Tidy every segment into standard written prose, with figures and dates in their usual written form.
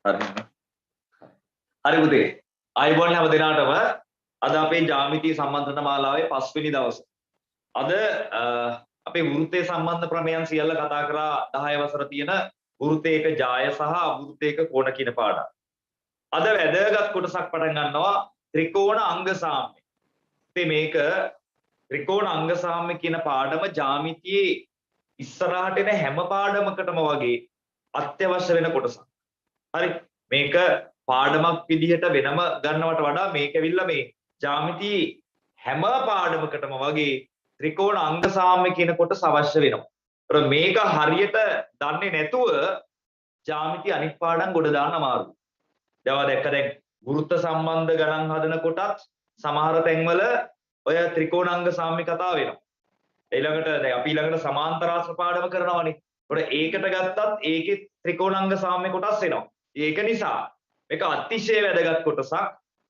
හරි. හරි පුතේ. ආයුබෝවන් හැම දිනාටම අද අපේ ජ්‍යාමිති සම්බන්ධතා මාලාවේ 5 වෙනි දවසේ. අද අපේ වෘත්තයේ සම්බන්ධ ප්‍රමේයන් සියල්ල කතා කරා 10 වසර තියෙන වෘත්තයක ජාය සහ අවෘත්තයක කෝණ කියන පාඩම්. අද වැදගත් කොටසක් පටන් ගන්නවා ත්‍රිකෝණ අංග සාම්‍ය. ඉතින් මේක ත්‍රිකෝණ අංග සාම්‍ය කියන පාඩම ජ්‍යාමිතියේ ඉස්සරහට එන හැම පාඩමකටම වගේ අත්‍යවශ්‍ය වෙන කොටසක්. හරි මේක පාඩමක් විදිහට වෙනම ගන්නවට වඩා මේක ඇවිල්ලා මේ ජ්‍යාමිති හැම පාඩමකටම වගේ ත්‍රිකෝණ අංග සාම්‍ය කියන කොටස අවශ්‍ය වෙනවා. ඒත් මේක හරියට දන්නේ නැතුව ජ්‍යාමිති අනිත් පාඩම් ගොඩ දාන්න අමාරුයි. ඒවා දැන් වෘත්ත සම්බන්ධ ගණන් හදන කොටත් සමහර තැන්වල ඔය ත්‍රිකෝණ අංග සාම්‍ය කතා වෙනවා. ඊළඟට දැන් අපි ඊළඟට සමාන්තරාශ්‍ර පාඩම කරනවානේ. ඒකට ඒකට ගත්තත් ඒකේ ත්‍රිකෝණ අංග සාම්‍ය කොටස් එනවා. ඒක නිසා මේක අතිශය වැදගත් කොටසක්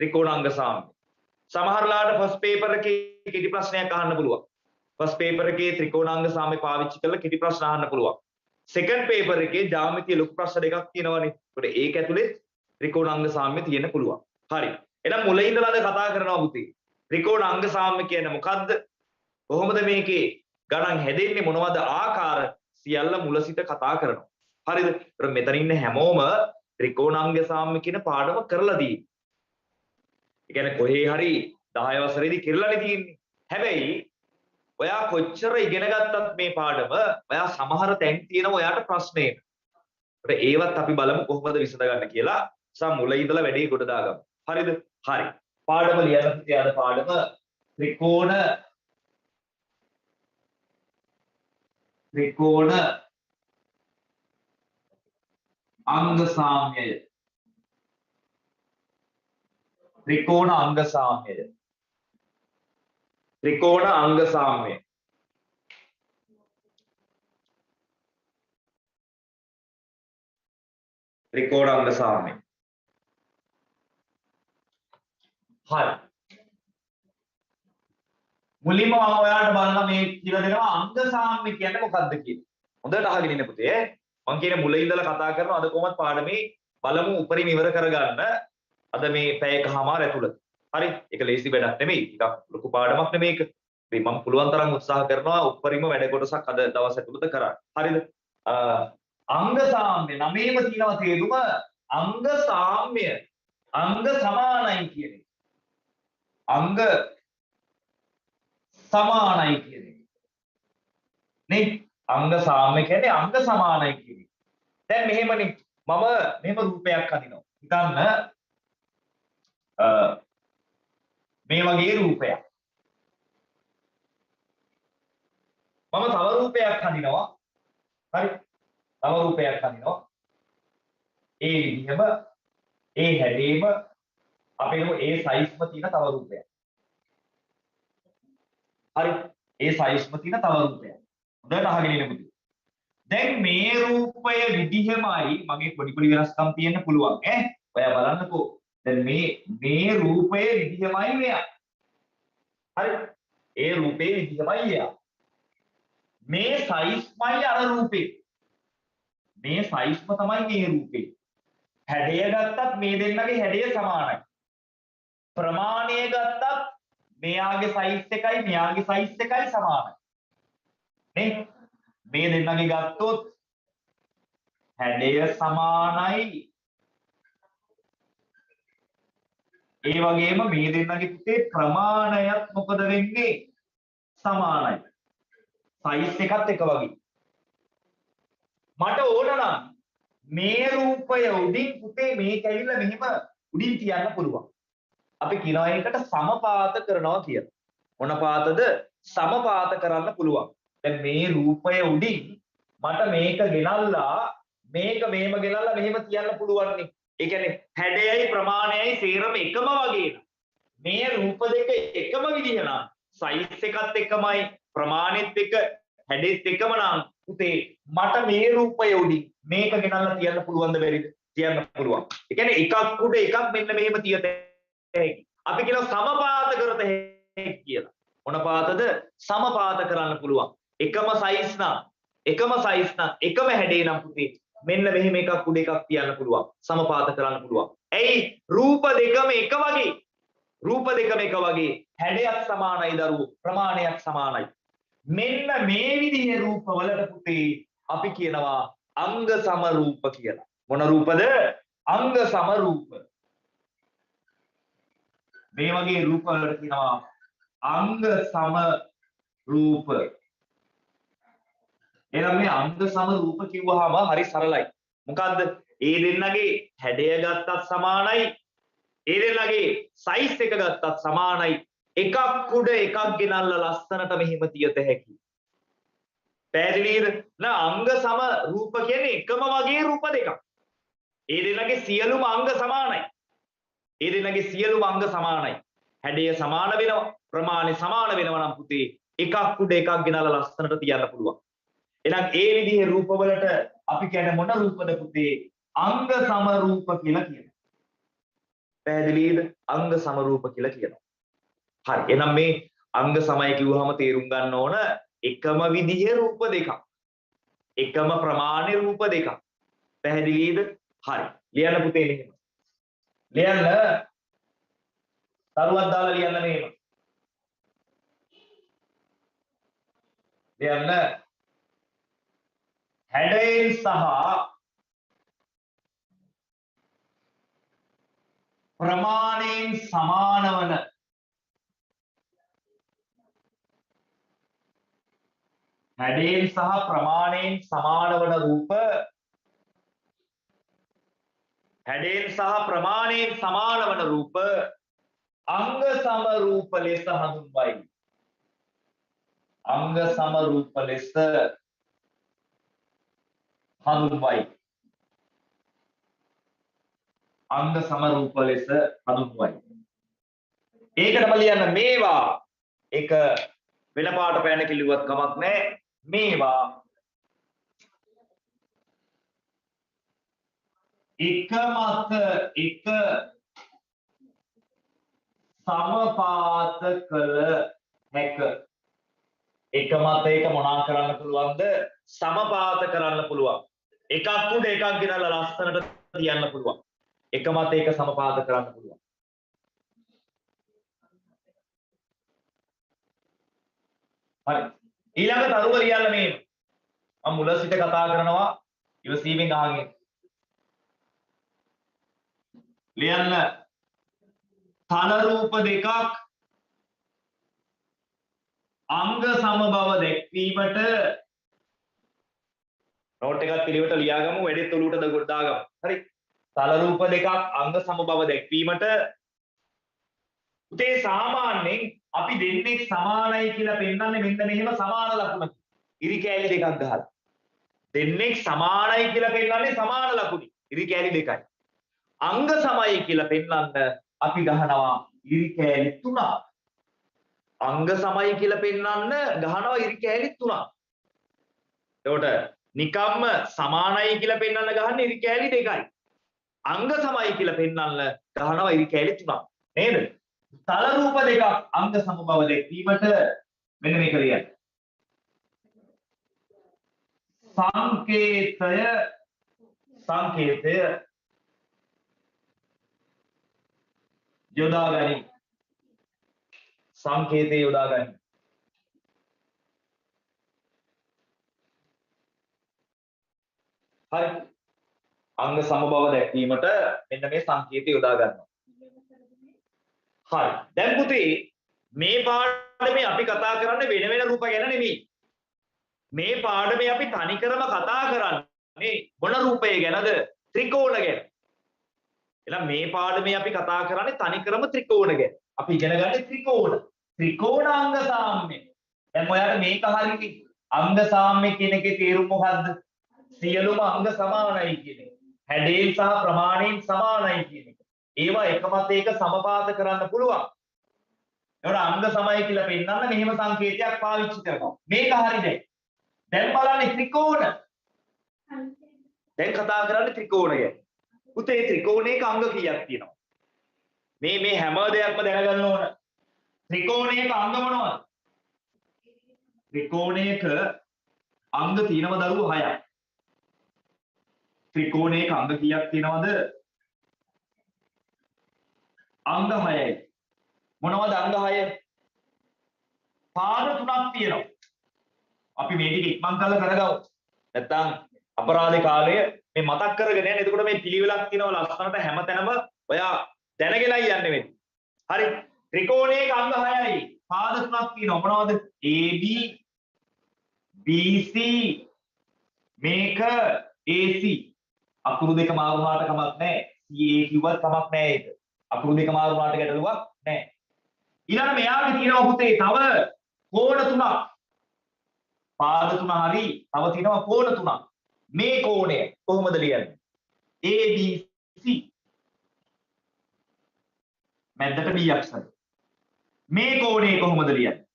ත්‍රිකෝණ අංග සාම්‍ය. සමහරලාට ෆස්ට් පේපර් එකේ කිටි ප්‍රශ්නයක් අහන්න පුළුවන්. ෆස්ට් පේපර් එකේ ත්‍රිකෝණ අංග සාම්‍ය පාවිච්චි කරලා කිටි ප්‍රශ්න අහන්න පුළුවන්. සෙකන්ඩ් පේපර් එකේ ජ්‍යාමිතිය ලොකු ප්‍රශ්න දෙකක් තියෙනවානේ. ඒකට ඒක ඇතුලේ ත්‍රිකෝණ අංග සාම්‍ය තියෙන්න පුළුවන්. හරි. එහෙනම් මුලින් ඉඳලා අද කතා කරනවා පුතේ. ත්‍රිකෝණ අංග සාම්‍ය කියන්නේ මොකද්ද? කොහොමද මේකේ ගණන් හැදෙන්නේ මොනවද ආකාර සියල්ල මුල සිට කතා කරනවා. හරිද? ඒත් මෙතන ඉන්න හැමෝම ත්‍රිකෝණ අංග සාම්‍ය කියන පාඩම කරලා තියෙන්නේ. ඒ කියන්නේ කොහේ හරි 10 වසරේදී කරලානේ තියෙන්නේ. හැබැයි ඔයා කොච්චර ඉගෙන ගත්තත් මේ පාඩම ඔයා සමහර තැන් තියෙනවා ඔයාට ප්‍රශ්නේ. ඒත් ඒවත් අපි බලමු කොහොමද විසඳගන්න කියලා. මුල ඉඳලා වැඩේ කොට දාගමු. හරිද? හරි. පාඩම ලියන්න තියාද පාඩම ත්‍රිකෝණ අංග සාම්‍යය. ත්‍රිකෝණ අංග සාම්‍යය. ත්‍රිකෝණ අංග සාම්‍යය. ත්‍රිකෝණ අංග සාම්‍යය. හරි. මුලින්ම මම ඔයාලට බලලා මේ කියලා දෙනවා අංග සාම්‍ය කියන්නේ මොකක්ද කියලා. හොඳට අහගෙන ඉන්න පුතේ. මම කියන මුල ඉඳලා කතා කරනවා අද කොහොමද පාඩමේ බලමු උපරිම ඉවර කරගන්න. අද මේ පැයකමාර ඇතුළත. හරි. ඒක ලේසි වැඩක් නෙමෙයි. ටිකක් ලොකු පාඩමක් නෙමේක. මම පුළුවන් තරම් උත්සාහ කරනවා උපරිම වැඩ කොටසක් අද දවස් ඇතුළත කරන්න. හරිද? අංග සාම්‍ය නමේම තියෙනවා තේරුම අංග සාම්‍ය. අංග සමානයි කියන එක. අංග සමානයි කියන එක. නේ? අංග සාම්‍ය කියන්නේ අංග සමානයි කියන එක. දැන් මෙහෙමනේ මම මෙහෙම රූපයක් හදිනවා. හිතන්න මේ වගේ රූපයක්. මම තව රූපයක් හදිනවා. හරි? තව රූපයක් හදිනවා. ඒ විදිහම ඒ හැඩේම අපේ ඒ සයිස්ම තියෙන තව රූපයක්. හරි? ඒ සයිස්ම තියෙන තව රූපයක්. හොඳට අහගෙන ඉන්න පුතේ. දැන් මේ රූපය විදිහමයි මගේ පොඩි පොඩි වෙනස්කම් තියෙන්න පුළුවන් ඈ. ඔයා බලන්නකෝ. දැන් මේ රූපයේ විදිහමයි මෙයා. හරි? ඒ රූපේ විදිහමයි එයා. මේ සයිස්මයි අර රූපේ. මේ සයිස්ම තමයි මේ රූපේ. හැඩය ගත්තත් මේ දෙන්නගේ හැඩය සමානයි. ප්‍රමාණය ගත්තත් මෙයාගේ සයිස් එකයි මෙයාගේ සයිස් එකයි සමානයි. නේ? මේ දෙන්නගේ ගත්තොත් හැඩය සමානයි. ඒ වගේම මේ දෙන්නගේ පුතේ ප්‍රමාණයත් මොකද වෙන්නේ? සමානයි. සයිස් එකත් එක වගේ. මට ඕන නම් මේ රූපය උඩින් පුතේ මේක ඇවිල්ලා මෙහෙම උඩින් තියන්න පුළුවන්. අපි කියනවා ඒකට සමපාත කරනවා කියලා. මොන පාතද? සමපාත කරන්න පුළුවන්. දැන් මේ රූපය උඩින් මට මේක ගෙනල්ලා මේක මෙහෙම ගෙනල්ලා මෙහෙම තියන්න පුළුවන් නේ. ඒ කියන්නේ හැඩයයි ප්‍රමාණයයි සේරම එකම වගේ නම් මේ රූප දෙක එකම විදිහ නම් සයිස් එකත් එකමයි ප්‍රමාණෙත් එක හැඩෙත් එකම නම් පුතේ මට මේ රූපය උඩින් මේක ගෙනල්ලා තියන්න පුළුවන්ද බැරිද? තියන්න පුළුවන්. ඒ කියන්නේ එකක් උඩ එකක් මෙන්න මෙහෙම තියත හැකි. අපි කියනවා සමපාත කරත හැකි කියලා. මොන පාතද? සමපාත කරන්න පුළුවන්. එකම සයිස් නම් එකම හැඩේ නම් පුතේ මෙන්න මෙහෙම එකක් උඩ එකක් තියන්න පුළුවන්. සමපාත කරන්න පුළුවන්. ඇයි රූප දෙකම එක වගේ. රූප දෙකම එක වගේ. හැඩයක් සමානයි දරුවෝ. ප්‍රමාණයක් සමානයි. මෙන්න මේ විදිහේ රූප වලට පුතේ අපි කියනවා අංග සම රූප කියලා. මොන රූපද? අංග සම රූප. මේ වගේ රූප වලට කියනවා අංග සම රූප. එහෙනම් මේ අංග සම රූප කිව්වහම හරි සරලයි. මොකද්ද? ඒ දෙන්නගේ හැඩය ගත්තත් සමානයි. ඒ දෙන්නගේ සයිස් එක ගත්තත් සමානයි. එකක් උඩ එකක් ගෙනල්ලා ලස්සනට මෙහිම තියත හැකියි. පැහැදිලිද? අංග සම රූප කියන්නේ එකම වගේ රූප දෙකක්. ඒ දෙන්නගේ සියලුම අංග සමානයි. ඒ දෙන්නගේ සියලුම අංග සමානයි. හැඩය සමාන වෙනවා, ප්‍රමාණය සමාන වෙනවා නම් පුතේ එකක් උඩ එකක් ගෙනල්ලා ලස්සනට තියන්න පුළුවන්. එහෙනම් ඒ විදිහේ රූප වලට අපි කියන්නේ මොන රූපද පුතේ? අංග සම රූප කියලා කියනවා. පැහැදිලිද? අංග සම රූප කියලා කියනවා. හරි. එහෙනම් මේ අංග සමය කිව්වහම තේරුම් ගන්න ඕන එකම විදිහේ රූප දෙකක්. එකම ප්‍රමාණයේ රූප දෙකක්. පැහැදිලිද? හරි. ලියන්න පුතේ මෙහෙම. ලියන්න. තරුවක් දාලා ලියන්න මෙහෙම. ලියන්න. හැඩයෙන් සහ ප්‍රමාණයෙන් සමාන වන හැඩයෙන් සහ ප්‍රමාණයෙන් සමාන වන රූප හැඩයෙන් සහ ප්‍රමාණයෙන් සමාන වන රූප අංග සම රූප ලෙස හඳුන්වයි. අංග සම රූප ලෙස හඳුන්වයි. අංග සම රූප ලෙස හඳුන්වයි. ඒකටම ලියන්න මේවා එක වෙන පාට පෑන කිලිුවත් කමක් නැහැ. මේවා එක මත එක සමපාත කළ හැක. එක මත එක මොනා කරන්න පුළුවන්ද? සමපාත කරන්න පුළුවන්. එකක් උඩ එකක් ගෙනල්ලා ලස්සනට තියන්න පුළුවන්. එක මත එක සමපාත කරන්න පුළුවන්. හරි. ඊළඟ තරුව ලියන්න මේ. මම මුල සිට කතා කරනවා ඉවසීමෙන් අහගෙන. ලියන්න. තල රූප දෙකක් අංග සම බව දැක්වීමට නෝට් එකක් පිළිවෙට ලියාගමු වැඩිත් ඔලුවට දාගමු. හරි. තල රූප දෙකක් අංග සම බව දැක්වීමට උතේ සාමාන්‍යයෙන් අපි දෙන්නේ සමානයි කියලා පෙන්වන්නේ මෙන්න මෙහෙම සමාන ලකුණක්. ඉරි කෑලි දෙකක් ගහලා. දෙන්නේ සමානයි කියලා පෙන්වන්නේ සමාන ලකුණි. ඉරි කෑලි දෙකයි. අංග සමයි කියලා පෙන්වන්න අපි ගහනවා ඉරි කෑලි 3ක්. අංග සමයි කියලා පෙන්වන්න ගහනවා ඉරි කෑලි 3ක්. එතකොට නිකම්ම සමානයි කියලා පෙන්වන්න ගහන්නේ ඉරි කෑලි 2යි. අංග සමයි කියලා පෙන්වන්න ගහනවා ඉරි කෑලි 3ක්. නේද? තල රූප දෙකක් අංග සම බව දැක්වීමට මෙන්න මේක ලියන්න. සංකේතය යොදා ගනි. සංකේතය යොදා ගනි. හරි. අංග සම බව දැක්වීමට මෙන්න මේ සංකේතය යොදා ගන්නවා. හරි. දැන් පුතේ මේ පාඩමේ අපි කතා කරන්නේ වෙන වෙන රූප ගැන නෙමෙයි. මේ පාඩමේ අපි තනිකරම කතා කරන්නේ මොන රූපය ගැනද? ත්‍රිකෝණ ගැන. එහෙනම් මේ පාඩමේ අපි කතා කරන්නේ තනිකරම ත්‍රිකෝණ ගැන. අපි ඉගෙන ගන්නේ ත්‍රිකෝණ. ත්‍රිකෝණ අංග සාම්‍ය. දැන් ඔයාලට මේක හරියටි අංග සාම්‍ය කියන එකේ තේරුම මොකද්ද? සියලුම අංග සමානයි කියන එක. හැඩයෙන් සහ ප්‍රමාණයෙන් සමානයි කියන එක. ඒවා එක මත එක සමපාත කරන්න පුළුවන්. ඒකට අංග සමයි කියලා පෙන්නන්න මෙහෙම සංකේතයක් පාවිච්චි කරනවා. මේක හරිද? දැන් බලන්න ත්‍රිකෝණ. දැන් කතා කරන්නේ ත්‍රිකෝණ ගැන. පුතේ ත්‍රිකෝණයක අංග කීයක් තියෙනවද? මේ හැම දෙයක්ම දැනගන්න ඕන. ත්‍රිකෝණයක අංග මොනවද? ත්‍රිකෝණයක අංග තියෙනව දරුවෝ 6ක්. ත්‍රිකෝණයක අංග කීයක් තියෙනවද? අංග 6යි. මොනවද අංග 6? පාද 3ක් තියෙනවා. අපි මේ ටික ඉක්මන් කරලා කරගමු. නැත්තම් අපරාධේ කාලය මේ මතක් කරගෙන යන්න. එතකොට මේ පිළිවෙලක් තියෙනවා ලස්සනට හැමතැනම ඔයා දැනගෙනයි යන්නේ වෙන්නේ. හරි. ත්‍රිකෝණයක අංග 6යි. පාද 3ක් තියෙනවා. මොනවද? AB BC මේක AC. අකුරු දෙක මාරු වුණාට කමක් නැහැ. CA කිව්වත් කමක් නැහැ ඒක. අකුරු දෙක මාරු වුණාට ගැටලුවක් නැහැ. ඊළඟ මෙයාගේ තියෙනවා පුතේ තව කෝණ 3ක්. පාද 3 හරි. තව තියෙනවා කෝණ 3ක්. මේ කෝණය කොහොමද ලියන්නේ? ABC. මැද්දට B අක්ෂරය. මේ කෝණය කොහොමද ලියන්නේ?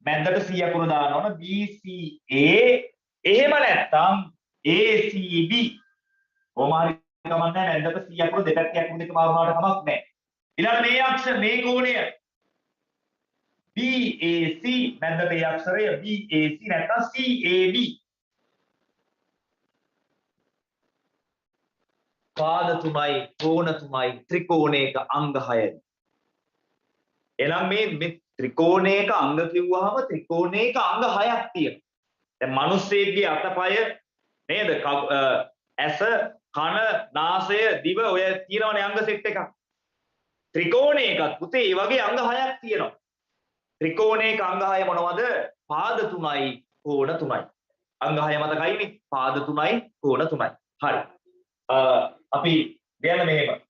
මැද්දට C අකුර දාන්න ඕන BCA. එහෙම නැත්නම් ACB. කොහොම හරි කමක් නැහැ. මැද්දට C අකුර දෙපැත්තේ අකුරු දෙක මාරු වුණාට කමක් නැහැ. ඊළඟ මේ අක්ෂර මේ කෝණය BAC මැද්දට ඒ අක්ෂරය BAC නැත්නම් CAB. පාද 3යි කෝණ 3යි ත්‍රිකෝණයක අංග 6යි. එනම් මේ ත්‍රිකෝණයක අංග කිව්වහම ත්‍රිකෝණයක අංග 6ක් තියෙනවා. දැන් මිනිස්සෙක්ගේ අතපය නේද? ඇස, කන, නාසය, දිව ඔය තියෙනවනේ අංග සෙට් එකක්. ත්‍රිකෝණයකත් පුතේ මේ වගේ අංග 6ක් තියෙනවා. ත්‍රිකෝණයක අංග 6 මොනවද? පාද 3යි කෝණ 3යි. අංග 6 මතකයිනේ. පාද 3යි කෝණ 3යි. හරි. අපි දැන් මෙහෙම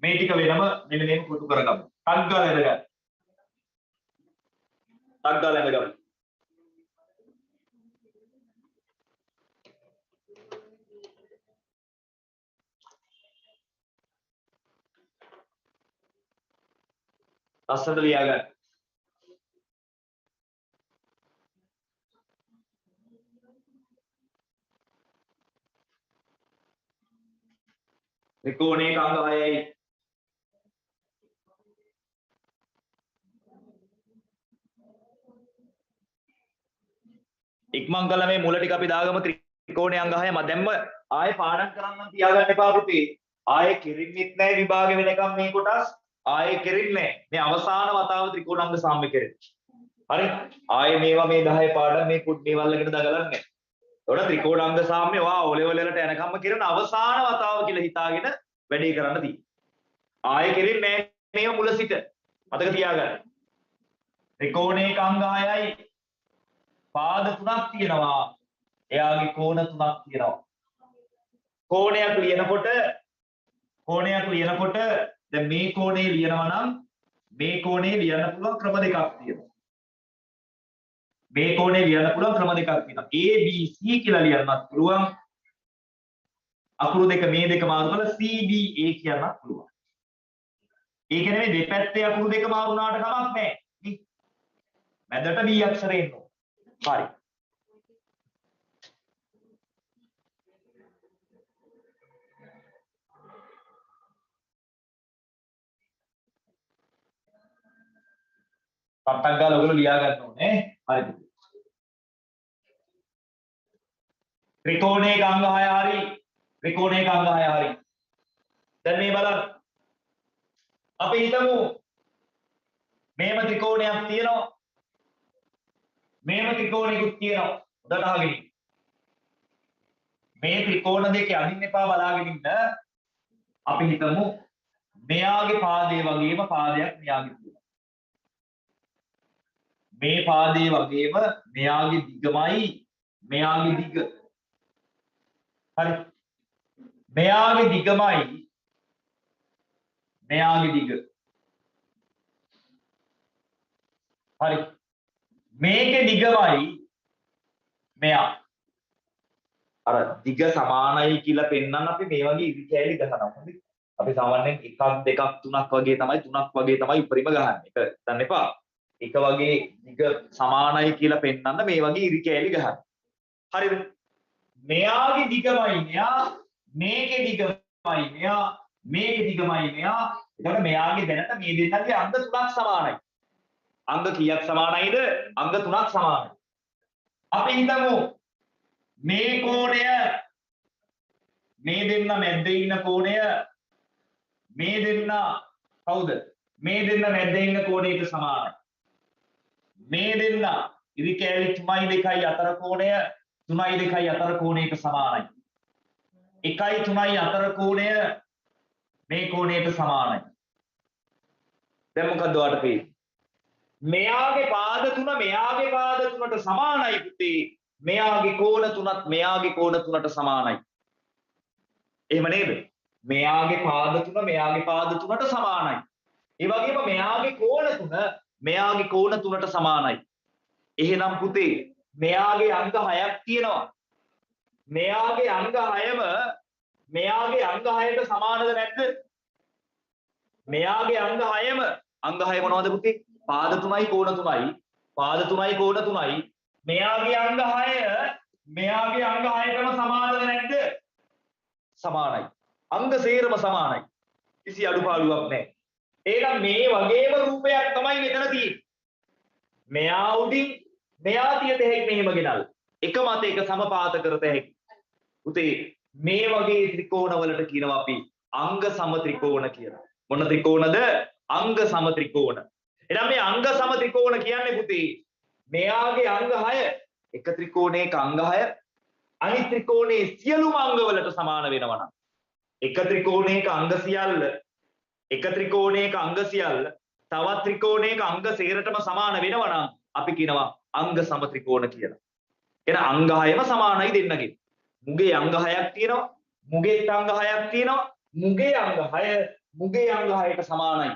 මේ ටික වෙනම මෙන්න මේක කොටු කරගමු. ටක් ගාලා එනගන්න. ටක් ගාලා එනගන්න. ලස්සනට ලියා ගන්න. ත්‍රිකෝණයක අංග 6යි. ඉක්මන් කළා මේ මුල ටික අපි දාගමු ත්‍රිකෝණයේ අංග 6 මම දැම්ම ආයේ පාඩම් කරන්න තියාගන්න එපා පුතේ. ආයේ කෙරින්නෙත් නැහැ විභාගෙ වෙනකම් මේ කොටස් ආයේ කෙරින්නේ නැහැ. මේ අවසාන වතාව ත්‍රිකෝණ අංග සාම්‍ය කෙරෙන්නේ. හරි? ආයේ මේවා මේ 10 පාඩම් මේ කුඩ් මේවල් වලකට දගලන්නේ නැහැ. ඒකට ත්‍රිකෝණ අංග සාම්‍ය වා O level වලට යනකම්ම කෙරෙන අවසාන වතාව කියලා හිතාගෙන වැඩේ කරන්න තියෙන්නේ. ආයේ කෙරින්නේ නැහැ මේව මුල සිට. මතක තියාගන්න. ත්‍රිකෝණයක අංග 6යි. පාද 3ක් තියෙනවා. එයාගේ කෝණ 3ක් තියෙනවා. කෝණයක් ලියනකොට දැන් මේ කෝණේ ලියනවා නම් මේ කෝණේ ලියන්න පුළුවන් ක්‍රම දෙකක් තියෙනවා. මේ කෝණේ ලියන්න පුළුවන් ක්‍රම දෙකක් තියෙනවා. ABC කියලා ලියන්නත් පුළුවන්. අකුරු දෙක මේ දෙක මාරු කරලා CBA කියන්නත් පුළුවන්. ඒ කියන්නේ මේ දෙපැත්තේ අකුරු දෙක මාරු වුණාට කමක් නැහැ. මැදට B අක්ෂරය එන්න ඕන. හරි. පට්ටක් ගාලා ඔයගොල්ලෝ ලියා ගන්න ඕනේ. හරිද? ත්‍රිකෝණයක අංග 6 හරි. ත්‍රිකෝණයක අංග 6 හරි. දැන් මේ බලන්න. අපි හිතමු මේම ත්‍රිකෝණයක් තියෙනවා. මේම ත්‍රිකෝණිකුත් තියෙනවා. හොඳට අහගෙන ඉන්න. මේ ත්‍රිකෝණ දෙකේ අදින්න එපා බලාගෙන ඉන්න. අපි හිතමු මෙයාගේ පාදයේ වගේම පාදයක් මෙයාගේ තියෙනවා. මේ පාදයේ වගේම මෙයාගේ දිගමයි මෙයාගේ දිග. හරි. මෙයාගේ දිගමයි මෙයාගේ දිග. හරි. මේකේ දිගමයි මෙයා. අර දිග සමානයි කියලා පෙන්වන්න අපි මේ වගේ ඉරි කෑලි ගහනවා. හරි. අපි සාමාන්‍යයෙන් 1 2 3ක් වගේ තමයි 3ක් වගේ තමයි උපරිම ගහන්නේ. ඒක හිතන්න එපා. එක වගේ දිග සමානයි කියලා පෙන්වන්න මේ වගේ ඉරි කෑලි ගහනවා. හරිද? මෙයාගේ දිගමයි මෙයා, මේකේ දිගමයි මෙයා, මේකේ දිගමයි මෙයා. එතකොට මෙයාගේ දැනට මේ දෙන්නගේ අංග 3ක් සමානයි. අංග කීයක් සමානයිද? අංග 3ක් සමානයි. අපි හිතමු මේ කෝණය මේ දෙන්න මැද්දේ ඉන්න කෝණය මේ දෙන්න කවුද? මේ දෙන්න මැද්දේ ඉන්න කෝණයට සමානයි. මේ දෙන්න ඉරි කෑලි 3යි 2යි අතර කෝණය 3යි 2යි අතර කෝණයට සමානයි. 1යි 3යි අතර කෝණය මේ කෝණයට සමානයි. දැන් මොකද්ද ඔයාලට පේන්නේ? මෙයාගේ පාද තුන මෙයාගේ පාද තුනට සමානයි පුතේ. මෙයාගේ කෝණ තුනත් මෙයාගේ කෝණ තුනට සමානයි. එහෙම නේද? මෙයාගේ පාද තුන මෙයාගේ පාද තුනට සමානයි. ඒ වගේම මෙයාගේ කෝණ තුන මෙයාගේ කෝණ තුනට සමානයි. එහෙනම් පුතේ මෙයාගේ අංග 6ක් තියෙනවා. මෙයාගේ අංග 6ම මෙයාගේ අංග 6ට සමානද නැද්ද? මෙයාගේ අංග 6ම අංග 6 මොනවද පුතේ? පාද 3යි කෝණ 3යි. පාද 3යි කෝණ 3යි. මෙයාගේ අංග 6 මෙයාගේ අංග 6ටම සමානද නැද්ද? සමානයි. අංග සේරම සමානයි. කිසි අඩුපාඩුවක් නැහැ. එහෙනම් මේ වගේම රූපයක් තමයි මෙතන තියෙන්නේ. මෙයා උඩින් මෙයා තියත හැකි මෙහෙම ගෙනල්. එක මත එක සමපාත කරත හැකි. පුතේ මේ වගේ ත්‍රිකෝණ වලට කියනවා අපි අංග සම ත්‍රිකෝණ කියලා. මොන ත්‍රිකෝණද? අංග සම ත්‍රිකෝණ. එහෙනම් මේ අංග සම ත්‍රිකෝණ කියන්නේ පුතේ මෙයාගේ අංග 6 එක ත්‍රිකෝණයක අංග 6 අනිත් ත්‍රිකෝණයේ සියලුම අංග වලට සමාන වෙනවා නම් එක ත්‍රිකෝණයක අංග සියල්ල එක ත්‍රිකෝණයක අංග සියල්ල තවත් ත්‍රිකෝණයක අංග සේරටම සමාන වෙනවා නම් අපි කියනවා අංග සම ත්‍රිකෝණ කියලා. එහෙනම් අංග 6ම සමානයි දෙන්නගේ. මුගේ අංග 6ක් තියෙනවා. මුගේත් අංග 6ක් තියෙනවා. මුගේ අංග 6 මුගේ අංග 6ට සමානයි.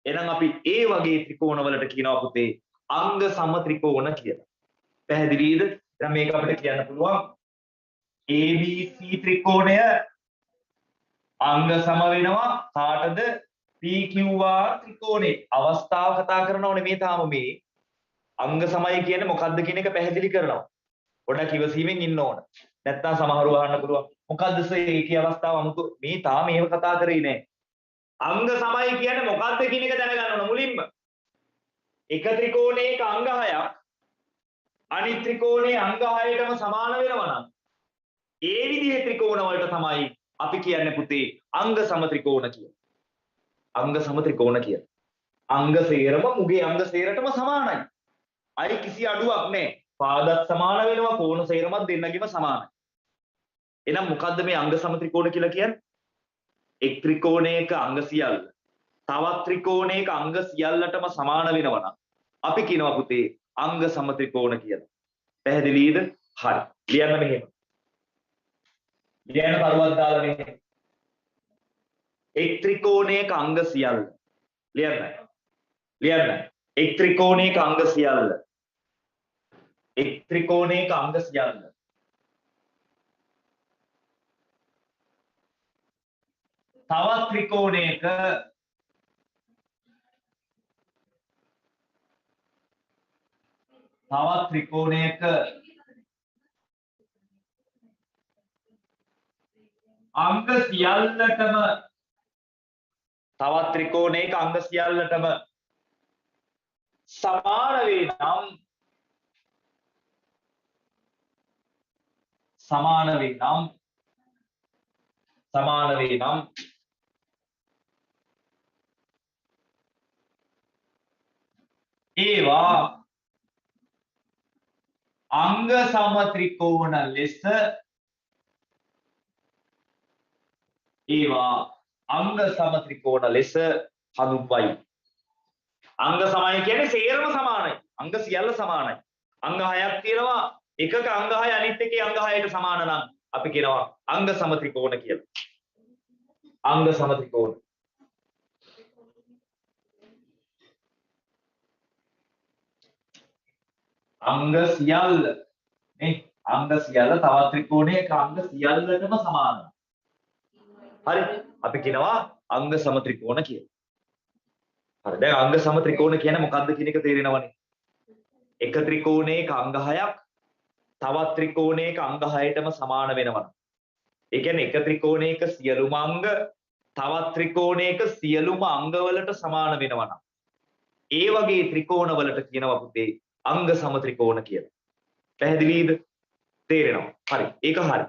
එහෙනම් අපි ඒ වගේ ත්‍රිකෝණ වලට කියනවා පුතේ අංග සම ත්‍රිකෝණ කියලා. පැහැදිලිද? දැන් මේක අපිට කියන්න පුළුවන් ABC ත්‍රිකෝණය අංග සම වෙනවා කාටද? PQR ත්‍රිකෝණේ. අවස්ථාව කතා කරනවනේ මේ තාම මේ අංග සමයි කියන්නේ මොකද්ද කියන එක පැහැදිලි කරනවා. පොඩ්ඩක් ඉවසීමෙන් ඉන්න ඕන. නැත්තම් සමහරව අහන්න පුළුවන් මොකද්ද සර් ඒකේ අවස්ථාව අමුතු මේ තාම මේව කතා කරේ නෑ. අංග සමයි කියන්නේ මොකද්ද කියන එක දැනගන්න ඕන මුලින්ම. එක ත්‍රිකෝණයක අංග 6ක් අනිත් ත්‍රිකෝණයේ අංග 6ටම සමාන වෙනවා නම් ඒ විදිහේ ත්‍රිකෝණ වලට තමයි අපි කියන්නේ පුතේ අංග සම ත්‍රිකෝණ කියලා. අංග සම ත්‍රිකෝණ කියලා. අංග සේරම මුගේ අංග සේරටම සමානයි. අයි කිසි අඩුවක් නැහැ. පාදත් සමාන වෙනවා කෝණ සේරමත් දෙන්නගෙම සමානයි. එහෙනම් මොකද්ද මේ අංග සම ත්‍රිකෝණ කියලා කියන්නේ? එක් ත්‍රිකෝණයක අංග සියල්ල තවත් ත්‍රිකෝණයක අංග සියල්ලටම සමාන වෙනවා නම් අපි කියනවා පුතේ අංග සම ත්‍රිකෝණ කියලා. පැහැදිලිද? හරි. ලියන්න මෙහෙම. ලියන්න කරුවක් දාලා මෙහෙම. එක් ත්‍රිකෝණයක අංග සියල්ල. ලියන්න. ලියන්න. එක් ත්‍රිකෝණයක අංග සියල්ල. එක් ත්‍රිකෝණයක අංග සියල්ල. තවත් ත්‍රිකෝණයක අංග සියල්ලටම තවත් ත්‍රිකෝණයක අංග සියල්ලටම සමාන වේ නම් ඒවා අංග සම ත්‍රිකෝණ ලෙස හඳුන්වයි. අංග සමයි කියන්නේ සේරම සමානයි. අංග සියල්ල සමානයි. අංග 6ක් තියෙනවා. එකක අංග 6 අනිත් එකේ අංග 6ට සමාන නම් අපි කියනවා අංග සම ත්‍රිකෝණ කියලා. අංග සම ත්‍රිකෝණ. අංග සියල්ල නේ අංග සියල්ල තවත් ත්‍රිකෝණයක අංග සියල්ලටම සමානයි. හරි අපි කියනවා අංග සම ත්‍රිකෝණ කියලා. හරි දැන් අංග සම ත්‍රිකෝණ කියන්නේ මොකක්ද කියන එක තේරෙනවනේ. එක ත්‍රිකෝණයක අංග 6ක් තවත් ත්‍රිකෝණයක අංග 6ටම සමාන වෙනවා. ඒ කියන්නේ එක ත්‍රිකෝණයක සියලුම අංග තවත් ත්‍රිකෝණයක සියලුම අංග වලට සමාන වෙනවා නම් ඒ වගේ ත්‍රිකෝණ වලට කියනවා පුතේ අංග සම ත්‍රිකෝණ කියලා. පැහැදිලිද? තේරෙනවා. හරි. ඒක හරි.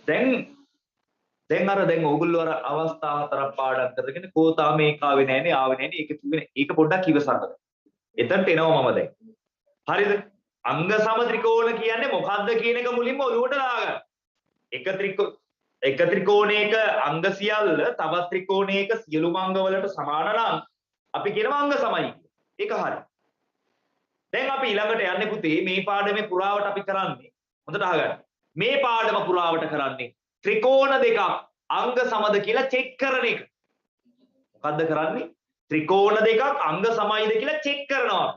දැන් ඕගොල්ලෝ අර අවස්ථා හතරක් පාඩම් කරගෙන කෝතා මේක ආවේ නැහනේ ඒක කිව්වේ ඒක පොඩ්ඩක් ඉවසන්න. එතනට එනවා මම දැන්. හරිද? අංග සම ත්‍රිකෝණ කියන්නේ මොකද්ද කියන එක මුලින්ම ඔලුවට දාගන්න. එක ත්‍රිකෝණයක අංග සියල්ල තවත් ත්‍රිකෝණයක සියලුම අංග වලට සමාන නම් අපි කියනවා අංග සමයි. ඒක හරි. දැන් අපි ඊළඟට යන්නේ පුතේ මේ පාඩමේ පුරාවට අපි කරන්නේ හොඳට අහගන්න. මේ පාඩම පුරාවට කරන්නේ ත්‍රිකෝණ දෙකක් අංග සමද කියලා චෙක් කරන එක. මොකද්ද කරන්නේ? ත්‍රිකෝණ දෙකක් අංග සමයිද කියලා චෙක් කරනවා.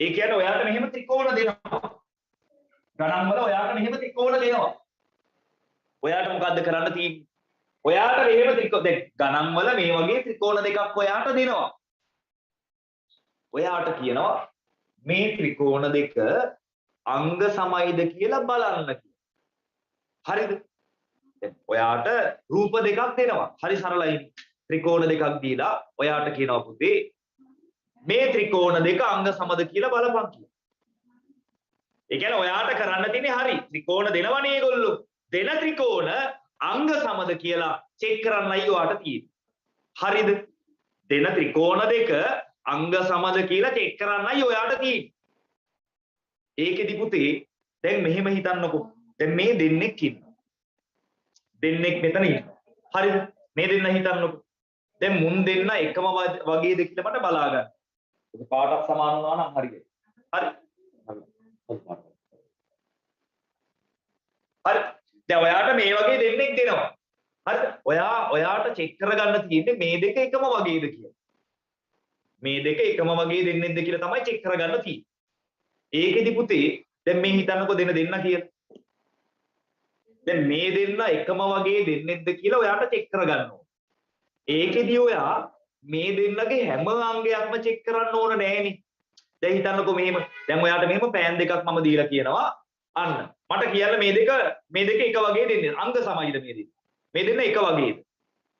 ඒ කියන්නේ ඔයාට මෙහෙම ත්‍රිකෝණ දෙනවා. ගණන් වල ඔයාට මෙහෙම ත්‍රිකෝණ දෙනවා. ඔයාට මොකද්ද කරන්න තියෙන්නේ? ඔයාට මෙහෙම ත්‍රිකෝණ දැන් ගණන් වල මේ වගේ ත්‍රිකෝණ දෙකක් ඔයාට දෙනවා. ඔයාට කියනවා මේ ත්‍රිකෝණ දෙක අංග සමයිද කියලා බලන්න කියලා. හරිද? දැන් ඔයාට රූප දෙකක් දෙනවා. හරි සරලයි. ත්‍රිකෝණ දෙකක් දීලා ඔයාට කියනවා පුතේ මේ ත්‍රිකෝණ දෙක අංග සමද කියලා බලපන් කියලා. ඒ කියන්නේ ඔයාට කරන්න තියෙන්නේ හරි ත්‍රිකෝණ දෙනවනේ ඒගොල්ලෝ. දෙන ත්‍රිකෝණ අංග සමද කියලා චෙක් කරන්නයි ඔයාට තියෙන්නේ. හරිද? දෙන ත්‍රිකෝණ දෙක අංග සමද කියලා චෙක් කරන්නයි ඔයාට තියෙන්නේ. ඒකෙදි පුතේ දැන් මෙහෙම හිතන්නකෝ. දැන් මේ දෙන්නෙක් ඉන්නවා. දෙන්නෙක් මෙතන ඉන්නවා. හරිද? මේ දෙන්න හිතන්නකෝ. දැන් මුන් දෙන්න එකම වගේද කියලා මට බලා ගන්න. ඒක පාටක් සමාන වුණා නම් හරියයි. හරි. හරි. දැන් ඔයාට මේ වගේ දෙන්නෙක් දෙනවා. හරිද? ඔයාට චෙක් කරගන්න තියෙන්නේ මේ දෙක එකම වගේද කියලා. මේ දෙක එකම වගේ දෙන්නෙක්ද කියලා තමයි චෙක් කරගන්න තියෙන්නේ. ඒකෙදි පුතේ දැන් මේ හිතන්නකෝ දෙන්න කියලා. දැන් මේ දෙන්න එකම වගේ දෙන්නෙක්ද කියලා ඔයාට චෙක් කරගන්න ඕනේ. ඒකෙදි ඔයා මේ දෙන්නගේ හැම අංගයක්ම චෙක් කරන්න ඕන නෑනේ. දැන් හිතන්නකෝ මෙහෙම. දැන් ඔයාට මෙහෙම පෑන් දෙකක් මම දීලා කියනවා. අන්න. මට කියන්න මේ දෙක එක වගේ දෙන්නේ. අංග සමයිද මේ දෙක? මේ දෙන්න එක වගේද?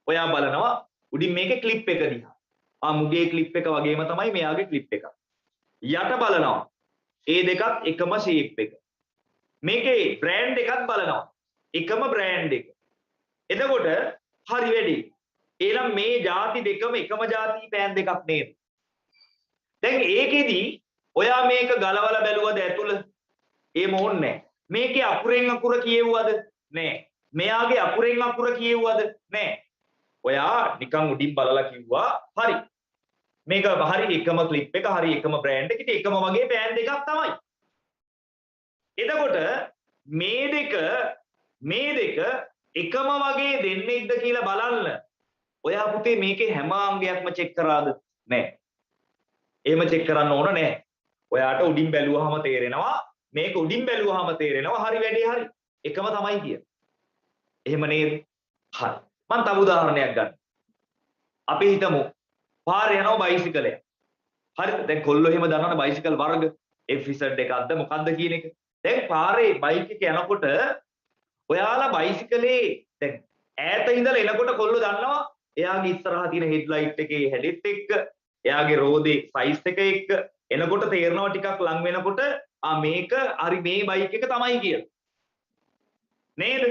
ඔයා බලනවා උඩින් මේකේ ක්ලිප් එක දිහා. මුගේ ක්ලිප් එක වගේම තමයි මෙයාගේ ක්ලිප් එක. යට බලනවා. ඒ දෙකත් එකම ෂේප් එක. මේකේ බ්‍රෑන්ඩ් එකක් බලනවා. එකම බ්‍රෑන්ඩ් එක. එතකොට හරි වැඩි. එහෙනම් මේ ಜಾති දෙකම එකම ಜಾති පෑන් දෙකක් නේද? දැන් ඒකෙදි ඔයා මේක ගලවලා බැලුවද ඇතුළ? එහෙම ඕනේ නැහැ. මේකේ අකුරෙන් අකුර කියෙව්වද? නැහැ. මෙයාගේ අකුරෙන් අකුර කියෙව්වද? නැහැ. ඔයා නිකන් උඩින් බලලා කිව්වා හරි. මේක හරි එකම ක්ලිප් එක හරි එකම බ්‍රෑන්ඩ් එක ඉතින් එකම වගේ පෑන් දෙකක් තමයි. එතකොට මේ දෙක එකම වගේ දෙන්නෙක්ද කියලා බලන්න. ඔයා පුතේ මේකේ හැම අංගයක්ම චෙක් කරාද? නැහැ. එහෙම චෙක් කරන්න ඕන නැහැ. ඔයාට උඩින් බැලුවාම තේරෙනවා මේක උඩින් බැලුවාම තේරෙනවා හරි වැඩේ හරි. එකම තමයි කියන්නේ. එහෙම නේද? හරි. මම තව උදාහරණයක් ගන්න. අපි හිතමු පාරේ යනවා බයිසිකලයක්. හරිද? දැන් කොල්ලෝ එහෙම දන්නවනේ බයිසිකල් වර්ග FZ එකක්ද මොකක්ද කියන එක. දැන් පාරේ බයික් එක යනකොට ඔයාලා බයිසිකලේ දැන් ඈත ඉඳලා එනකොට කොල්ලෝ දන්නවා එයාගේ ඉස්සරහා තියෙන හෙඩ්ලයිට් එකේ හැඩෙත් එක්ක එයාගේ රෝදේ සයිස් එක එක්ක එනකොට තේරෙනවා ටිකක් ලං වෙනකොට මේක හරි මේ බයික් එක තමයි කියලා. නේද?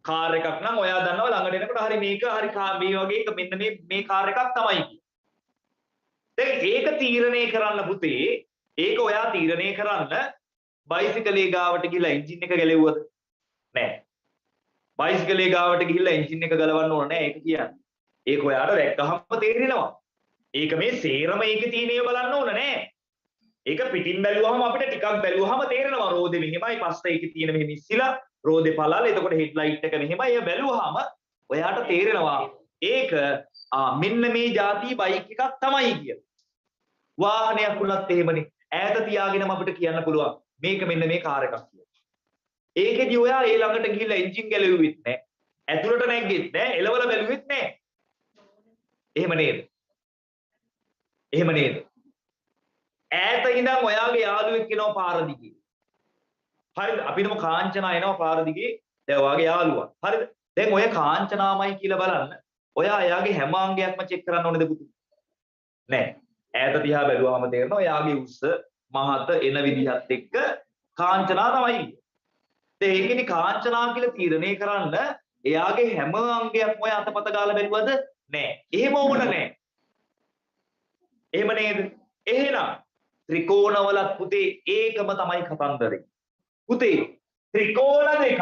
කාර් එකක් නම් ඔයා දන්නවා ළඟට එනකොට හරි මේක හරි මේ වගේ එක මෙන්න මේ කාර් එකක් තමයි කියලා. දැන් ඒක තීරණය කරන්න පුතේ ඒක ඔයා තීරණය කරන්න බයිසිකලේ ගාවට ගිහලා එන්ජින් එක ගැලෙව්වද? නෑ. බයිසිකලේ ගාවට ගිහිල්ලා එන්ජින් එක ගලවන්න ඕන නෑ ඒක කියන්නේ. ඒක ඔයාට දැක්කහම තේරෙනවා. ඒක මේ සේරම ඒකේ තියෙනව බලන්න ඕන නෑ. ඒක පිටින් බැලුවහම අපිට ටිකක් බැලුවහම තේරෙනවා රෝදේ මෙහෙමයි පස්සේ ඒකේ තියෙන මෙහෙම ඉස්සිලා රෝදේ පළල එතකොට හෙඩ්ලයිට් එක මෙහෙමයි ඒ බැලුවහම ඔයාට තේරෙනවා ඒක මෙන්න මේ જાති බයික් එකක් තමයි කියලා. වාහනයක් වුණත් එහෙමනේ ඈත තියාගෙනම අපිට කියන්න පුළුවන් මේක මෙන්න මේ කාර් එකක් කියලා. ඒකෙදි ඔයා ඒ ළඟට ගිහිල්ලා එන්ජින් ගැලෙව්වෙත් නැහැ. ඇතුළට නැග්ගෙත් නැහැ. එලවල බැලුවෙත් නැහැ. එහෙම නේද? එහෙම නේද? ඈත ඉඳන් ඔයාගේ යාළුවෙක් එනවා පාර දිගේ. හරිද? අපි හිතමු කාංචනා එනවා පාර දිගේ. දැන් ඔයාගේ යාළුවා. හරිද? දැන් ඔය කාංචනාමයි කියලා බලන්න. ඔයා එයාගේ හැම අංගයක්ම චෙක් කරන්න ඕනේද පුතු? නැහැ. ඈත දිහා බැලුවාම තේරෙනවා එයාගේ උස්ස මහත එන විදිහත් එක්ක කාංචනා තමයි. දැන් ඒකෙනි කාංචනා කියලා තීරණය කරන්න එයාගේ හැම අංගයක්ම ඔය අතපත ගාලා බැලුවද නෑ. එහෙම ඕන නෑ. එහෙම නේද? එහෙනම් ත්‍රිකෝණවලත් පුතේ ඒකම තමයි කතන්දරේ. පුතේ ත්‍රිකෝණ දෙකක්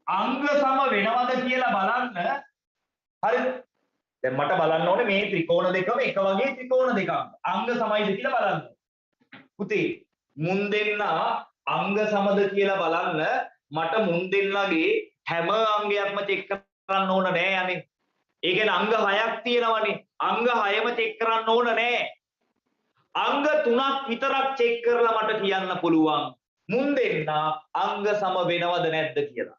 අංග සම වෙනවද කියලා බලන්න. හරිද? දැන් මට බලන්න ඕනේ මේ ත්‍රිකෝණ දෙකම එක වගේ ත්‍රිකෝණ දෙකක් අංග සමයිද කියලා බලන්න. පුතේ මුන් දෙන්න අංග සමද කියලා බලන්න මට මුන් දෙන්නගේ හැම අංගයක්ම චෙක් කරන්න ඕන නෑ අනේ. ඒ කියන්නේ අංග 6ක් තියෙනවනේ. අංග 6ම චෙක් කරන්න ඕන නෑ. අංග 3ක් විතරක් චෙක් කරලා මට කියන්න පුළුවන් මුන් දෙන්න අංග සම වෙනවද නැද්ද කියලා.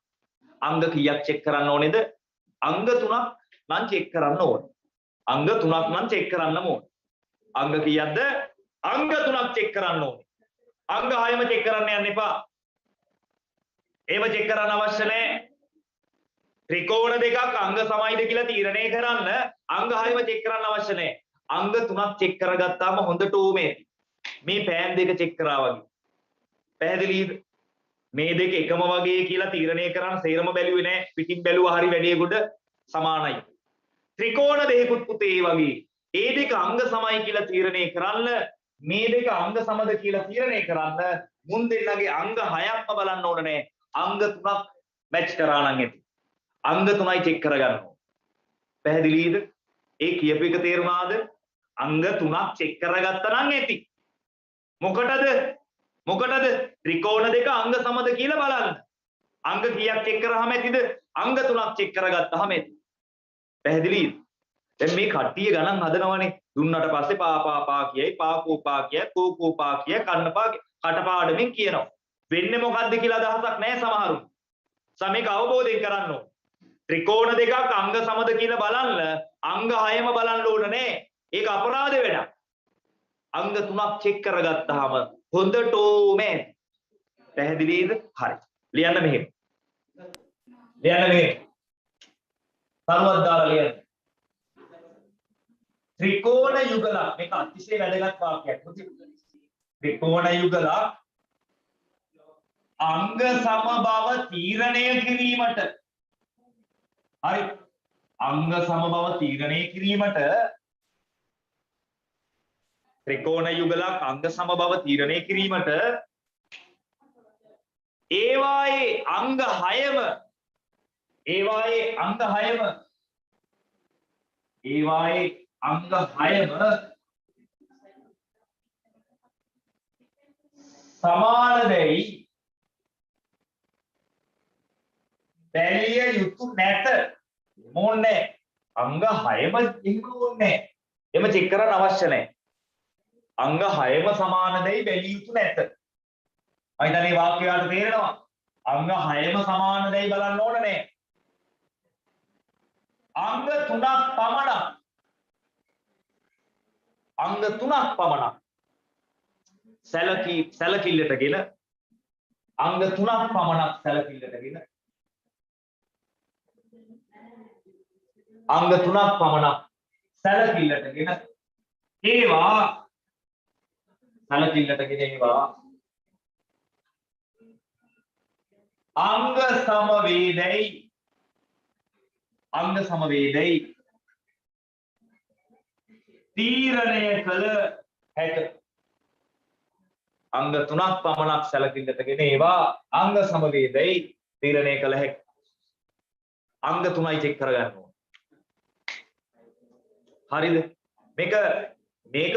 අංග කීයක් චෙක් කරන්න ඕනේද? අංග 3ක් නම් චෙක් කරන්න ඕනේ. අංග 3ක් නම් චෙක් කරන්න ඕනේ. අංග කීයක්ද? අංග 3ක් චෙක් කරන්න ඕනේ. අංග 6ම චෙක් කරන්න යන්න එපා. එහෙම චෙක් කරන්න අවශ්‍ය නැහැ. ත්‍රිකෝණ දෙකක් අංග සමයිද කියලා තීරණය කරන්න අංග 6ම චෙක් කරන්න අවශ්‍ය නැහැ. අංග 3ක් චෙක් කරගත්තාම හොඳට ඕමේ. මේ පෑන් දෙක චෙක් කරා වගේ. පැහැදිලිද? මේ දෙක එකම වගේ කියලා තීරණය කරන්න සේරම බැලුවේ නැහැ. පිටින් බැලුවා හරි වැඩේකට සමානයි. ත්‍රිකෝණ දෙකකුත් පුතේ වගේ. ඒ දෙක අංග සමයි කියලා තීරණය කරන්න මේ දෙක අංග සමද කියලා තීරණය කරන්න මුන් දෙන්නගේ අංග 6ක්ම බලන්න ඕන නෑ. අංග 3ක් මැච් කරා නම් ඇති. අංග 3යි චෙක් කරගන්න ඕන. පැහැදිලිද? ඒ කියපු එක තේරුණාද? අංග 3ක් චෙක් කරගත්තා නම් ඇති. මොකටද? ත්‍රිකෝණ දෙක අංග සමද කියලා බලන්න. අංග කීයක් චෙක් කරාම ඇතිද? අංග 3ක් චෙක් කරගත්තාම ඇති. පැහැදිලිද? දැන් මේ කට්ටිය ගණන් හදනවනේ. දුන්නට පස්සේ පා කියයි, පා කියයි, කෝ කියයි, කන්නපා කටපාඩමින් කියනවා. වෙන්නේ මොකද්ද කියලා අදහසක් නැහැ සමහරුන්. මේක අවබෝධයෙන් කරන්න ඕන. ත්‍රිකෝණ දෙකක් අංග සමද කියලා බලන්න අංග 6ම බලන්න ඕන නෑ. ඒක අපරාධ වැඩක්. අංග 3ක් චෙක් කරගත්තාම හොඳටම පැහැදිලිද? හරි. ලියන්න මෙහෙම. සරුවක් දාලා ලියන්න. ත්‍රිකෝණ යුගලක් මේක අතිශය වැදගත් වාක්‍යයක්. ත්‍රිකෝණ යුගලක් අංග සම බව තීරණය කිරීමට හරි අංග සම බව තීරණය කිරීමට ත්‍රිකෝණ යුගලක් අංග සම බව තීරණය කිරීමට ඒවායේ අංග 6ම සමාන දෙයි බැලිය යුතු නැත. මොන්නේ අංග 6ම එහෙම ඕනේ. එම චෙක් කරන්න අවශ්‍ය නැහැ. අංග 6ම සමාන දෙයි බැලිය යුතු නැත. අයිතන මේ වාක්‍යයට තේරෙනවා. අංග 6ම සමාන දෙයි බලන්න ඕන නැහැ. අංග 3ක් පමණක් සැලකිල්ලටගෙන අංග 3ක් පමණක් සැලකිල්ලටගෙන ඒවා අංග සමවේදයි තීරණය කළ හැක. අංග 3ක් පමණක් සැලකිල්ලටගෙන ඒවා අංග සමවේදයි තීරණය කළ හැක. අංග 3යි චෙක් කරගන්න ඕන. හරිද? මේක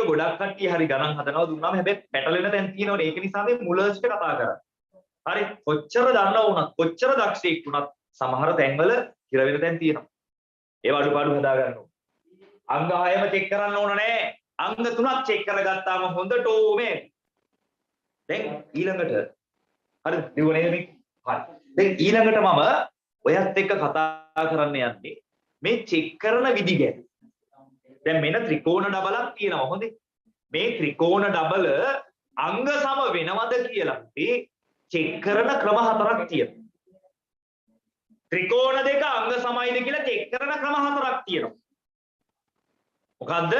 ගොඩක් කට්ටිය හරි ගණන් හදනවා දුන්නාම හැබැයි පැටලෙන තැන් තියෙනවනේ. ඒක නිසා මේ මුලස්ට කතා කරා. හරි කොච්චර දන්නව වුණත් කොච්චර දක්ෂයෙක් වුණත් සමහර තැන්වල හිර වෙන තැන් තියෙනවා. ඒව අඩුපාඩු හදා ගන්න ඕන. අංග 6ම චෙක් කරන්න ඕන නෑ. අංග 3ක් චෙක් කරගත්තාම හොඳට ඕමේ. දැන් ඊළඟට හරි දිවුනේ මේ. හරි. දැන් ඊළඟට මම ඔයත් එක්ක කතා කරන්න යන්නේ මේ චෙක් කරන විදි ගැන. දැන් මෙන්න ත්‍රිකෝණ ඩබලක් තියෙනවා. හොඳේ. මේ ත්‍රිකෝණ ඩබල අංග සම වෙනවද කියලා අපි චෙක් කරන ක්‍රම 4ක් තියෙනවා. ත්‍රිකෝණ දෙක අංග සමයිද කියලා චෙක් කරන ක්‍රම 4ක් තියෙනවා. මොකද්ද?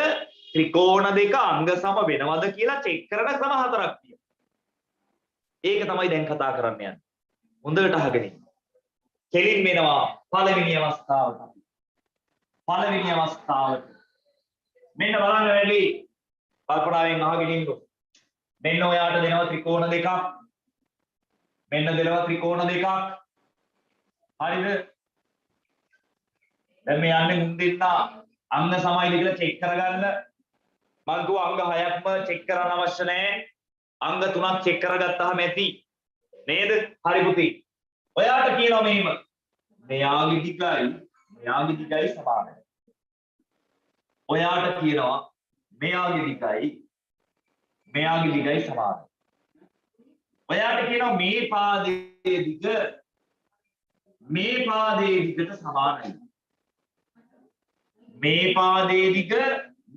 ත්‍රිකෝණ දෙක අංග සම වෙනවද කියලා චෙක් කරන ක්‍රම 4ක් තියෙනවා. ඒක තමයි දැන් කතා කරන්න යන්නේ. හොඳට අහගෙන ඉන්න. කෙලින් වෙනවා පළවෙනි අවස්ථාවට. පළවෙනි අවස්ථාවට. මෙන්න බලන්න වැඩි කල්පනාවෙන් අහගෙන ඉන්න. මෙන්න ඔයාට දෙනවා ත්‍රිකෝණ දෙකක්. මෙන්න දෙනවා ත්‍රිකෝණ දෙකක්. හරිද? දැන් මේ යන්නේ මුන් දෙන්න අංග සමයිද කියලා චෙක් කරගන්න. මම කිව්වා අංග 6ක්ම චෙක් කරන්න අවශ්‍ය නැහැ. අංග 3ක් චෙක් කරගත්තාම ඇති. නේද? හරි පුතේ. ඔයාට කියනවා මෙහෙම. මෙයාගේ දිගයි සමානයි. ඔයාට කියනවා මෙයාගේ දිගයි සමානයි. ඔයාට කියනවා මේ පාදයේ දිග මේ පාදයේ දිගට සමානයි. මේ පාදයේ දිග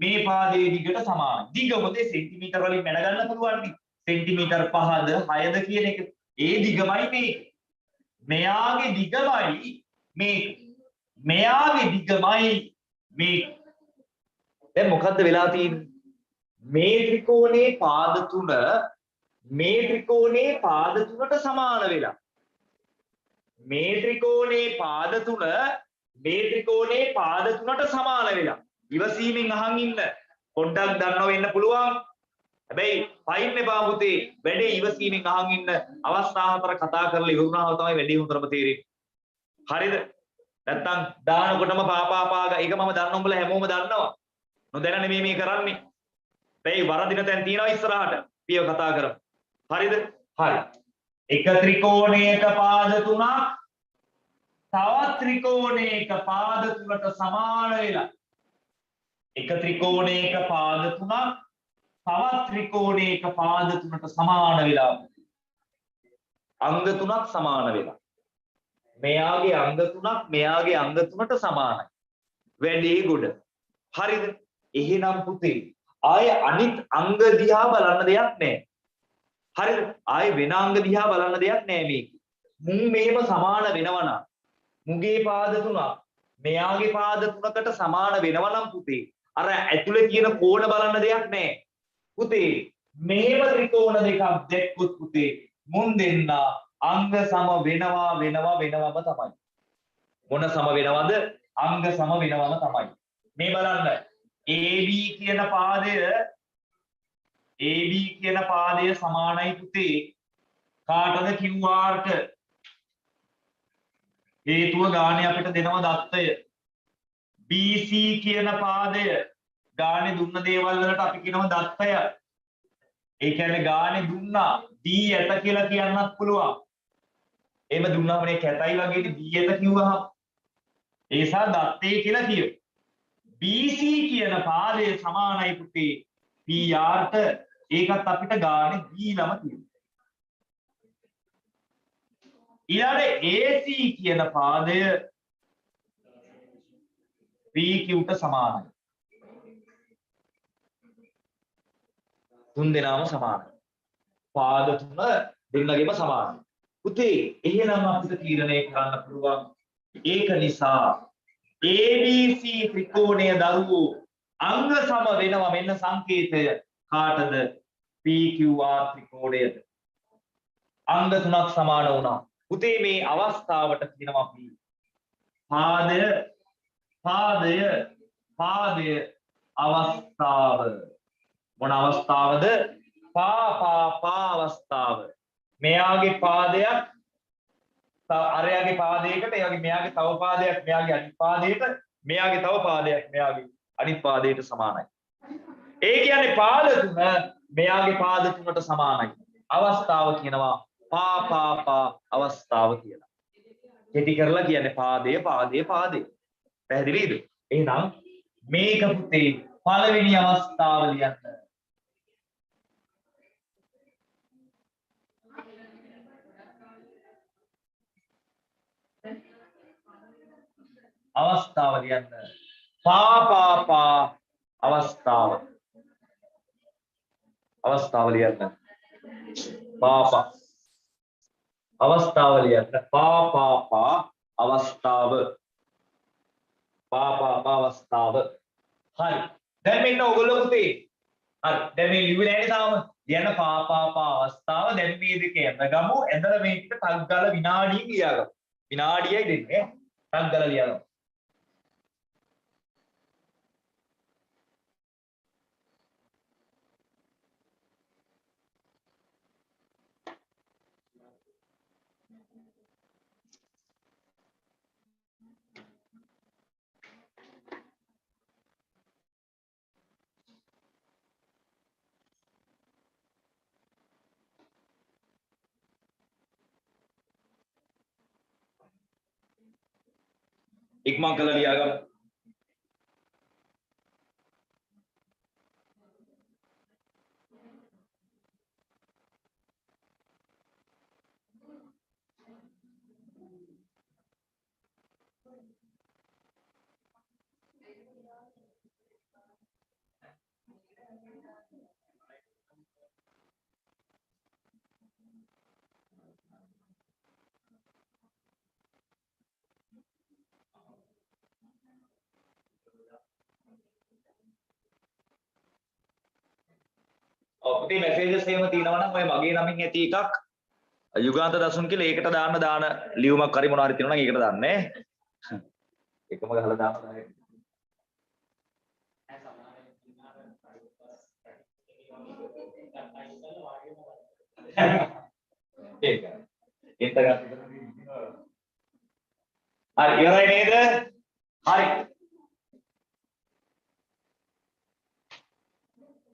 මේ පාදයේ දිගට සමානයි. දිග මොකද සෙන්ටිමීටර වලින් මැන ගන්න පුළුවන් නේ. සෙන්ටිමීටර 5ද 6ද කියන එක. ඒ දිගමයි මේක. මෙයාගේ දිගමයි මේක. මෙයාගේ දිගමයි මේක. දැන් මොකද්ද වෙලා තියෙන්නේ? මේ ත්‍රිකෝණේ පාද තුන මේ ත්‍රිකෝණේ පාද තුනට සමාන වෙලා. මේ ත්‍රිකෝණේ පාද තුන මේ ත්‍රිකෝණේ පාද තුනට සමාන වෙලා. ඉවසීමෙන් අහන් ඉන්න. පොඩ්ඩක් දන්නව වෙන්න පුළුවන්. හැබැයි ෆයින් එපා පුතේ. වැඩේ ඉවසීමෙන් අහන් ඉන්න. අවස්ථා හතර කතා කරලා ඉවරුණාම තමයි වැඩේ හොඳටම තේරෙන්නේ. හරිද? නැත්තම් දානකොටම පාපාපාග ඒක මම දන්න උඹලා හැමෝම දන්නවා. නොදැන නෙමෙයි මේ කරන්නේ. බැයි වරදින තැන් තියෙනවා ඉස්සරහට. පියව කතා කරමු. හරිද? හරි. එක ත්‍රිකෝණයක පාද තුනක් තවත් ත්‍රිකෝණයක පාද තුනට සමාන වෙලා. එක ත්‍රිකෝණයක පාද තුනක් තවත් ත්‍රිකෝණයක පාද තුනට සමාන වෙලා. අංග තුනක් සමාන වෙලා. මෙයාගේ අංග තුනක් මෙයාගේ අංග තුනට සමානයි. වැඩේ ගොඩ. හරිද? එහෙනම් පුතේ ආය අනිත් අංග දිහා බලන්න දෙයක් නැහැ. හරිද? ආය වෙන අංග දිහා බලන්න දෙයක් නැහැ මේක. මුන් මෙහෙම සමාන වෙනවා නම් මුගේ පාද තුනක් මෙයාගේ පාද තුනකට සමාන වෙනවා නම් පුතේ අර ඇතුලේ තියෙන කෝණ බලන්න දෙයක් නැහැ. පුතේ මෙහෙම ත්‍රිකෝණ දෙකක් දැක්කොත් පුතේ මුන් දෙන්න අංග සම වෙනවම තමයි. මොන සම වෙනවද? අංග සම වෙනවම තමයි. මේ බලන්න AB කියන පාදය සමානයි පුතේ කාටද QR ට. හේතුව ගානේ අපිට දෙනවා දත්තය. BC කියන පාදය ගානේ දුන්න දේවල් වලට අපි කියනවා දත්තය. ඒ කියන්නේ ගානේ දුන්නා D ඇත කියලා කියන්නත් පුළුවන්. එහෙම දුන්නාම මේ කැතයි වගේනේ D ඇත කිව්වහම ඒ නිසා දත්තේ කියලා කියමු. BC කියන පාදය සමානයි පුතේ PR ට. ඒකත් අපිට ගානේ දීලම තියෙනවා. ඊළඟ AC කියන පාදය PQ ට සමානයි. තුන් දෙනාම සමානයි. පාද තුන දෙන්නගෙම සමානයි. පුතේ එහෙනම් අපිට තීරණය කරන්න පුළුවන් ඒක නිසා ABC ත්‍රිකෝණය දරුවෝ අංග සම වෙනවා. මෙන්න සංකේතය කාටද? PQR ත්‍රිකෝණයට. අංග තුනක් සමාන වුණා. පුතේ මේ අවස්ථාවට කියනවා අපි පාදය අවස්ථාව. මොන අවස්ථාවද? අවස්ථාව. මෙයාගේ පාදයක් අරයාගේ පාදයකට ඒ වගේ මෙයාගේ තව පාදයක් මෙයාගේ අනිත් පාදයට මෙයාගේ තව පාදයක් මෙයාගේ අනිත් පාදයට සමානයි. ඒ කියන්නේ පාද තුන මෙයාගේ පාද තුනට සමානයි. අවස්ථාව කියනවා අවස්ථාව කියලා. කෙටි කරලා කියන්නේ පාදය. පැහැදිලිද? එහෙනම් මේක පුතේ පළවෙනි අවස්ථාව ලියන්න. අවස්ථාව ලියන්න. අවස්ථාව. අවස්ථාව ලියන්න. අවස්ථාව ලියන්න. අවස්ථාව. හරි. දැන් මෙන්න ඔයගොල්ලෝ පුතේ. හරි. දැන් මේ ලිව්වේ නැහැ තාම. ලියන පා අවස්ථාව දැන් මේ දෙකේ ඇඳගමු. ඇඳලා මේ ටික ටක් ගාලා විනාඩියක් ලියාගමු. විනාඩියයි දෙන්නේ. ටක් ගාලා ලියාගමු. ඉක්මන් කළා ලියාගමු. පුතේ මැසේජස් එහෙම තියෙනවා නම් ඔය මගේ නමින් ඇති එකක් යුගාන්ත දසුන් කියලා ඒකට දාන ලියුමක් හරි මොනවා හරි තියෙනවා නම් ඒකට දාන්නේ. එකම ගහලා දාන්න. ඒක. ඒත් ගන්න. හරි ඉවරයි නේද? හරි.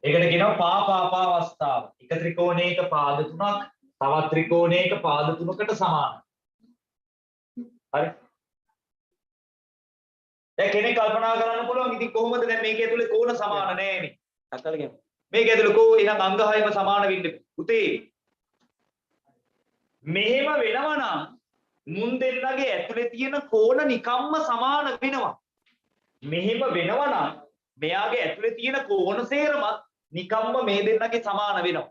ඒකට කියනවා පා අවස්ථාව. එක ත්‍රිකෝණයක පාද තුනක් තවත් ත්‍රිකෝණයක පාද තුනකට සමානයි. හරි. දැන් කෙනෙක් කල්පනා කරන්න පුළුවන් ඉතින් කොහොමද දැන් මේක ඇතුලේ කෝණ සමාන නැහැනේ. අතල කියමු. මේක ඇතුලේ කෝ එහෙනම් අංග 6ම සමාන වෙන්නේ. පුතේ මෙහෙම වෙනවා නම් මුන් දෙන්නගේ ඇතුලේ තියෙන කෝණ නිකම්ම සමාන වෙනවා. මෙහෙම වෙනවා නම් මෙයාගේ ඇතුලේ තියෙන කෝණ සේරමත් නිකම්ම මේ දෙන්නගේ සමාන වෙනවා.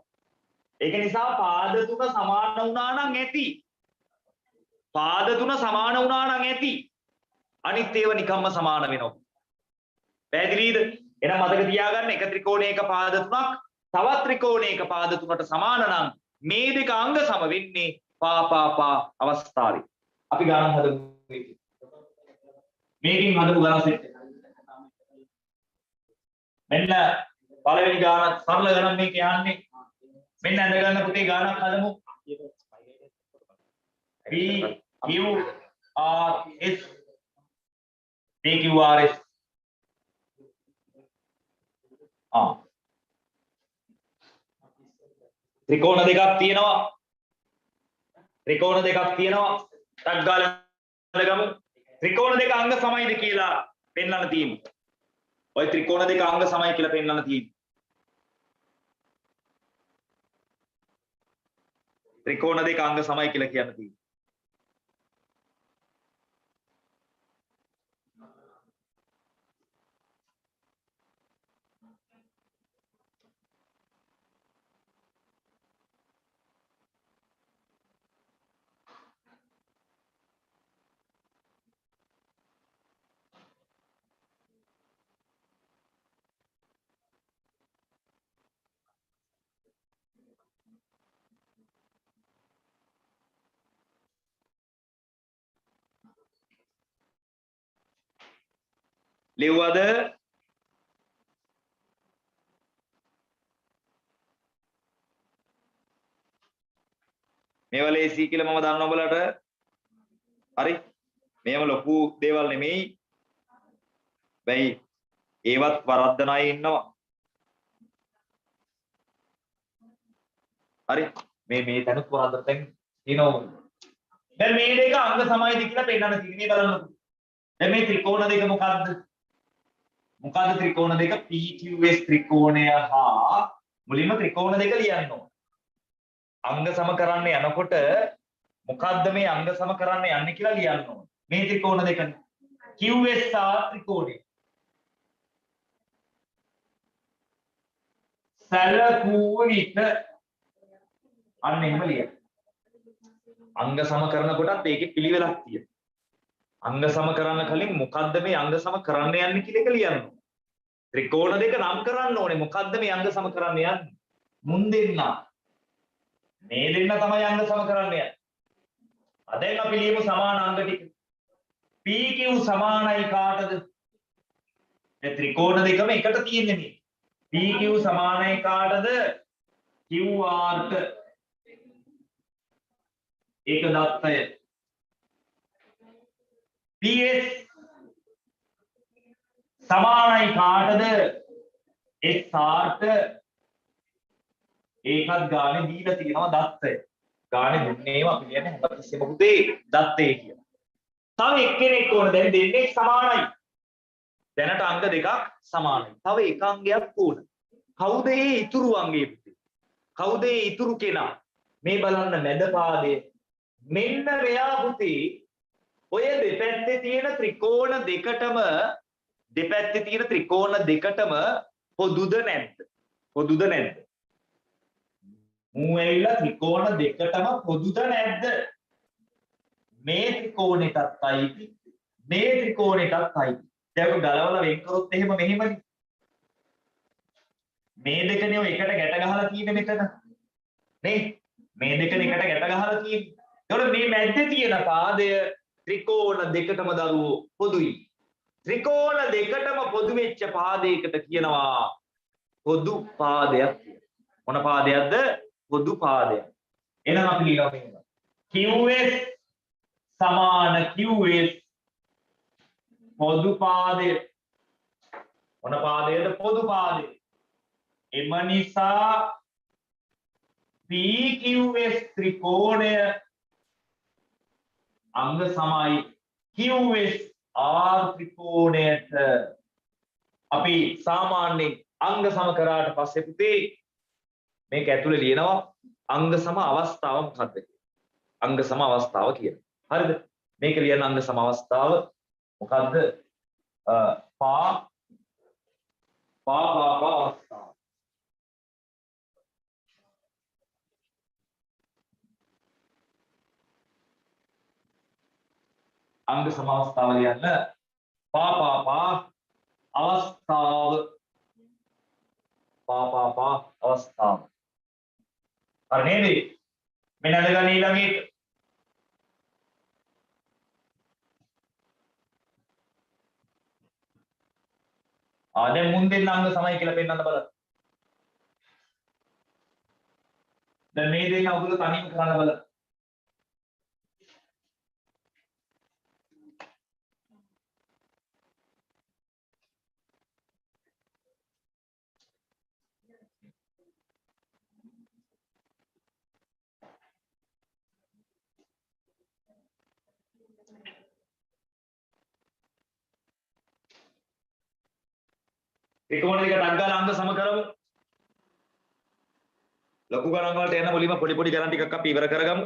ඒක නිසා පාද තුන සමාන වුණා නම් ඇති. පාද තුන සමාන වුණා නම් ඇති. අනිත් ඒවා නිකම්ම සමාන වෙනවා. පැහැදිලිද? එහෙනම් මතක තියාගන්න එක ත්‍රිකෝණයක පාද තුනක් තවත් ත්‍රිකෝණයක පාද තුනට සමාන නම් මේ දෙක අංග සම වෙන්නේ පා අවස්ථාවේ. අපි ගණන් හදමු. මේකින් හදමු ගණන් සෙට් එක. මෙන්න පළවෙනි ගාන සරල ගණන් මේක යන්නේ. මෙන්න අඳ ගන්න පුතේ ගානක් හදමු. P Q R S P Q R S ත්‍රිකෝණ දෙකක් තියෙනවා. ත්‍රිකෝණ දෙකක් තියෙනවා. ටක් ගාලා ගමු. ත්‍රිකෝණ දෙක අංග සමයිද කියලා පෙන්වන්න තියෙනවා. ඔය ත්‍රිකෝණ දෙක අංග සමයි කියලා පෙන්වන්න තියෙනවා. ත්‍රිකෝණ දෙක අංග සමයි කියලා කියන්න තියෙනවා. ලිව්වද? මේවා ලේසි කියලා මම දන්නවා ඔයාලට. හරි. මේව ලොකු දේවල් නෙමෙයි. බැයි ඒවත් වරද්දන අය ඉන්නවා. හරි. මේ තැනුත් වරද්දන තැන් තියෙනවා. දැන් මේ දෙක අංග සමයිද කියලා පෙන්නන්න තියෙන්නේ බලන්නකො. දැන් මේ ත්‍රිකෝණ දෙක මොකක්ද? මොකද්ද ත්‍රිකෝණ දෙක? PQS ත්‍රිකෝණය හා මුලින්ම ත්‍රිකෝණ දෙක ලියන්න ඕන. අංග සම කරන්න යනකොට මොකද්ද මේ අංග සම කරන්න යන්නේ කියලා ලියන්න ඕන. මේ ත්‍රිකෝණ දෙකනේ. QS ත්‍රිකෝණය. සැලකුව විට අන්න එහෙම ලියන්න. අංග සම කරනකොටත් ඒකේ පිළිවෙලක් තියෙනවා. අංග සම කරන්න කලින් මොකද්ද මේ අංග සම කරන්න යන්නේ කියලා එක ලියන්න ඕනේ. ත්‍රිකෝණ දෙක නම් කරන්න ඕනේ. මොකද්ද මේ අංග සම කරන්න යන්නේ? මුන් දෙන්න මේ දෙන්න තමයි අංග සම කරන්න යන්නේ. දැන් අපි ලියමු සමාන අංග ටික. PQ සමානයි කාටද? මේ ත්‍රිකෝණ දෙකම එකට තියෙන්නේ මේ. PQ සමානයි කාටද? QR ට. ඒක දත්තය. PS සමානයි කාටද? SR ට. ඒකත් ගානේ දීලා තියෙනවා දත්තය. ගානේ දුන්නේම අපි කියන්නේ හැමතිස්සෙම පුතේ දත්තේ කියලා. තව එක්කෙනෙක් ඕන දැන් දෙන්නේ සමානයි. දැනට අංග දෙකක් සමානයි. තව එක අංගයක් ඕන. කවුද මේ ඉතුරු අංගේ පුතේ? කවුද මේ ඉතුරු කෙනා? මේ බලන්න මැද පාදයේ මෙන්න මෙයා පුතේ ඔය දෙපැත්තේ තියෙන ත්‍රිකෝණ දෙකටම පොදුද නැද්ද? පොදුද නැද්ද? මූ ඇවිල්ලා ත්‍රිකෝණ දෙකටම පොදුද නැද්ද? මේ ත්‍රිකෝණයටත් අයිති මේ ත්‍රිකෝණයටත් අයිති. දැන් ඔක ගලවලා වෙන් කරොත් එහෙම මෙහෙමනේ. මේ දෙකනේ ඔය එකට ගැට ගහලා තියෙන්නේ මෙතන. නේ? මේ දෙකනේ එකට ගැට ගහලා තියෙන්නේ. ඒතකොට මේ මැද්දේ තියෙන පාදය ත්‍රිකෝණ දෙකටම දරුවෝ පොදුයි. ත්‍රිකෝණ දෙකටම පොදු වෙච්ච පාදයකට කියනවා පොදු පාදයක් කියලා. මොන පාදයක්ද? පොදු පාදයක්. එහෙනම් අපි ලියනවා මෙහෙම. QS සමාන QS පොදු පාදය. මොන පාදයද? පොදු පාදය. එම නිසා PQS ත්‍රිකෝණය අංග සමයි QS R ත්‍රිකෝණයට. අපි සාමාන්‍යයෙන් අංග සම කරාට පස්සේ පුතේ මේක ඇතුලේ ලියනවා අංග සම අවස්ථාව මොකක්ද කියලා. අංග සම අවස්ථාව කියනවා. හරිද? මේක ලියන අංග සම අවස්ථාව මොකක්ද? පා අවස්ථාව. අංග සම අවස්ථාව ලියන්න පා අවස්ථාව. පා අවස්ථාව. හරි නේද? මෙන්න අදගන්න ඊළඟ එක. දැන් මුන් දෙන්න අංග සමයි කියලා පෙන්නන්න බලන්න. දැන් මේ දෙන්න උගල තනියම කරන්න බලන්න. ත්‍රිකෝණ දෙක ටක් ගාලා අංග සම කරමු. ලොකු ගණන් වලට යන මුලින්ම පොඩි පොඩි ගණන් ටිකක් අපි ඉවර කරගමු.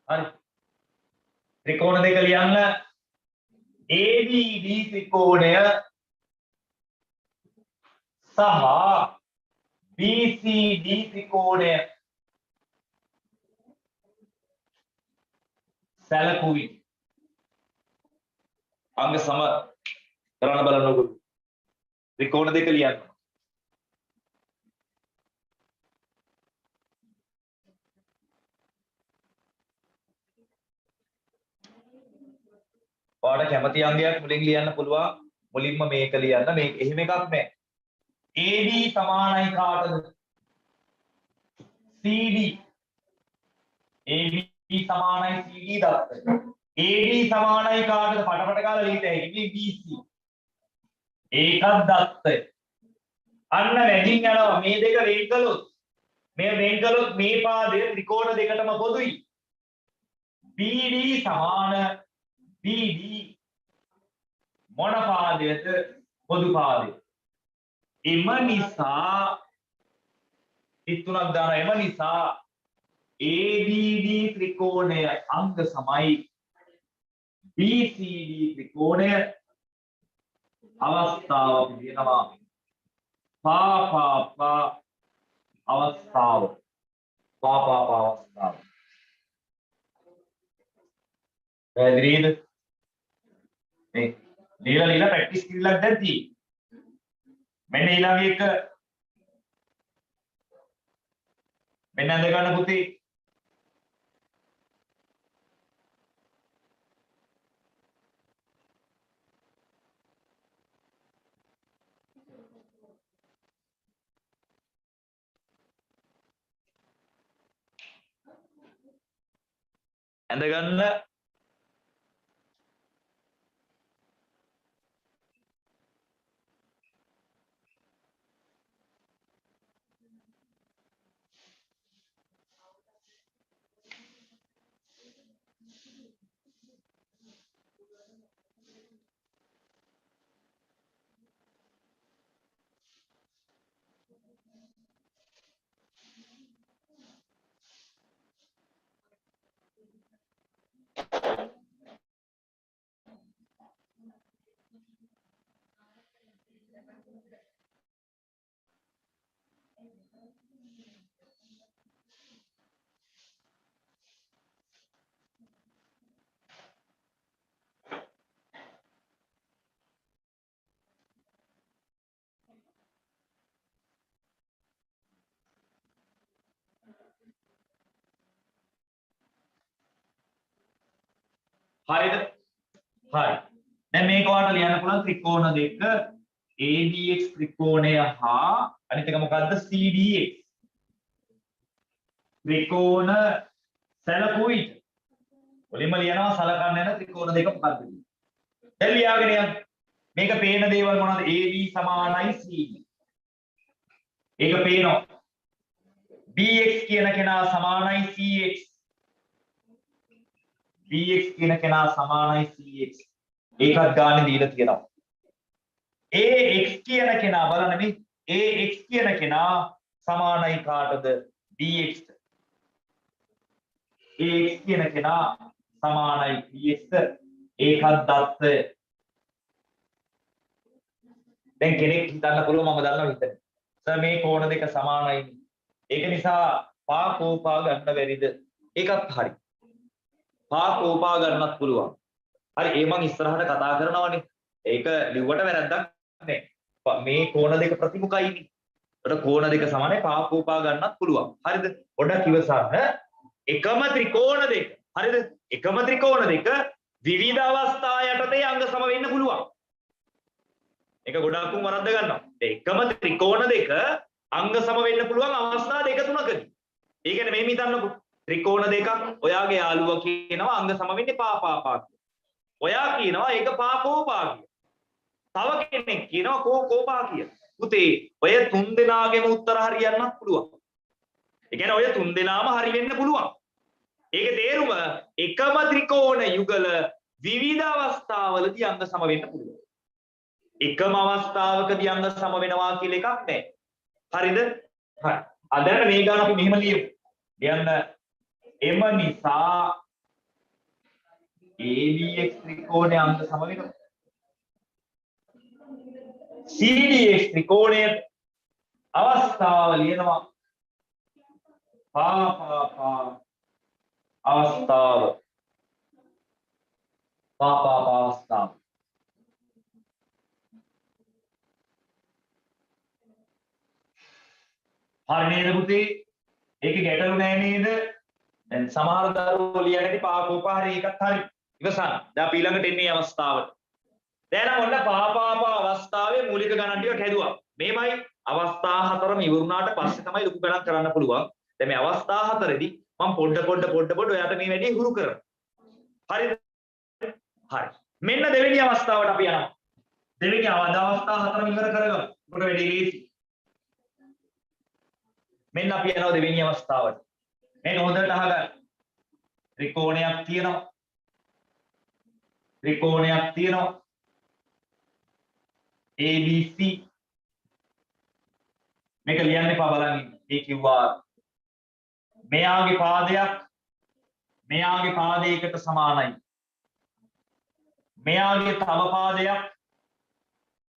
හරි. ත්‍රිකෝණ දෙක ලියන්න ABD ත්‍රිකෝණය සහ BCD ත්‍රිකෝණය සැලකුවි. අංග සම කරන්න බලන්නකො. ත්‍රිකෝණ දෙක ලියන්න. ඔයාලට කැමති අංගයක් මුලින් ලියන්න පුළුවන්. මුලින්ම මේක ලියන්න. මේක එහෙම එකක් නෑ. AD සමානයි කාටද? CD. AB සමානයි CD දත්තය. AD සමානයි කාටද? පටපට කාලා ලියන්න හැකි BC. ඒකත් දත්තය. අන්න වැඩින් යනවා මේ දෙක වෙන් කළොත්. මේ පාදය ත්‍රිකෝණ දෙකටම පොදුයි. BD සමාන BD මොන පාදයද? පොදු පාදය. එම නිසා තිත් තුනක් දානවා. එම නිසා ABD ත්‍රිකෝණය අංග සමයි BCD ත්‍රිකෝණය අවස්ථාවක් වෙනවා. පාපාපා අවස්ථාව. පාපාපා අවස්ථාව. පැහැදිලිද? මේ লীලා ප්‍රැක්ටිස් කිරිලක් දැක්ටි. මෙන්න ඊළඟ එක මෙන්න අඳ ගන්න පුතේ. ඇඳ ගන්න. හරිද? හරි. දැන් මේක ඔයාලට ලියන්න පුළුවන් ත්‍රිකෝණ දෙක ABX ත්‍රිකෝණය හා අනිත් එක මොකද්ද? CDX. ත්‍රිකෝණ සැලකුවිට. ඔලින්ම ලියනවා සලකන්න යන ත්‍රිකෝණ දෙක මොකද්ද කියලා. දැන් ලියාගෙන යන්න. මේක පේන දේවල් මොනවද? AB සමානයි CD. ඒක පේනවා. BX කියන කෙනා සමානයි CX. BX කියන කෙනා සමානයි CX. ඒකත් ගානේ දීලා තියෙනවා. AX කියන කෙනා බලන්න මේ AX කියන කෙනා සමානයි කාටද? BX ට. AX කියන කෙනා සමානයි BX ට. ඒකත් දත්තය. දැන් කෙනෙක් හිතන්න පුළුවන් මම දන්නවා හිතන්න. සර් මේ කෝණ දෙක සමානයි. ඒක නිසා පා කෝපා ගන්න බැරිද? ඒකත් හරි. පා කෝපා ගන්නත් පුළුවන්. හරි ඒ මං ඉස්සරහට කතා කරනවානේ. ඒක ලිව්වට වැරද්දක් නැහැ. මේ කෝණ දෙක ප්‍රතිමුඛයිනේ. ඒකට කෝණ දෙක සමානයි පා කෝපා ගන්නත් පුළුවන්. හරිද? පොඩ්ඩක් ඉවසන්න. එකම ත්‍රිකෝණ දෙක. හරිද? එකම ත්‍රිකෝණ දෙක විවිධ අවස්ථා යටතේ අංග සම වෙන්න පුළුවන්. ඒක ගොඩාක් උන් වරද්ද ගන්නවා. එකම ත්‍රිකෝණ දෙක අංග සම වෙන්න පුළුවන් අවස්ථා දෙක තුනකදී. ඒ කියන්නේ මෙහෙම හිතන්නකෝ. ත්‍රිකෝණ දෙකක් ඔයාගේ යාළුවා කියනවා අංග සම වෙන්නේ පා පා පා. ඔයා කියනවා ඒක පා කෝපා කියලා. තව කෙනෙක් කියනවා කෝ කෝපා කියලා. පුතේ ඔය තුන් දෙනාගේම උත්තර හරියන්නත් පුළුවන්. ඒ කියන්නේ ඔය තුන් දෙනාම හරි වෙන්න පුළුවන්. ඒකේ තේරුම එකම ත්‍රිකෝණ යුගල විවිධ අවස්ථාවලදී අංග සම වෙන්න පුළුවන්. එකම අවස්ථාවකදී අංග සම වෙනවා කියලා එකක් නැහැ. හරිද? හරි. දැන් මේ ගාන අපි මෙහෙම ලියමු. ලියන්න එම නිසා ABX ත්‍රිකෝණයේ අංග සම වෙනවා. CDX ත්‍රිකෝණයේ අවස්ථාව ලියනවා. පා පා පා අවස්ථාව. පා පා පා අවස්ථාව. හරි නේද පුතේ? ඒක ගැටලු නෑ නේද? දැන් සමහර දරුවෝ ලියන්නේ පා කෝපා හරි ඒකත් හරි. ඉවසන්න. දැන් අපි ඊළඟට එන්නේ අවස්ථාවට. දැන් නම් ඔන්න පා පා පා අවස්ථාවේ මූලික ගණන් ටිකක් හැදුවා. මේමයි අවස්ථා හතරම ඉවරුනාට පස්සේ තමයි ලොකු ගණන් කරන්න පුළුවන්. දැන් මේ අවස්ථා හතරෙදි මම පොඩ ඔයාලට මේ වැඩේ හුරු කරනවා. හරිද? හරි. මෙන්න දෙවෙනි අවස්ථාවට අපි යනවා. දෙවෙනි අවස්ථා හතරම ඉවර කරගමු. උඩ වැඩේ ලේසි. මෙන්න අපි යනවා දෙවෙනි අවස්ථාවට. මේක හොඳට අහගන්න. ත්‍රිකෝණයක් තියෙනවා. ABC මේක ලියන්න එපා බලන්න. ඒ කිව්වා මෙයාගේ පාදයක් මෙයාගේ පාදයකට සමානයි. මෙයාගේ තව පාදයක්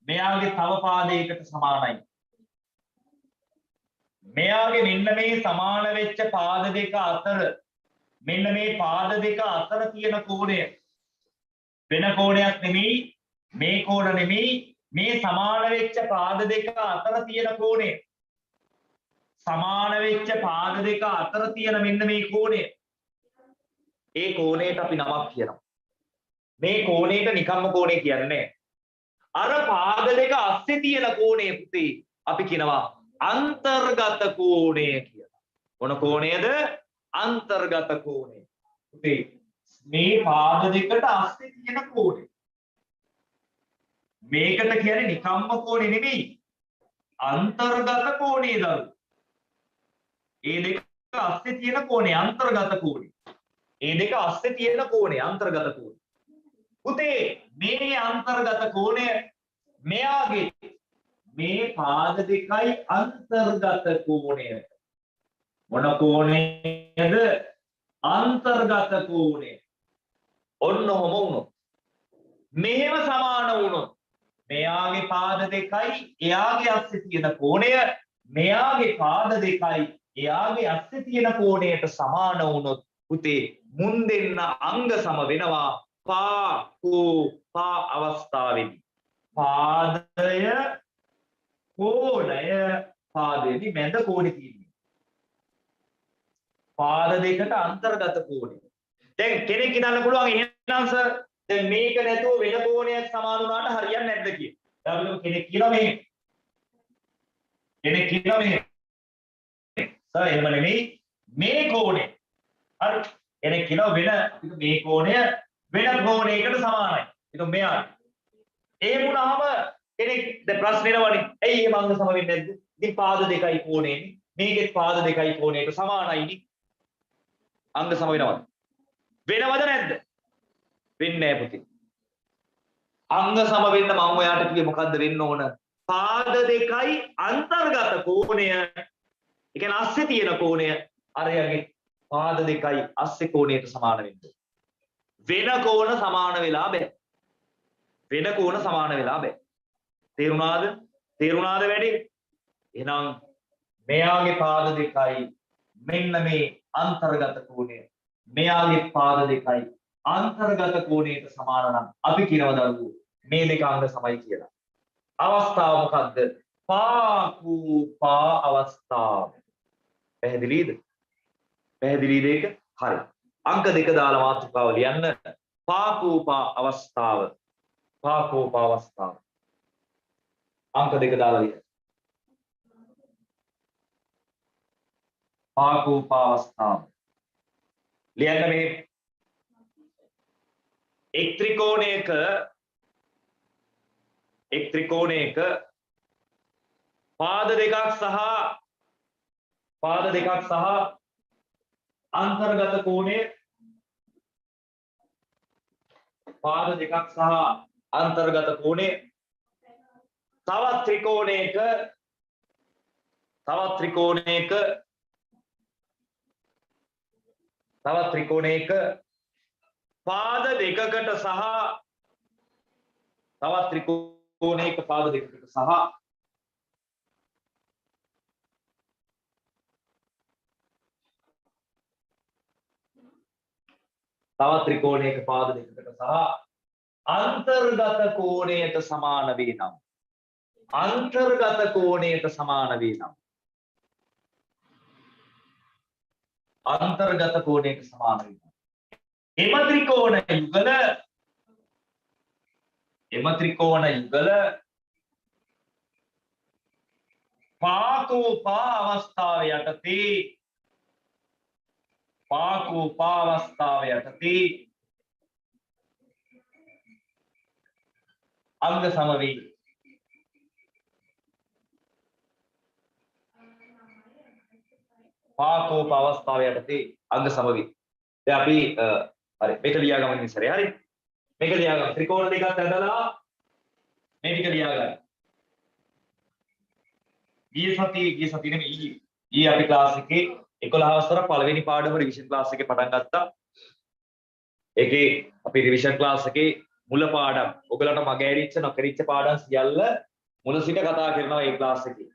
මෙයාගේ තව පාදයකට සමානයි. මෙයාගේ මෙන්න මේ සමාන වෙච්ච පාද දෙක අතර මෙන්න මේ පාද දෙක අතර තියෙන කෝණය වෙන කෝණයක් නෙමෙයි මේ කෝණ නෙමෙයි මේ සමාන වෙච්ච පාද දෙක අතර තියෙන කෝණය සමාන වෙච්ච පාද දෙක අතර තියෙන මෙන්න මේ කෝණය ඒ කෝණයට අපි නමක් කියනවා. මේ කෝණයට නිකම්ම කෝණය කියන්නේ අර පාද දෙක අස්සේ තියෙන කෝණය පුතේ අපි කියනවා අන්තර්ගත කෝණය කියලා. මොන කෝණයද? අන්තර්ගත කෝණය. පුතේ මේ පාද දෙකට අස්සේ තියෙන කෝණය. මේකට කියන්නේ නිකම්ම කෝණය නෙමෙයි. අන්තර්ගත කෝණය දරු. ඒ දෙක අස්සේ තියෙන කෝණය අන්තර්ගත කෝණය. ඒ දෙක අස්සේ තියෙන කෝණය අන්තර්ගත කෝණය. පුතේ මේ අන්තර්ගත කෝණය මෙයාගේ මේ පාද දෙකයි අන්තර්ගත කෝණය. මොන කෝණයද? අන්තර්ගත කෝණය. ඔන්න ඔහම වුණොත් මෙහෙම සමාන වුණොත් මෙයාගේ පාද දෙකයි එයාගේ අස්සේ තියෙන කෝණය මෙයාගේ පාද දෙකයි එයාගේ අස්සේ තියෙන කෝණයට සමාන වුණොත් පුතේ මුන් දෙන්න අංග සම වෙනවා පා කෝ පා අවස්ථාවේදී. පාදය කෝණය පාදයේදී මැද කෝණය තියෙන්නේ. පාද දෙකට අන්තර්ගත කෝණය. දැන් කෙනෙක් හිතන්න පුළුවන් එහෙනම් සර් දැන් මේක නැතුව වෙන කෝණයක් සමාන වුණාට හරියන්නේ නැද්ද කියලා. දැන් කෙනෙක් කියනවා මේ සර් එහෙම නෙමෙයි මේ කෝණය. හරි. කෙනෙක් කියනවා වෙන මේ කෝණය වෙන කෝණයකට සමානයි. ඒක මෙයා. ඒ වුණාම කෙනෙක් දැන් ප්‍රශ්න එනවනේ. ඇයි මේ අංග සම වෙන්නේ නැද්ද? ඉතින් පාද දෙකයි කෝණයනේ. මේකෙත් පාද දෙකයි කෝණයට සමානයිනේ. අංග සම වෙනවද? වෙනවද නැද්ද? වෙන්නේ නැහැ පුතේ. අංග සම වෙන්න මම ඔයාට කිව්වේ මොකද්ද වෙන්න ඕන? පාද දෙකයි අන්තර්ගත කෝණය. ඒ කියන්නේ අස්සේ තියෙන කෝණය අරයගේ පාද දෙකයි අස්සේ කෝණයට සමාන වෙන්න. වෙන කෝණ සමාන වෙලා බෑ. වෙන කෝණ සමාන වෙලා බෑ. තේරුණාද? තේරුණාද වැඩි? එහෙනම් මෙයාගේ පාද දෙකයි මෙන්න මේ අන්තර්ගත කෝණය. මෙයාගේ පාද දෙකයි අන්තර්ගත කෝණයට සමාන නම් අපි කියනවා දරුවෝ මේ දෙක අංග සමයි කියලා. අවස්ථාව මොකද්ද? පා කූ පා අවස්ථාව. පැහැදිලිද? පැහැදිලිද ඒක? හරි. අංක දෙක දාලා මාතෘකාව ලියන්න. පා කූ පා අවස්ථාව. පා කූ පා අවස්ථාව. අංක දෙක දාලා ලියන්න. පා කූ පා අවස්ථාව. ලියන්න මේ එක් ත්‍රිකෝණයක පාද දෙකක් සහ අන්තර්ගත කෝණය පාද දෙකක් සහ අන්තර්ගත කෝණය තවත් ත්‍රිකෝණයක පාද දෙකකට සහ තවත් ත්‍රිකෝණයක පාද දෙකකට සහ තවත් ත්‍රිකෝණයක පාද දෙකකට සහ අන්තර්ගත කෝණයට සමාන වේ නම් අන්තර්ගත කෝණයට සමාන වේ නම් අන්තර්ගත කෝණයට සමාන වේ නම් එම ත්‍රිකෝණ යුගල පාකෝ පා අවස්ථාව යටතේ අංග සම වේ. පාකෝ පා අවස්ථාව යටතේ අංග සම වේ. දැන් අපි හරි මේක ලියාගමු ඉස්සරේ. හරි මේක ලියාගමු. ත්‍රිකෝණ දෙකක් ඇදලා මේ ටික ලියාගන්න. ගිය සතියේ නෙමෙයි ඊ අපි ක්ලාස් එකේ 11 වසර පළවෙනි පාඩම රිවිෂන් ක්ලාස් එකේ පටන් ගත්තා. ඒකේ අපි රිවිෂන් ක්ලාස් එකේ මුල පාඩම් ඔයගලන්ට මග ඇරිච්ච නොකරිච්ච පාඩම් සියල්ල මුල සිට කතා කරනවා මේ ක්ලාස් එකේ.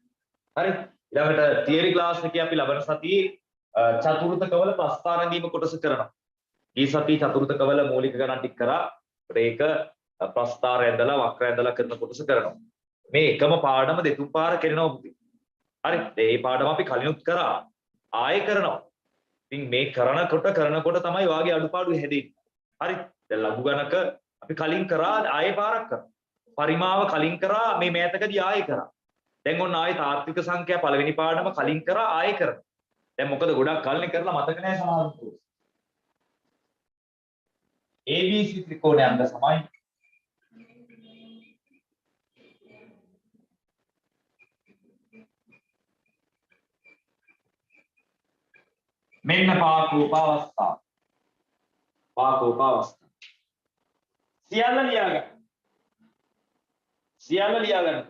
හරි. ඊළඟට තියරි ක්ලාස් එකේ අපි ලබන සතියේ චතුර්ථකවල ප්‍රස්ථාන දීම කොටස කරනවා. ඊ සතියේ චතුර්ථකවල මූලික ගණන් ටික කරා. ඒක ප්‍රස්ථාර ඇඳලා වක්‍ර ඇඳලා කරන කොටස කරනවා. මේ එකම පාඩම දෙතුන් පාර කරනවා පුතේ. හරි. මේ පාඩම අපි කලිනුත් කරා. ආයෙ කරනවා. ඉතින් මේ කරනකොට තමයි වාගේ අඩුපාඩු හැදෙන්නේ. හරි. දැන් ලඝු ගණක අපි කලින් කරා ආයෙ පාරක් කරා. පරිමාව කලින් කරා මේ මෑතකදී ආයෙ කරා. දැන් ඔන්න ආයෙ තාත්වික සංඛ්‍යා පළවෙනි පාඩම කලින් කරා ආයෙ කරනවා. දැන් මොකද ගොඩක් කලින් කරලා මතක නැහැ සමහරවිට. ABC ත්‍රිකෝණය අංග සමයි. මෙන්න පාකෝපාවස්ථා. පාකෝපාවස්ථා. සියල්ල ලියාගන්න. සියල්ල ලියාගන්න.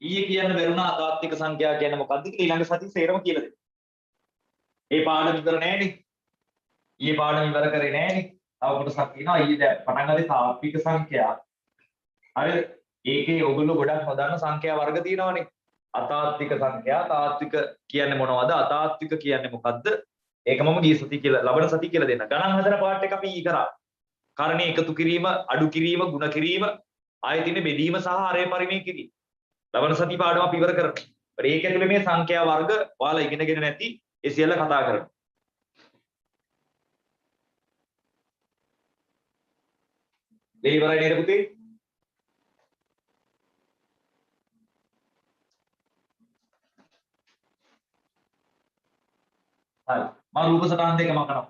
ඊයේ කියන්න බැරුණා තාත්වික සංඛ්‍යා කියන්නේ මොකක්ද කියලා ඊළඟ සතියේ සේරම කියලා දෙන්න. ඒ පාඩම ඉවර නෑනේ. ඊයේ පාඩම ඉවර කරේ නෑනේ. තව කොටසක් තියෙනවා ඊයේ දැන් පටන් ගත්තේ තාත්වික සංඛ්‍යා. හරිද? ඒකේ ඔයගොල්ලෝ ගොඩක් නොදන්න සංඛ්‍යා වර්ග තියෙනවානේ. අතාත්වික සංඛ්‍යා, තාත්වික කියන්නේ මොනවද? අතාත්වික කියන්නේ මොකද්ද? ඒක මම ගිය සතිය කියලා ලබන සතිය කියලා දෙන්න. ගණන් හදන පාර්ට් එක අපි ඊ කරා. කාරණේ එකතු කිරීම, අඩු කිරීම, ಗುಣ කිරීම, ආයතින බෙදීම සහ ආරය පරිමේ කිරීම. ලබන සති පාඩම අපි ඉවර කරනවා. ඒක ඇතුලේ මේ සංඛ්‍යා වර්ග ඔයාලා ඉගෙනගෙන නැති ඒ සියල්ල කතා කරනවා. මේ ඉවරයි නේද පුතේ? හරි. මම රූප සටහන් දෙක මකනවා.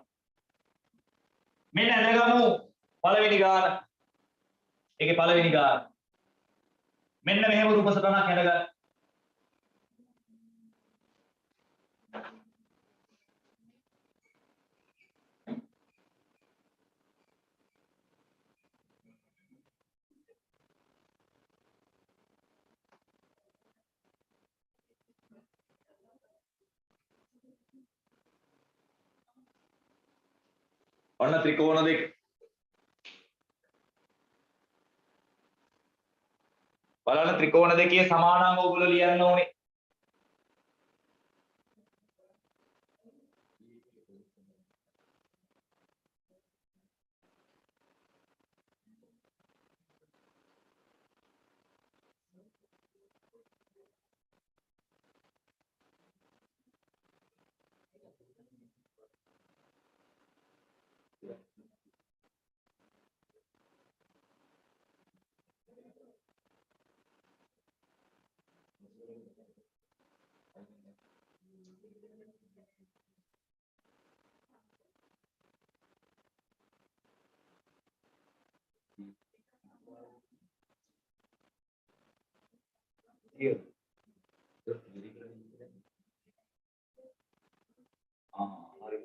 මෙන්න ඇඳගමු පළවෙනි ගාන. ඒකේ පළවෙනි ගාන. මෙන්න මෙහෙම රූප සටහනක් ඇඳගන්න. ඔන්න ත්‍රිකෝණ දෙක. බලන්න ත්‍රිකෝණ දෙකේ සමානාංග ඔයගොල්ලෝ ලියන්න ඕනේ. Here. හරි.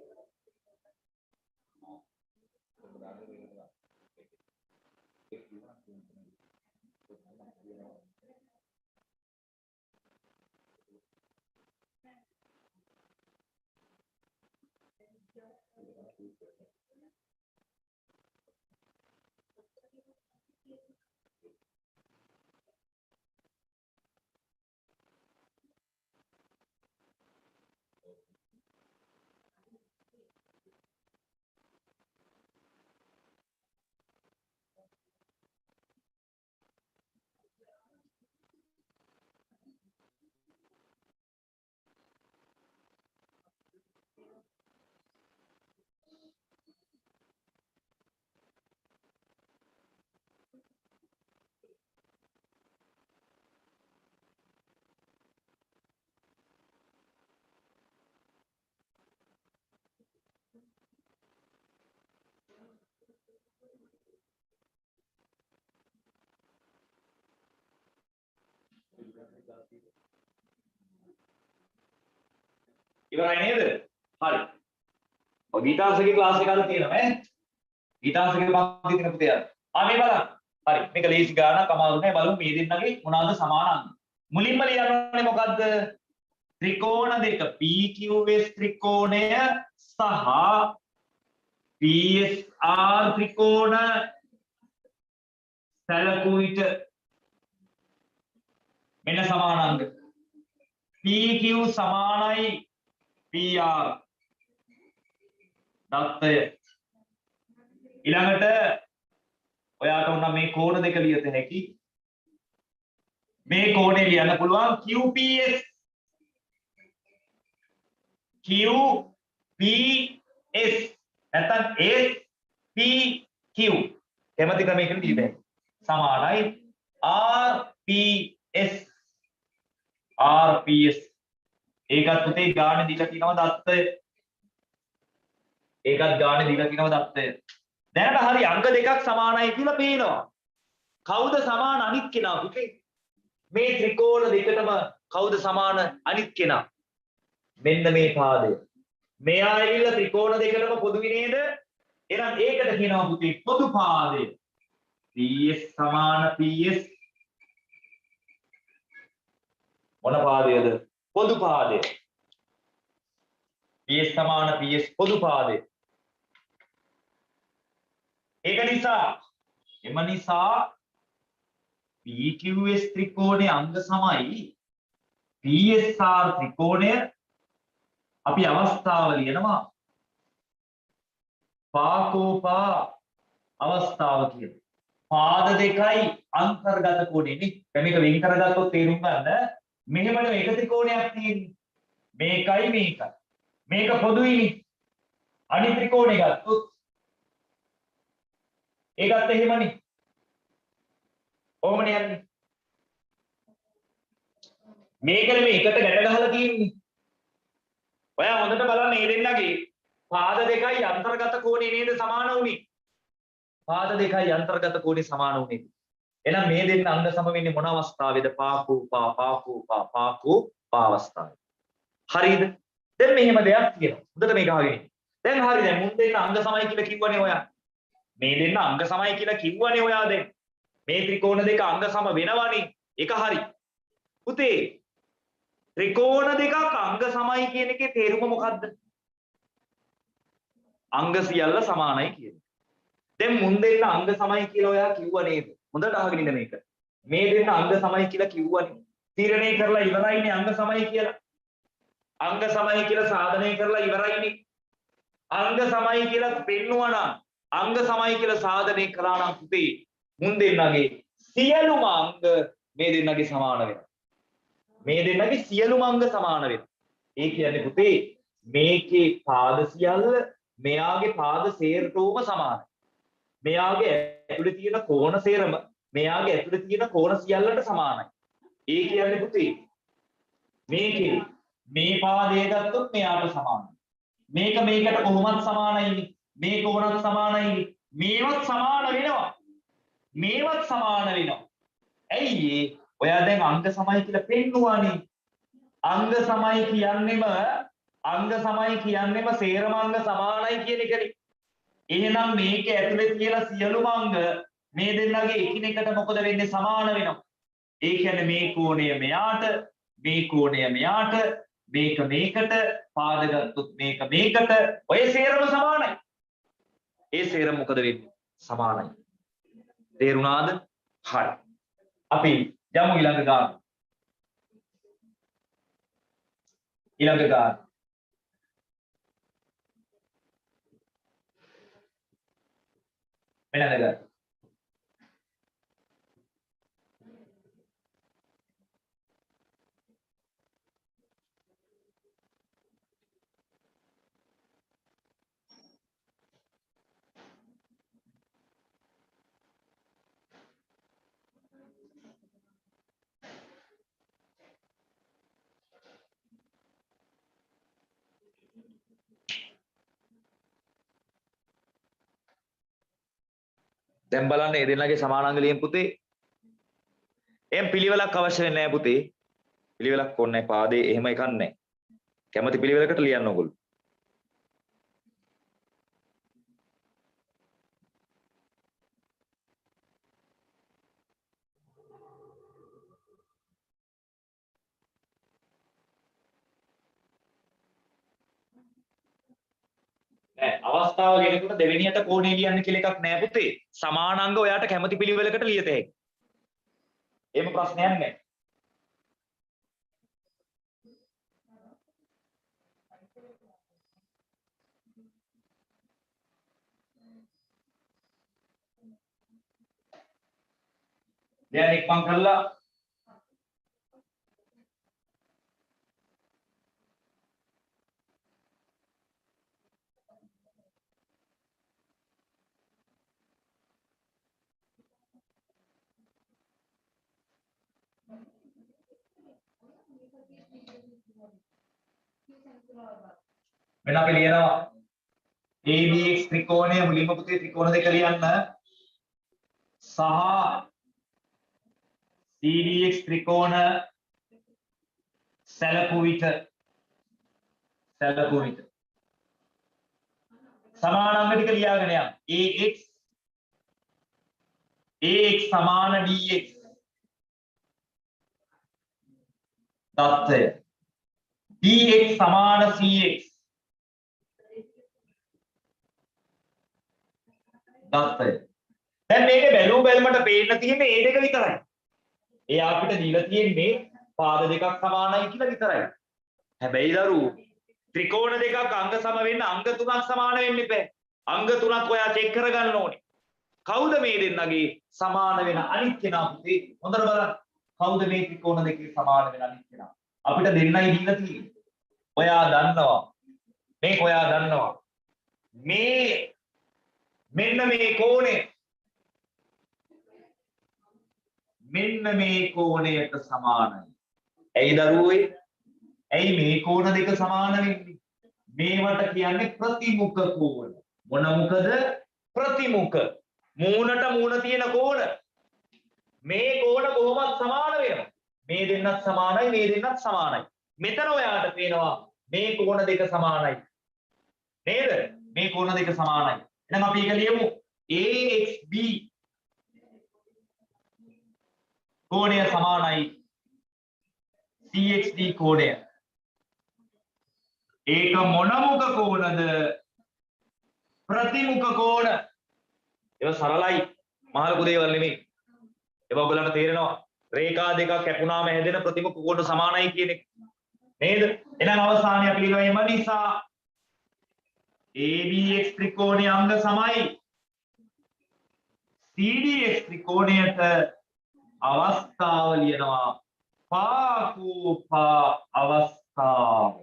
ඉවරයි නේද? හරි. ඔය ගීතාංශගේ ක්ලාස් එක අද තියෙනවා ඈ. ඊටාසගේ පන්ති තියෙන පුතේ අර. මේ බලන්න. හරි. මේක ලේසි ගානක් අමාරු නෑ. බලමු මේ දෙන්නගේ මොනවාද සමාන අංග. මුලින්ම ලියන්නේ මොකද්ද? ත්‍රිකෝණ දෙක PQS ත්‍රිකෝණය සහ PSR ත්‍රිකෝණ සැලකුව විට මෙන්න සමානාංග. PQ සමානයි PR දත්තය. ඊළඟට ඔයාට උනම් මේ කෝණ දෙක ලියත හැකි. මේ කෝණේ ලියන්න පුළුවන් QPS QPS නැත්නම් SPQ කැමති ක්‍රමයකට දී බෑ. සමානයි RPS ඒකත් පුතේ ගාණ දීලා තියෙනවා දත්තය. ඒකත් ගාණ දීලා තියෙනවා දත්තය. දැනට හරි අංක දෙකක් සමානයි කියලා පේනවා. කවුද සමාන අනිත් කෙනා පුතේ? මේ ත්‍රිකෝණ දෙකටම කවුද සමාන අනිත් කෙනා? මෙන්න මේ පාදය. මෙයා ඇවිල්ලා ත්‍රිකෝණ දෙකටම පොදුයි නේද? එහෙනම් ඒකට කියනවා පුතේ පොදු පාදය. PS සමාන PS මොන පාදයද? පොදු පාදය. PS සමාන PS පොදු පාදය. ඒක නිසා එම නිසා PQS ත්‍රිකෝණයේ අංග සමයි PSR ත්‍රිකෝණය අපි අවස්ථාව ලියනවා පාකෝපා අවස්ථාව කියන. පාද දෙකයි අන්තර්ගත කෝණේ නේ. දැන් මේක වෙන් කරගත්තොත් තේරුම් ගන්න මෙහෙමනේ එක ත්‍රිකෝණයක් තියෙන්නේ. මේකයි මේකයි. මේක පොදුයිනේ. අනිත් ත්‍රිකෝණය ගත්තොත් ඒකත් එහෙමනේ. ඕමනේ යන්නේ. මේකනේ මේ එකට ගැට ගහලා තියෙන්නේ. ඔයා හොඳට බලන්න මේ දෙන්නගේ පාද දෙකයි අන්තර්ගත කෝණේ නේද සමාන වුනේ. පාද දෙකයි අන්තර්ගත කෝණේ සමාන වුනේ. එහෙනම් මේ දෙන්න අංග සම වෙන්නේ මොන අවස්ථාවේද? පාකූපා අවස්ථාවේ. හරිද? දැන් මෙහෙම දෙයක් තියෙනවා. හොඳට මේක අහගෙන ඉන්න. දැන් හරි දැන් මුන් දෙන්න අංග සමයි කියලා කිව්වනේ ඔයා. මේ දෙන්න අංග සමයි කියලා කිව්වනේ ඔයා දැන්. මේ ත්‍රිකෝණ දෙක අංග සම වෙනවනේ. ඒක හරි. පුතේ ත්‍රිකෝණ දෙකක් අංග සමයි කියන එකේ තේරුම මොකද්ද? අංග සියල්ල සමානයි කියන්නේ. දැන් මුන් දෙන්න අංග සමයි කියලා ඔයා කිව්වා නේද? හොඳට අහගෙන ඉන්න මේක. මේ දෙන්න අංග සමයි කියලා කිව්වනේ. තීරණය කරලා ඉවරයිනේ අංග සමයි කියලා. අංග සමයි කියලා සාධනය කරලා ඉවරයිනේ. අංග සමයි කියලා පෙන්නුවා නම් අංග සමයි කියලා සාධනය කළා නම් පුතේ මුන් දෙන්නගේ සියලුම අංග මේ දෙන්නගේ සමාන වෙනවා. මේ දෙන්නගේ සියලුම අංග සමාන වෙනවා. ඒ කියන්නේ පුතේ මේකේ පාද සියල්ල මෙයාගේ පාද සේරටම සමානයි. මෙයාගේ ඇතුලේ තියෙන කෝණ සේරම මෙයාගේ ඇතුලේ තියෙන කෝණ සියල්ලට සමානයි. ඒ කියන්නේ පුතේ මේකේ මේ පාදය ගත්තොත් මෙයාට සමානයි. මේක මේකට කොහොමත් සමානයිනේ. මේක උනත් සමානයිනේ. මේවත් සමාන වෙනවා. මේවත් සමාන වෙනවා. ඇයි ඒ? ඔයා දැන් අංග සමයි කියලා පෙන්නුවානේ. අංග සමයි කියන්නේම සේරම අංග සමානයි කියන එකනේ. එහෙනම් මේක ඇතුලේ තියෙන සියලුම අංග මේ දෙන්නගේ එකිනෙකට මොකද වෙන්නේ? සමාන වෙනවා. ඒ කියන්නේ මේ කෝණය මෙයාට, මේ කෝණය මෙයාට, මේක මේකට, පාද ගත්තොත් මේක මේකට, ඔය සේරම සමානයි. ඒ සේරම මොකද වෙන්නේ? සමානයි. තේරුණාද? හරි. අපි යමු ඊළඟ ගාන. ඊළඟ ගාන. මෙන්න ගාන. දැන් බලන්න මේ දෙන්නගේ සමානාංග ලියන් පුතේ. එම් පිළිවෙලක් අවශ්‍ය වෙන්නේ නැහැ පුතේ. පිළිවෙලක් ඕනේ නැහැ. පාදේ එහෙම එකක් නැහැ. කැමති පිළිවෙලකට ලියන්න ඕගොල්ලෝ. අවස්ථාව ගෙනකොට දෙවෙනියට කෝණේ ලියන්න කියලා එකක් නෑ පුතේ. සමානාංග ඔයාට කැමති පිළිවෙලකට ලියත හැකියි. එහෙම ප්‍රශ්නයක් නෑ. දැන් ඉක්මන් කරලා මෙන්න අපි ලියනවා ABX ත්‍රිකෝණය මුලින්ම පුතේ ත්‍රිකෝණ දෙක ලියන්න සහ CDX ත්‍රිකෝණ සැලකු විට සමානාංග ටික ලියාගෙන යන්න. AX සමාන DX தත්ත්වය. DX සමාන CX தත්ත්වය. දැන් මේක බැලුව බැලමට පේන්න තියෙන්නේ ඒ දෙක විතරයි. ඒ අපිට දීලා තියෙන්නේ පාද දෙකක් සමානයි කියලා විතරයි. හැබැයි දරුවෝ ත්‍රිකෝණ දෙකක් අංග සම වෙන්න අංග තුනක් සමාන වෙන්න එපා. අංග තුනක් ඔයා චෙක් කරගන්න ඕනේ. කවුද මේ දෙන්නගේ සමාන වෙන අනිත් කෙනා පුතේ? හොඳට බලන්න. කවුද මේ ත්‍රිකෝණ දෙකේ සමාන වෙන අනිත් කෙනා? අපිට දෙන්නයි දීලා තියෙන්නේ. ඔයා දන්නවා. මේක ඔයා දන්නවා. මේ මෙන්න මේ කෝණය මෙන්න මේ කෝණයට සමානයි. ඇයි දරුවෝ? ඇයි මේ කෝණ දෙක සමාන වෙන්නේ? මේවට කියන්නේ ප්‍රතිමුඛ කෝණ. මොන මුඛද? ප්‍රතිමුඛ. මූණට මූණ තියෙන කෝණ. මේ කෝණ කොහොමද සමාන වෙනවා? මේ දෙන්නත් සමානයි, මේ දෙන්නත් සමානයි. මෙතන ඔයාට පේනවා මේ කෝණ දෙක සමානයි. නේද? මේ කෝණ දෙක සමානයි. එහෙනම් අපි එක ලියමු. AXB කෝණය සමානයි CXD කෝණය. ඒක මොන මුඛ කෝණද? ප්‍රතිමුඛ කෝණ. ඒක සරලයි. මහලු දේවල් නෙමෙයි. ඒක ඔයගොල්ලන්ට තේරෙනවා. රේඛා දෙකක් කැපුණාම හැදෙන ප්‍රතිමුඛ කෝණ සමානයි කියන එක. නේද? එහෙනම් අවසානයේ අපි ලියනවා එම නිසා ABX ත්‍රිකෝණයේ අංග සමයි CDX ත්‍රිකෝණයට අවස්ථාව ලියනවා පාකූපා අවස්ථාව.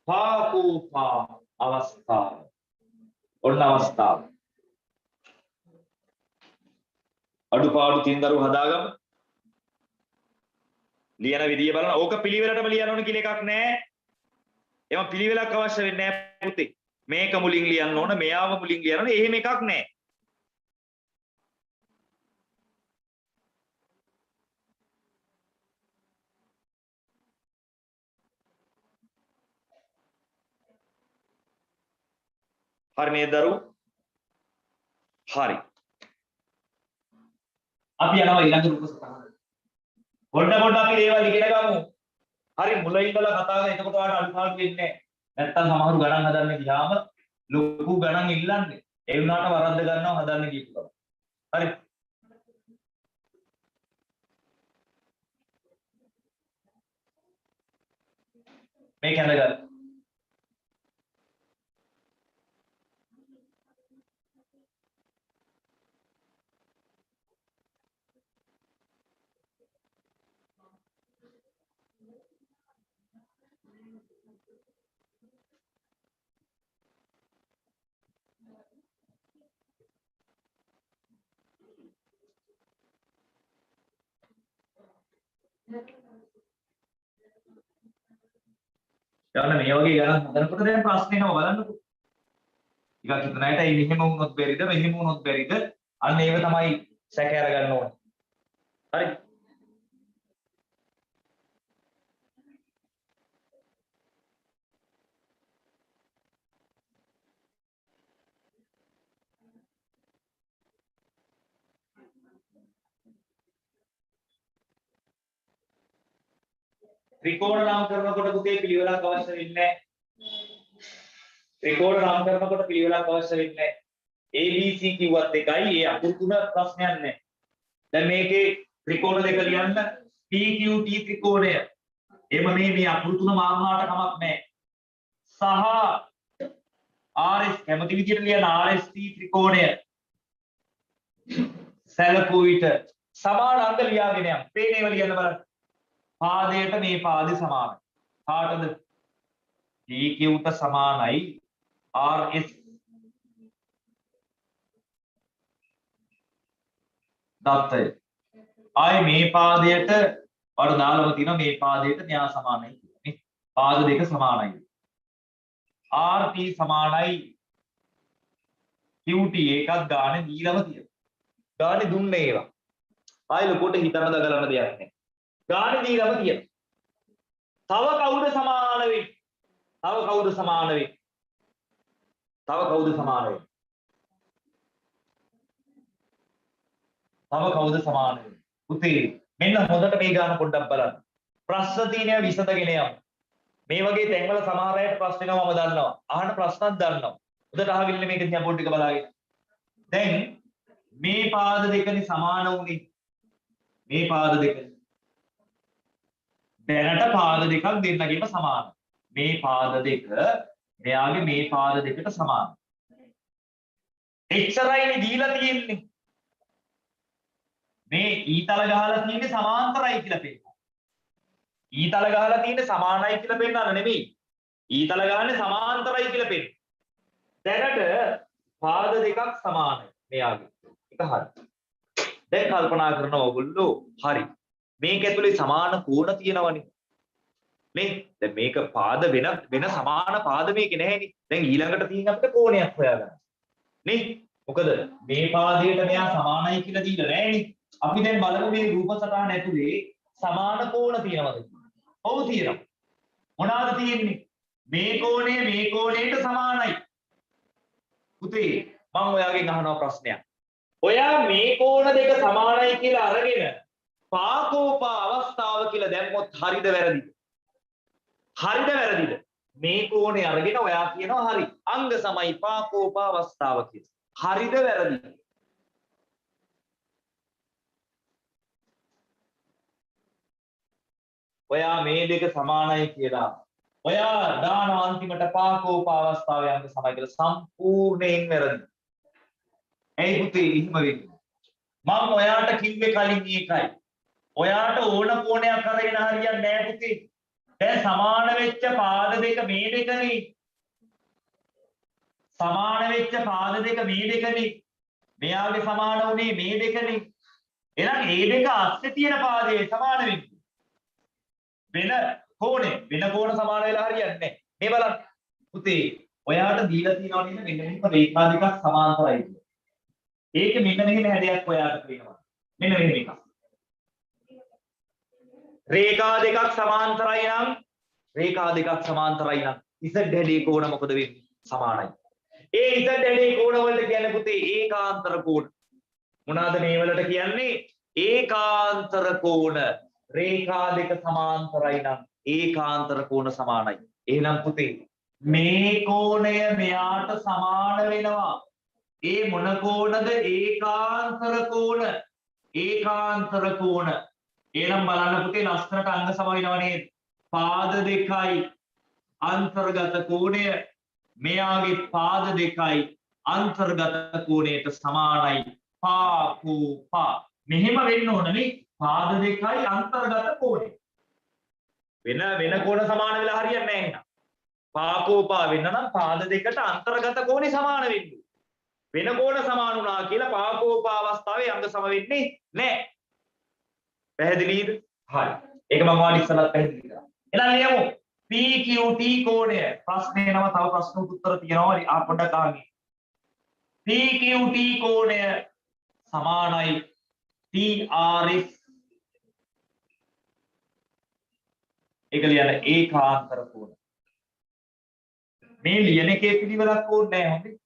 පාකූපා අවස්ථාව. ඔන්න අවස්ථාව. අඩුපාඩු තින්දරු හදාගමු. ලියන විදිය බලන්න. ඕක පිළිවෙලටම ලියන්න ඕන කියලා එකක් නැහැ. එම පිළිවෙලක් අවශ්‍ය වෙන්නේ නැහැ පුතේ. මේක මුලින් ලියන්න ඕන, මෙයාව මුලින් ලියන්න ඕන. එහෙම එකක් නැහැ. හරි නේද දරුවෝ? හරි. අපි යනවා ඊළඟ රූප සටහන. පොඩ අපි දේවල් ඉගෙන ගමු. හරි මුල ඉඳලා කතා කරලා එතකොට ඔයාලට අනුපාඩු වෙන්නේ නැහැ. නැත්තම් සමහරු ගණන් හදන්න ගියාම ලොකු ගණන් ඉල්ලන්නේ. ඒ වුණාට වරද්ද ගන්නවා හදන්න කියපු ගමන්. හරි. මේක හදගන්න. යන්න මේ වගේ ගණන් හදනකොට දැන් ප්‍රශ්න එනවා බලන්නකෝ. ටිකක් හිතන අයට එයි මෙහෙම වුණොත් බැරිද මෙහෙම වුණොත් බැරිද? අන්න ඒව තමයි සැක අරගන්න ඕනේ. හරි. ත්‍රිකෝණ නම් කරනකොට පුතේ පිළිවෙලක් අවශ්‍ය වෙන්නේ නැහැ. ත්‍රිකෝණ නම් කරනකොට පිළිවෙලක් අවශ්‍ය වෙන්නේ නැහැ. ABC කිව්වත් එකයි ඒ අකුරු තුන ප්‍රශ්නයක් නැහැ. දැන් මේකේ ත්‍රිකෝණ දෙක ලියන්න PQT ත්‍රිකෝණය. එහෙම මේ අකුරු තුන මාරුනාට කමක් නැහැ. සහ RS කැමති විදිහට ලියන RST ත්‍රිකෝණය. සැලකුව විට සමාන අංග ලියාගෙන යන්න. පේනේව ලියන්න බලන්න. පාදයට මේ පාදේ සමානයි. කාටද? PQට සමානයි RS දත්තය. ආයේ මේ පාදයට වල දාලම තියෙනවා මේ පාදයට න්‍යා සමානයි කියලා නේ. පාද දෙක සමානයි. RT සමානයි QT එකක් ගානේ දීලම තියෙනවා. ගානේ දුන්නේ ඒවා. ආයේ ලොකුට හිතන්න දගලන්න දෙයක් නැහැ. ගානේ දීලම තියෙනවා. තව කවුද සමාන වෙන්නේ? තව කවුද සමාන වෙන්නේ? තව කවුද සමාන වෙන්නේ? තව කවුද සමාන වෙන්නේ? පුතේ මෙන්න හොඳට මේ ගාන පොඩ්ඩක් බලන්න. ප්‍රශ්න තියෙනවා විසඳගෙන යමු. මේ වගේ තැන්වල සමහර අයට ප්‍රශ්න එනවා මම දන්නවා. අහන ප්‍රශ්නත් දන්නවා. උදට අහවිල්ල මේක දිහා පොඩ්ඩක් බලාගෙන. දැන් මේ පාද දෙකනේ සමාන වුනේ. මේ පාද දෙක. දැනට පාද දෙකක් දෙන්නගෙම සමානයි. මේ පාද දෙක මෙයාගේ මේ පාද දෙකට සමානයි. එච්චරයිනේ දීලා තියෙන්නේ. මේ ඊතල ගහලා තියෙන්නේ සමාන්තරයි කියලා පෙන්නනවා. ඊතල ගහලා තියෙන්නේ සමානයි කියලා පෙන්නන්න නෙමෙයි. ඊතල ගහන්නේ සමාන්තරයි කියලා පෙන්නනවා. දැනට පාද දෙකක් සමානයි මෙයාගේ. ඒක හරි. දැන් කල්පනා කරනවා ඔයගොල්ලෝ හරි. මේක ඇතුලේ සමාන කෝණ තියෙනවනේ. නේ? දැන් මේක පාද වෙන සමාන පාද මේකේ නැහැනේ. දැන් ඊළඟට තියෙන අපිට කෝණයක් හොයාගන්න. නේ? මොකද මේ පාදයට මෙයා සමානයි කියලා දීලා නැහැනේ. අපි දැන් බලමු මේ රූප සටහන ඇතුලේ සමාන කෝණ තියෙනවද කියලා. ඔව් තියෙනවා. මොනවාද තියෙන්නේ? මේ කෝණය මේ කෝණයට සමානයි. පුතේ මම ඔයාගෙන් අහනවා ප්‍රශ්නයක්. ඔයා මේ කෝණ දෙක සමානයි කියලා අරගෙන පාකෝපා අවස්ථාව කියලා දැම්මොත් හරිද වැරදිද? හරිද වැරදිද? මේ කෝණේ අරගෙන ඔයා කියනවා හරි. අංග සමයි පාකෝපා අවස්ථාව කියලා. හරිද වැරදිද? ඔයා මේ දෙක සමානයි කියලා ඔයා දාන අන්තිමට පාකෝපා අවස්ථාවේ අංග සමයි කියලා සම්පූර්ණයෙන් වැරදි. ඇයි පුතේ එහෙම වෙන්නේ? මම ඔයාට කිව්වේ කලින් මේකයි. ඔයාට ඕන කෝණයක් අරගෙන හරියන්නේ නැහැ පුතේ. දැන් සමාන වෙච්ච පාද දෙක මේ දෙකනේ. සමාන වෙච්ච පාද දෙක මේ දෙකනේ. මෙයාගේ සමාන උනේ මේ දෙකනේ. එහෙනම් මේ දෙක අස්සේ තියෙන පාදයේ සමාන වෙන්නේ. වෙන කෝණ සමාන වෙලා හරියන්නේ නැහැ. මේ බලන්න. පුතේ ඔයාට දීලා තියෙනවා නේද මෙන්න මෙහෙම රේඛා දෙකක් සමාන්තරයි කියලා. ඒක මෙන්න මෙහෙම හැඩයක් ඔයාට පේනවා. මෙන්න මෙහෙම එකක්. රේඛා දෙකක් සමාන්තරයි නම් Z හැඩේ කෝණ මොකද වෙන්නේ? සමානයි. ඒ Z හැඩේ කෝණ වලට කියන්නේ පුතේ ඒකාන්තර කෝණ. මොනවාද මේ වලට කියන්නේ? ඒකාන්තර කෝණ. රේඛා දෙක සමාන්තරයි නම් ඒකාන්තර කෝණ සමානයි. එහෙනම් පුතේ මේ කෝණය මෙයාට සමාන වෙනවා. ඒ මොන කෝණද? ඒකාන්තර කෝණ. ඒකාන්තර කෝණ. එහෙනම් බලන්න පුතේ ලස්සනට අංග සම වෙනව නේද? පාද දෙකයි අන්තර්ගත කෝණය මෙයාගේ පාද දෙකයි අන්තර්ගත කෝණයට සමානයි. පාකෝපා. මෙහෙම වෙන්න ඕන නේ. පාද දෙකයි අන්තර්ගත කෝණය. වෙන කෝණ සමාන වෙලා හරියන්නේ නැහැ එහෙනම්. පාකෝපා වෙන්න නම් පාද දෙකට අන්තර්ගත කෝණේ සමාන වෙන්න. වෙන කෝණ සමාන වුණා කියලා පාකෝපා අවස්ථාවේ අංග සම වෙන්නේ නැහැ. පැහැදිලිද? හරි. ඒක මම ඔයාලට ඉස්සරහට පැහැදිලි කරා. එහෙනම් ලියමු. PQT කෝණය. ප්‍රශ්නේ නම තව ප්‍රශ්නකට උත්තර තියෙනවා. ආ පොඩ්ඩක් අහන්න. PQT කෝණය සමානයි TRS. ඒක ලියන ඒකාන්තර කෝණ. මේ ලියන එකේ පිළිවෙලක් ඕනේ නැහැ හොඳේ.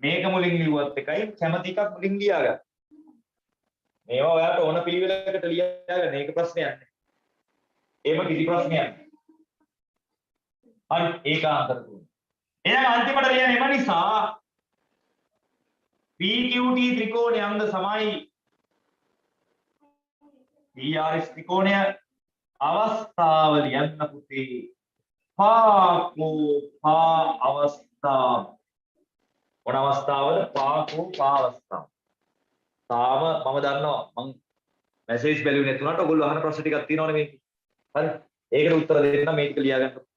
මේක මුලින් ලියුවත් එකයි කැමති එකක් මුලින් ලියාගන්න. මේවා ඔයාලට ඕන පිළිවෙලකට ලියාගන්න. ඒක ප්‍රශ්නයක් නෑ. එහෙම කිසි ප්‍රශ්නයක් නෑ. හරි ඒකාන්තර කෝණ. එහෙනම් අන්තිමට ලියන්නේ එම නිසා PQT ත්‍රිකෝණයේ අංග සමයි PRS ත්‍රිකෝණය අවස්ථාව ලියන්න පුතේ. පාකෝපා අවස්ථාව. මොන අවස්ථාවද? පාකෝපා අවස්ථාව. තාම මම දන්නවා මං මැසේජ් බැලුවේ නැතුණාට ඔයගොල්ලෝ අහන ප්‍රශ්න ටිකක් තියෙනවනේ මේකේ. හරි. ඒකට උත්තර දෙන්න මේ ටික ලියා ගන්න.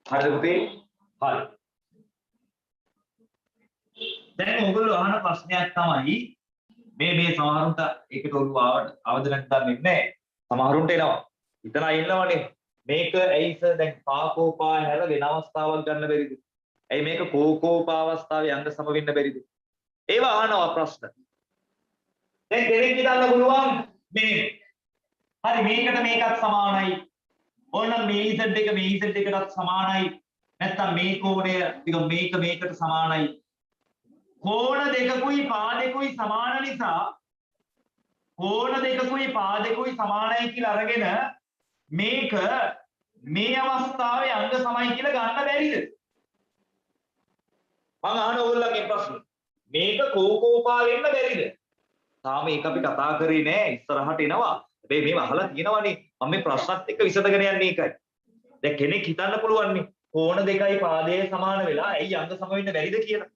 හරිද පුතේ? හරි. දැන් ඔයගොල්ලෝ අහන ප්‍රශ්නයක් තමයි මේ සමහරුන්ට ඒකට ඔළුව අවද නැත්නම් ඉන්නේ. සමහරුන්ට එනවා. හිතලා ඉන්නවනේ. මේක ඇයි සර් දැන් පාකෝපා හැර වෙන අවස්ථාවක් ගන්න බැරිද? ඇයි මේක කෝකෝපා අවස්ථාවේ අංග සම වෙන්න බැරිද? ඒවා අහනවා ප්‍රශ්න. දැන් කෙනෙක් හිතන්න පුළුවන් මේ හරි මේකට මේකත් සමානයි. ඕනනම් මේ Z එක මේ Z එකටත් සමානයි. නැත්නම් මේ කෝණය ටික මේක මේකට සමානයි. කෝණ දෙකකුයි පාදෙකුයි සමාන නිසා කෝණ දෙකකුයි පාදෙකුයි සමානයි කියලා අරගෙන මේක මේ අවස්ථාවේ අංග සමයි කියලා ගන්න බැරිද? මම අහන ඕගොල්ලන්ගේ ප්‍රශ්න. මේක කෝකෝපා වෙන්න බැරිද? තාම ඒක අපි කතා කරේ නෑ. ඉස්සරහට එනවා. හැබැයි මේව අහලා තියෙනවනේ. මම මේ ප්‍රශ්නත් එක්ක විසඳගෙන යන්නේ ඒකයි. දැන් කෙනෙක් හිතන්න පුළුවන් නේ කෝණ දෙකයි පාදයේ සමාන වෙලා ඇයි අංග සම වෙන්න බැරිද කියලා.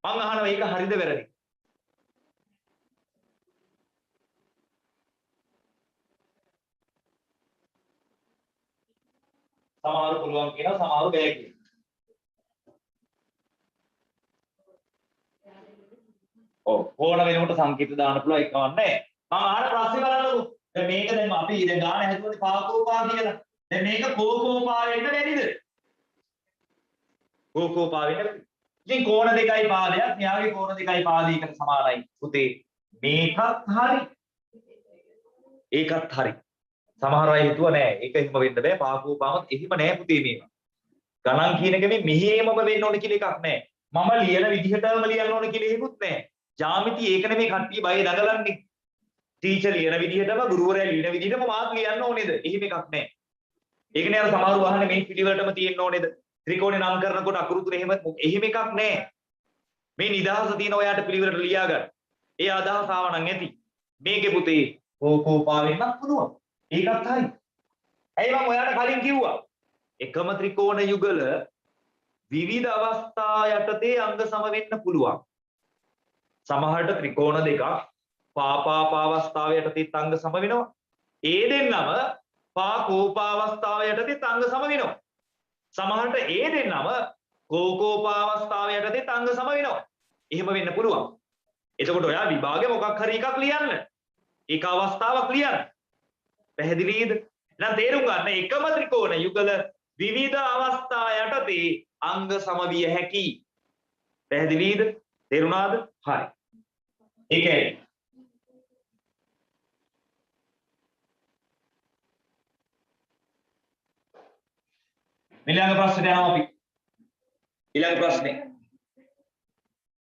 මම අහනවා ඒක හරිද වැරදිද? සමහරු පුළුවන් කියනවා සමහරු බෑ කියනවා. ඔව් කෝණ වෙනකොට සංකේත දාන්න පුළුවන් ඒක වන්නේ. මම අහන ප්‍රශ්නේ බලන්නකෝ. දැන් මේක දැන් අපි දැන් ගාන හැදුවනේ පාකෝපා කියලා. දැන් මේක කෝකෝපා වෙන්න බැරිද? කෝකෝපා වෙන්න බැරිද? ඉතින් කෝණ දෙකයි පාදයක් මෙයාගේ කෝණ දෙකයි පාදයකට සමානයි. පුතේ මේකත් හරි. ඒකත් හරි. සමහර අය හිතුවා නෑ ඒක එහෙම වෙන්න බෑ පාකෝපාවත් එහෙම නෑ පුතේ මේවා. ගණන් කියන එක මේ මෙහෙමම වෙන්න ඕන කියලා එකක් නෑ. මම ලියන විදිහටම ලියන්න ඕන කියලා එහෙමත් නෑ. ජ්‍යාමිති ඒක නෙමේ කට්ටිය බය දඟලන්නේ. ටීචර් ලියන විදිහටම ගුරුවරයා ලියන විදිහටම මාත් ලියන්න ඕනේද? එහෙම එකක් නෑ. ඒකනේ අර සමහරව අහන්නේ මේ පිළිවෙලටම තියෙන්න ඕනේද? ත්‍රිකෝණේ නම් කරනකොට අකුරු තුන එහෙම එකක් නෑ. මේ නිදහස තියෙන ඔයාට පිළිවෙලට ලියා ගන්න. ඒ අදහස ආවනම් ඇති. මේකේ පුතේ කෝකෝපා වෙන්නත් පුළුවන්. ඒකත් හරි. ඇයි මම ඔයාලට කලින් කිව්වා? එකම ත්‍රිකෝණ යුගල විවිධ අවස්ථා යටතේ අංග සම වෙන්න පුළුවන්. සමහරට ත්‍රිකෝණ දෙකක් පාපාපා අවස්ථාව යටතේ අංග සම වෙනවා. ඒ දෙන්නම පාකෝපා අවස්ථාව යටතේ අංග සම වෙනවා. සමහරට ඒ දෙන්නම කෝකෝපා අවස්ථාව යටතේ අංග සම වෙනවා. එහෙම වෙන්න පුළුවන්. එතකොට ඔයා විභාගේ මොකක් හරි එකක් ලියන්න. ඒක අවස්ථාවක් ලියන්න. පැහැදිලිද? එහෙනම් තේරුම් ගන්න එකම ත්‍රිකෝණ යුගල විවිධ අවස්ථා යටතේ අංග සමවිය හැකි. පැහැදිලිද? තේරුණාද? හරි. ඒකයි. ඊළඟ ප්‍රශ්නට යනවා අපි. ඊළඟ ප්‍රශ්නේ.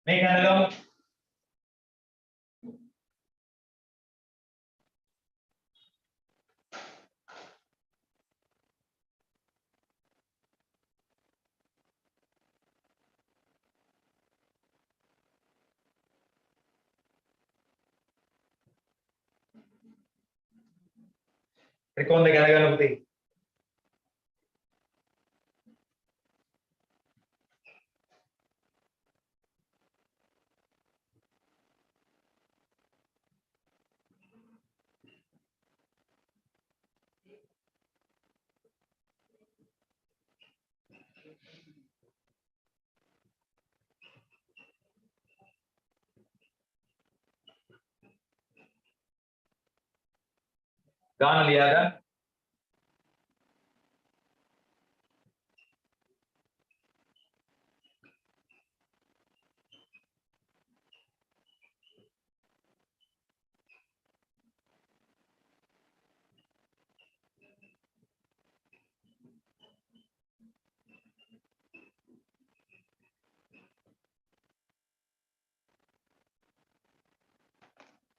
මේක අරගමු. ත්‍රිකෝණ දෙක අරගන්න පුතේ. ගාන ලියා ගන්න.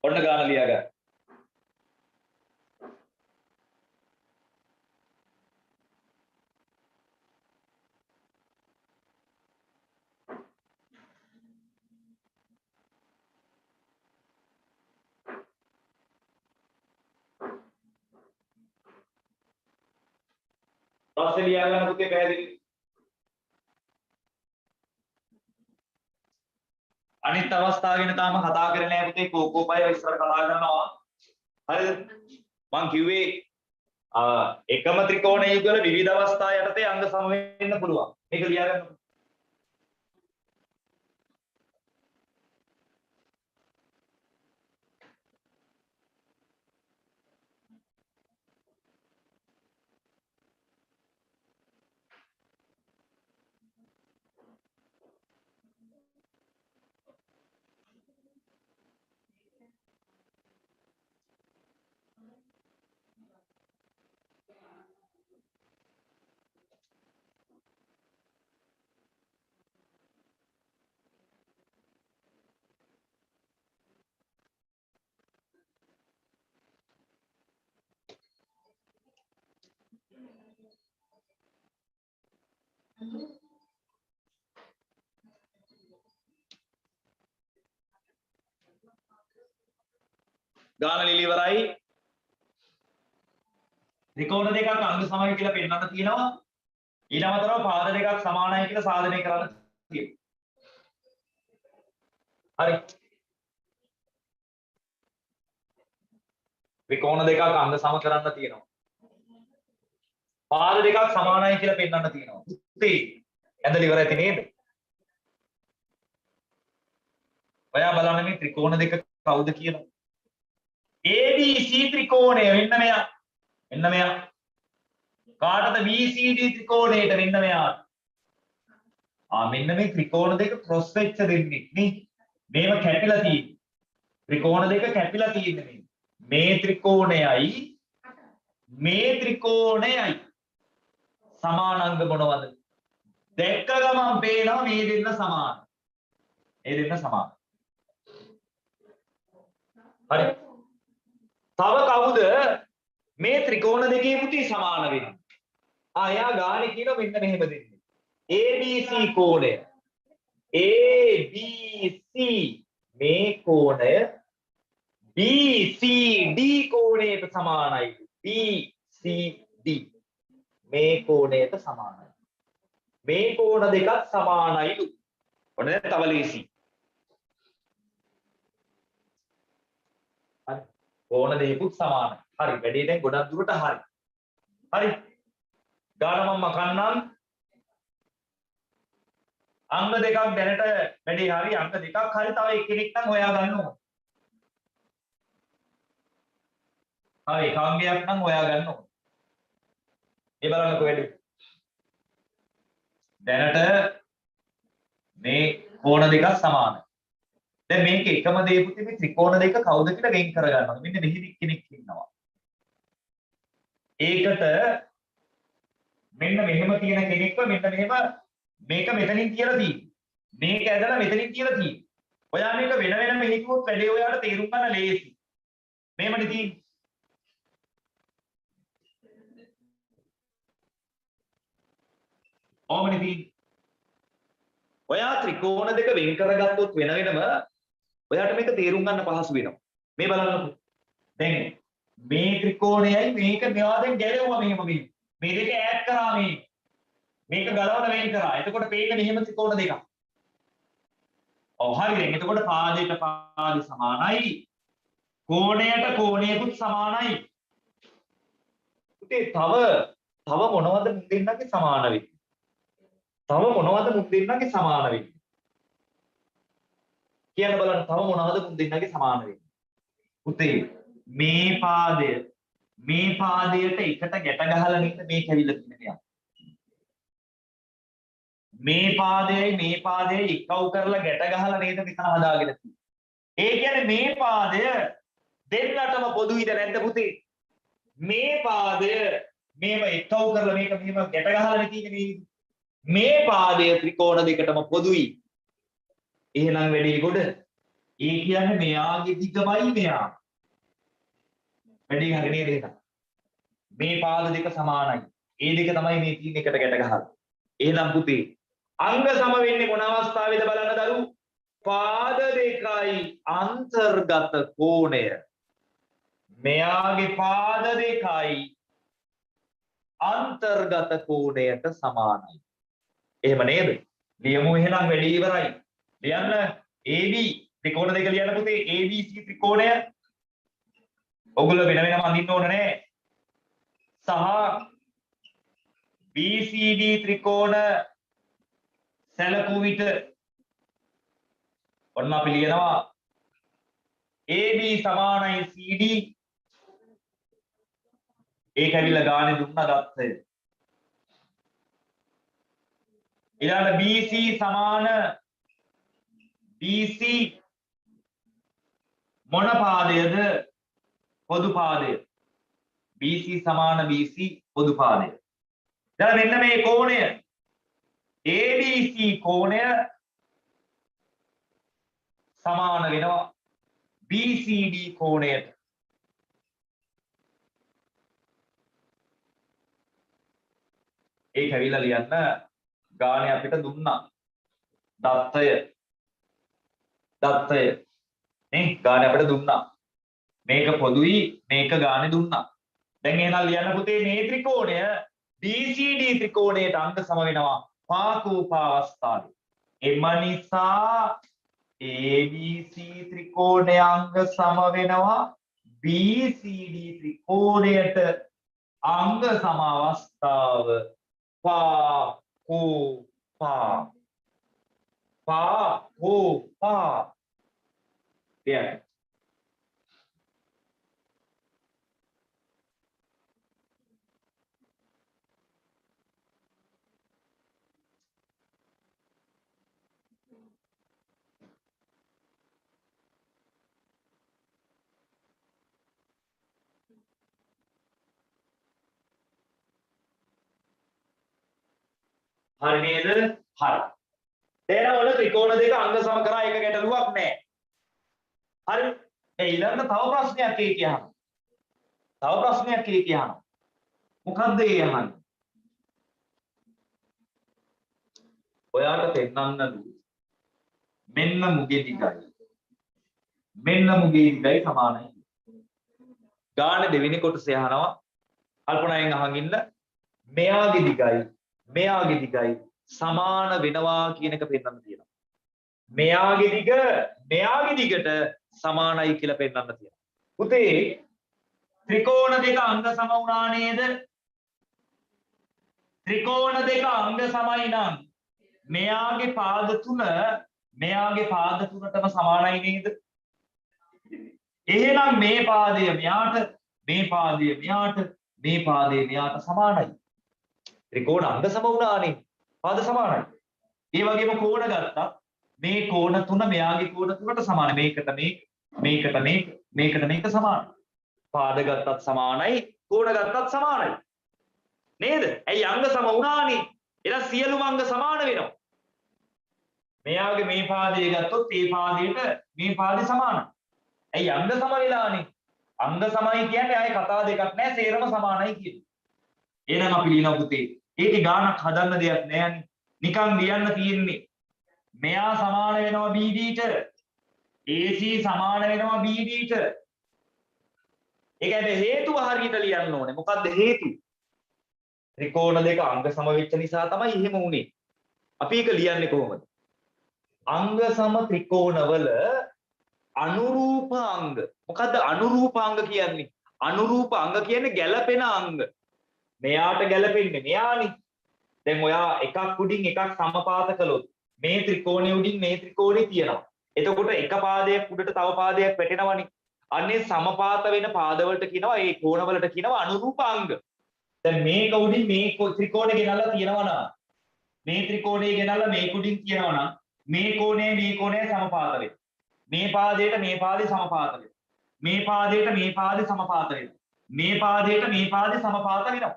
ඔන්න ගාන ලියා ගන්න. පස්සේ ලියා ගන්න පුතේ පැහැදිලි. අනිත් අවස්ථාව ගැන තාම කතා කරන්නේ නැහැ පුතේ. කෝකෝපය ඉස්සර කතා කරනවා. හරිද? මං කිව්වේ එකම ත්‍රිකෝණයේ යුගල විවිධ අවස්ථා යටතේ අංග සම වෙන්න පුළුවන්. මේක ලියා ගන්න. ගාන ලිලි ඉවරයි. ත්‍රිකෝණ දෙකක් අංග සමයි කියලා පෙන්වන්න තියෙනවා. ඊළඟතරව පාද දෙකක් සමානයි කියලා සාධනය කරන්න තියෙනවා. හරි. ත්‍රිකෝණ දෙකක් අංග සම කරන්න තියෙනවා. පාද දෙකක් සමානයි කියලා පෙන්වන්න තියෙනවා. පුතේ ඇඳලා ඉවරයි නේද? ඔයා බලන්න මේ ත්‍රිකෝණ දෙක කවුද කියලා. ABC ත්‍රිකෝණය මෙන්න මෙයා. මෙන්න මෙයා. කාටද BCD ත්‍රිකෝණයට මෙන්න මෙයා. මෙන්න මේ ත්‍රිකෝණ දෙක ක්‍රොස් වෙච්ච දෙන්නේ නේ. මේව කැපිලා තියෙන්නේ. ත්‍රිකෝණ දෙක කැපිලා තියෙන්නේ මේ ත්‍රිකෝණයයි මේ ත්‍රිකෝණයයි සමානංග මොනවද? දැක්ක ගමන් පේනවා මේ දෙන්න සමාන. මේ දෙන්න සමාන. හරි. තව කවුද මේ ත්‍රිකෝණ දෙකේ පුතේ සමාන වෙන්නේ? එයා ගානේ කියනවා මෙන්න මෙහෙම දෙන්නේ. ABC කෝණය. ABC මේ කෝණය BCD කෝණයට සමානයි. BCD මේ කෝණයට සමානයි. මේ කෝණ දෙකත් සමානයිලු. ඔන්න දැන් තව ලේසි. හරි. කෝණ දෙකකුත් සමානයි. හරි. වැඩේ දැන් ගොඩක් දුරට හරි. හරි. ගාන මම මකන්නම්. අංග දෙකක් දැනට වැඩේ හරි. අංග දෙකක් හරි. තව එක්කෙනෙක් නම් හොයා ගන්න ඕන. හරි. එක අංගයක් නම් හොයා ගන්න ඕන. ඒ බලන්නකෝ වැඩේ. දැනට මේ කෝණ දෙකක් සමානයි. දැන් මේක එකම දේ පුතේ මේ ත්‍රිකෝණ දෙක කවුද කියලා වෙන් කර ගන්නවා. මෙන්න මෙහි කෙනෙක් ඉන්නවා. ඒකට මෙන්න මෙහෙම තියෙන කෙනෙක්ව මෙන්න මෙහෙම මේක මෙතනින් කියලා තියෙන්නේ. මේක ඇදලා මෙතනින් කියලා තියෙන්නේ. ඔයා මේක වෙන වෙනම හිතුවොත් වැඩේ ඔයාලට තේරුම් ගන්න ලේසි. මෙහෙමනේ තියෙන්නේ. ඕමනේ තියෙන්නේ. ඔයා ත්‍රිකෝණ දෙක වෙන් කරගත්තොත් වෙන වෙනම ඔයාට මේක තේරුම් ගන්න පහසු වෙනවා. මේ බලන්නකෝ. දැන් මේ ත්‍රිකෝණයයි මේක මෙවා දැන් ගැලෙවුවා මෙහෙම මේ. මේ දෙක ඈඩ් කරා මේ. මේක ගලවලා වෙන් කරා. එතකොට පේන්නේ මෙහෙම ත්‍රිකෝණ දෙකක්. ඔව් හරි දැන්. එතකොට පාදයට පාද සමානයි. කෝණයට කෝණයකුත් සමානයි. පුතේ තව මොනවද මුන් දෙන්නගේ සමාන වෙන්නේ? තව මොනවද මුන් දෙන්නගේ සමාන වෙන්නේ? කියන්න බලන්න තව මොනවද මුන් දෙන්නගේ සමාන වෙන්නේ? පුතේ මේ පාදය මේ පාදයට එකට ගැට ගහලා නේද මේක ඇවිල්ලා තියෙන්නේ. මේ පාදයයි එක්කව කරලා ගැට ගහලා නේද මෙතන හදාගෙන තියෙන්නේ. ඒ කියන්නේ මේ පාදය දෙන්නටම පොදුයිද නැද්ද පුතේ? මේ පාදය මේව එක්කව කරලා මේක මෙහෙම ගැට ගහලා තියෙන්නේ. මේ පාදය ත්‍රිකෝණ දෙකටම පොදුයි. එහෙනම් වැඩි කොට ඒ කියන්නේ මෙයාගේ දිගමයි මෙයා. වැඩි හරි නේද එහෙනම්? මේ පාද දෙක සමානයි. ඒ දෙක තමයි මේ තියෙන එකට ගැට ගහලා. එහෙනම් පුතේ අංග සම වෙන්නේ මොන අවස්ථාවේද බලන්න දරු? පාද දෙකයි අන්තර්ගත කෝණය. මෙයාගේ පාද දෙකයි අන්තර්ගත කෝණයට සමානයි. එහෙම නේද? ලියමු එහෙනම් වැඩි ඉවරයි. ලියන්න AB ත්‍රිකෝණ දෙක ලියන්න පුතේ ABC ත්‍රිකෝණය. ඔයගොල්ලෝ වෙන වෙනම අඳින්න ඕන නෑ. සහ BCD ත්‍රිකෝණ සැලකුව විට ඔන්න අපි ලියනවා AB සමානයි CD. ඒක ඇවිල්ලා ගානේ දුන්නා ගත්තේ. ඊළඟ BC සමාන BC මොන පාදයද? පොදු පාදය. BC සමාන BC පොදු පාදය. දැන් මෙන්න මේ කෝණය ABC කෝණය සමාන වෙනවා BCD කෝණයට. ඒක ඇවිල්ලා ලියන්න ගානේ අපිට දුන්නා. දත්තය නේ ගානේ අපිට දුන්නා. මේක පොදුයි මේක ගානේ දුන්නා. දැන් එහෙනම් ලියන්න පුතේ මේ ත්‍රිකෝණය BCD ත්‍රිකෝණයට අංග සම වෙනවා පාකූපා අවස්ථාවේ. එම නිසා ABC ත්‍රිකෝණය අංග සම වෙනවා BCD ත්‍රිකෝණයට අංග සම අවස්ථාව පාකූපා. Yeah. හරි නේද? හරි. දැන් ඔන්න ත්‍රිකෝණ දෙක අංග සම කරා එක ගැටලුවක් නැහැ. හරි. ඒ ඊළඟ තව ප්‍රශ්නයක් ඒ කියහම. මොකද්ද ඒ අහන්නේ? ඔයාට පෙන්නන්නලු. මෙන්න මුගේ දිගයි. සමානයි. ගානේ දෙවෙනි කොටසේ අහනවා. කල්පනායෙන් අහන් ඉන්න. මෙයාගේ දිගයි සමාන වෙනවා කියන එක පෙන්වන්න තියෙනවා. මෙයාගේ දිගට සමානයි කියලා පෙන්වන්න තියෙනවා. පුතේ ත්‍රිකෝණ දෙක අංග සම වුණා නේද? ත්‍රිකෝණ දෙක අංග සමයි නම් මෙයාගේ පාද තුනටම සමානයි නේද? එහෙනම් මේ පාදය මෙයාට, මේ පාදය මෙයාට, මේ පාදය මෙයාට සමානයි. ත්‍රිකෝණ අංග සම වුණානේ. පාද සමානයි. ඒ වගේම කෝණ ගත්තා. මේ කෝණ තුන මෙයාගේ කෝණ තුනට සමානයි. මේකට සමානයි. පාද ගත්තත් සමානයි, කෝණ ගත්තත් සමානයි. නේද? ඇයි අංග සම වුණානේ. එහෙනම් සියලුම අංග සමාන වෙනවා. මෙයාගේ මේ පාදය ගත්තොත් ඒ පාදයට මේ පාදේ සමානයි. ඇයි අංග සම වෙලානේ. අංග සමයි කියන්නේ ආයේ කතා දෙකක් නැහැ, සේරම සමානයි කියන්නේ. එහෙනම් අපි ලියනවා පුතේ. ඒකේ ගානක් හදන්න දෙයක් නෑනේ. නිකන් ලියන්න තියෙන්නේ. මෙයා සමාන වෙනවා BD ට. AC සමාන වෙනවා BD ට. ඒකයි හේතුව හරියට ලියන්න ඕනේ. මොකද්ද හේතුව? ත්‍රිකෝණ දෙක අංග සම වෙච්ච නිසා තමයි එහෙම වුනේ. අපි ඒක ලියන්නේ කොහොමද? අංග සම ත්‍රිකෝණවල අනුරූප අංග. මොකද්ද අනුරූප අංග කියන්නේ? අනුරූප අංග කියන්නේ ගැළපෙන අංග. මෙයාට ගැලපෙන්නේ මෙයානේ. දැන් ඔයා එකක් උඩින් එකක් සමපාත කළොත් මේ ත්‍රිකෝණය උඩින් මේ ත්‍රිකෝණේ තියෙනවා. එතකොට එක පාදයක් උඩට තව පාදයක් වැටෙනවනේ. අන්නේ සමපාත වෙන පාදවලට කියනවා ඒ කෝණවලට කියනවා අනුරූපාංග. දැන් මේක උඩින් මේ ත්‍රිකෝණය ගෙනල්ලා තියනවා නම් මේ ත්‍රිකෝණය ගෙනල්ලා මේ උඩින් තියනවා නම් මේ කෝණය සමපාත වෙනවා. මේ පාදයට මේ පාදේ සමපාත වෙනවා. මේ පාදයට මේ පාදේ සමපාත වෙනවා. මේ පාදයට මේ පාදේ සමපාත වෙනවා.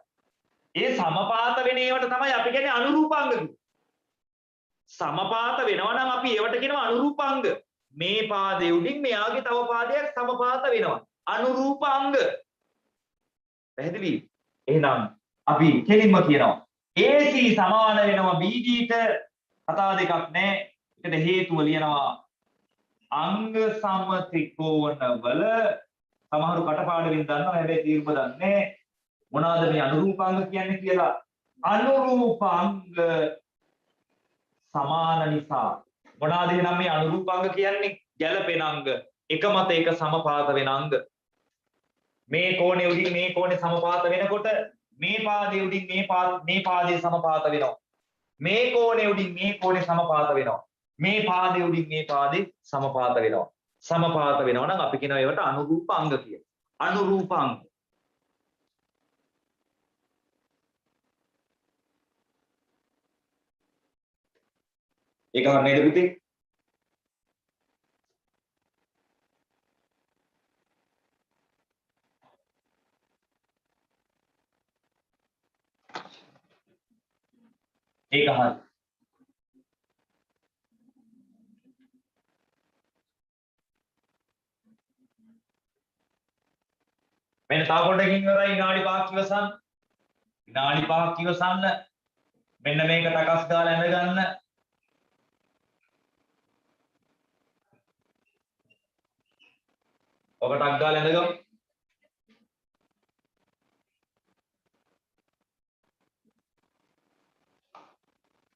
ඒ සමපාත වෙන ඒවට තමයි අපි කියන්නේ අනුරූපාංග කියන්නේ. සමපාත වෙනවා නම් අපි ඒවට කියනවා අනුරූපාංග. මේ පාදයේ උඩින් මෙයාගේ තව පාදයක් සමපාත වෙනවා. අනුරූපාංග. පැහැදිලි? එහෙනම් අපි කෙලින්ම කියනවා AC සමාන වෙනවා BD ට කතා දෙකක් නැහැ. ඒකට හේතුව ලියනවා අංග සම ත්‍රිකෝණවල සමහරු කටපාඩමින් දන්නවා හැබැයි තීර්ම දන්නේ මොනවාද මේ අනුරූපාංග කියන්නේ කියලා. අනුරූපාංග සමාන නිසා මොනවාද එහෙනම් මේ අනුරූපාංග කියන්නේ? ගැළපෙන අංග, එක මත එක සමපාත වෙන අංග. මේ කෝණය උඩින් මේ කෝණය සමපාත වෙනකොට මේ පාදයේ උඩින් මේ පාදයේ සමපාත වෙනවා. මේ කෝණය උඩින් මේ කෝණය සමපාත වෙනවා. මේ පාදයේ උඩින් මේ පාදේ සමපාත වෙනවා. සමපාත වෙනවා නම් අපි කියනවා ඒවට අනුරූපාංග කියලා. අනුරූපාංග. ඒක නේද පුතේ? ඒක හරි. මෙන්න තව පොඩ්ඩකින් ඉවරයි. විනාඩි 5ක් ඉවසන්න. විනාඩි 5ක් ඉවසන්න. මෙන්න මේක ටකස් ගාලා ඇඳ ගන්න. ඔබ ටක් ගාලා ඇඳගමු.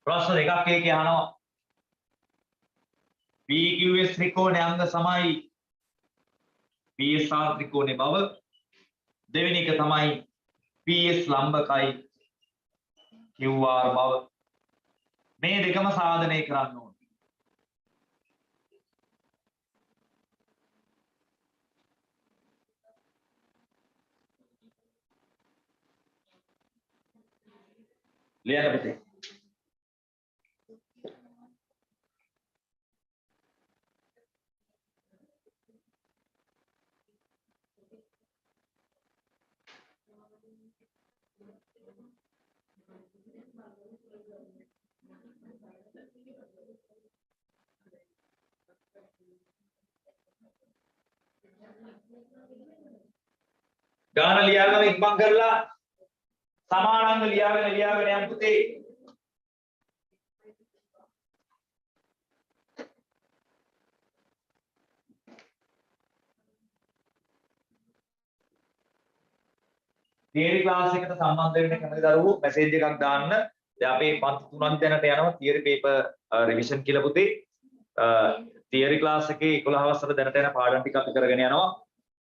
ප්‍රශ්න දෙකක් එකේ අහනවා. PQS ත්‍රිකෝණයේ අංග සමයි PSR ත්‍රිකෝණයේ බව. දෙවෙනි එක තමයි PS ලම්බකයි QR බව. මේ දෙකම සාධනය කරන්න ඕනේ. ලියන්න පුතේ. ගාන ලියාගෙන ඉක්මන් කරලා සමානාංග ලියාගෙන යන්න පුතේ. තියරි ක්ලාස් එකට සම්බන්ධ වෙන්න කැමති දරුවෝ මැසේජ් එකක් දාන්න. දැන් අපේ පන්ති 3ක් දැනට යනවා තියරි පේපර් රිවිෂන් කියලා පුතේ. තියරි ක්ලාස් එකේ 11 වසර දැනට යන පාඩම් ටික අපි කරගෙන යනවා.